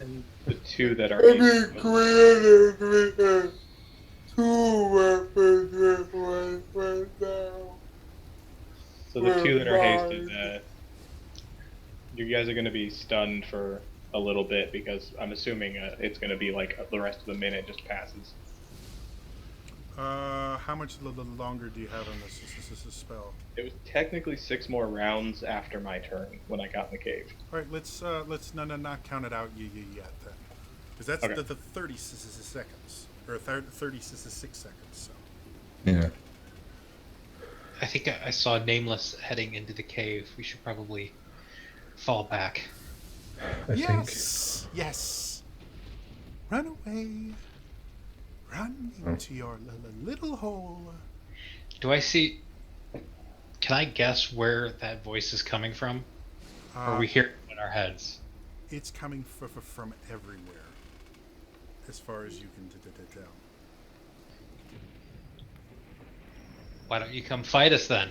And the two that are Maybe created with two weapons right now. so the two that are hasted, you guys are going to be stunned for a little bit because I'm assuming it's going to be like the rest of the minute just passes. How much longer do you have on this spell? It was technically 6 more rounds after my turn when I got in the cave. All right, let's not count it out yet then, because that's Okay. the 30 seconds or 36 seconds. So. Yeah. I think I saw Nameless heading into the cave. We should probably fall back. I think. Yes. Run away. Run into your little hole. Do I see? Can I guess where that voice is coming from? Or we hear it in our heads? It's coming from everywhere, as far as you can tell. Why don't you come fight us then?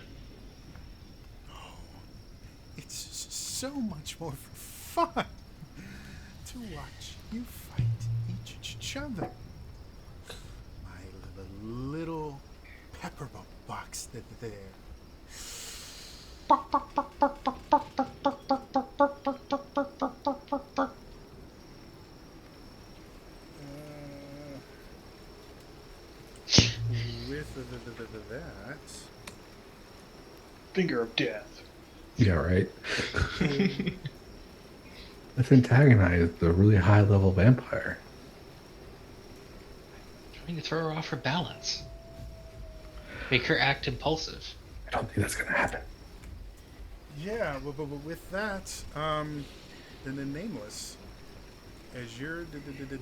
It's so much more fun to watch you fight each other. My little pepper box there. With that, Finger of death. Yeah, right. Let's antagonize the really high level vampire. Trying to throw her off her balance. Make her act impulsive. I don't think that's gonna happen. yeah. But with that, then the Nameless, as you're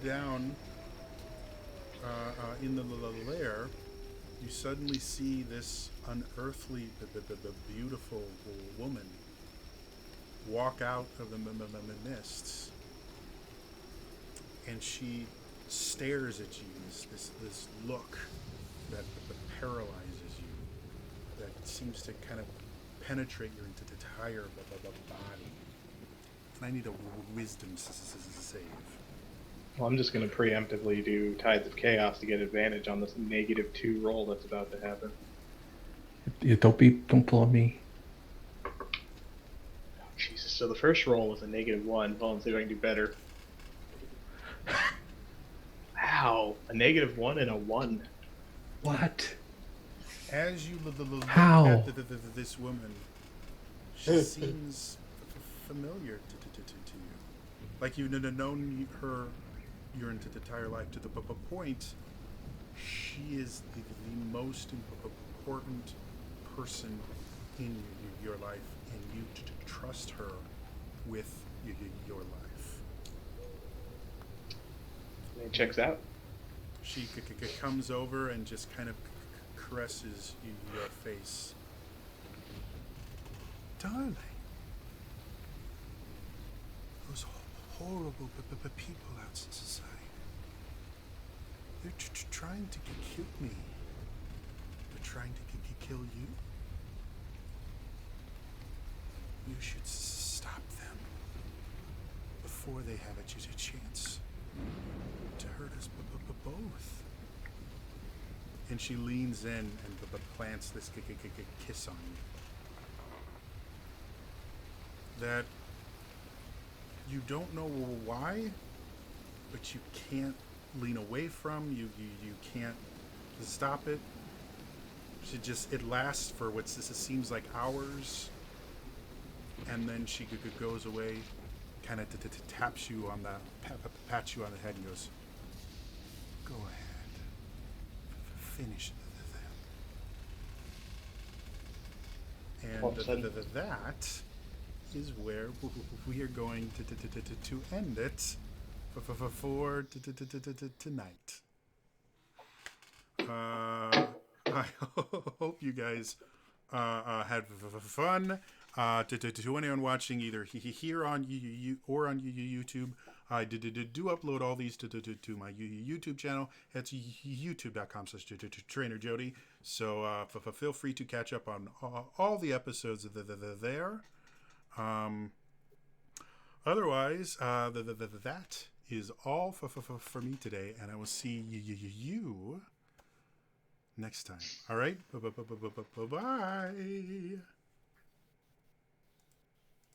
down in the lair, you suddenly see this unearthly, beautiful woman walk out of the mists, and she stares at you. This look that paralyzes you, that seems to kind of penetrate your entire body. And I need a wisdom save. Well, I'm just going to preemptively do Tides of Chaos to get advantage on this -2 roll that's about to happen. Yeah, don't pull on me. Oh, Jesus. So the first roll was a -1. Well, let's see if I can do better. Wow. A -1 and a 1. What? As you look How? at this woman, she seems familiar to you. Like you've known her your entire life, to the point she is the most important person in your life, and you trust her with your life. And he checks out. She comes over and just kind of caresses your face. Darling, those horrible people outside, they're trying to kill me. They're trying to kill you. You should stop them before they have a chance to hurt us both. And she leans in and plants this kiss on you. That you don't know why, but you can't lean away from. You can't stop it. It lasts for what seems like hours, and then she goes away, kind of taps you on the pats you on the head and goes, "Go ahead, finish them." And that is where we are going to end it for tonight. I hope you guys had fun. To anyone watching either here on or on YouTube, I do upload all these to my YouTube channel. It's youtube.com/TrainerJody. So feel free to catch up on all the episodes there. Otherwise, that is all for me today, and I will see you next time. All right, bye.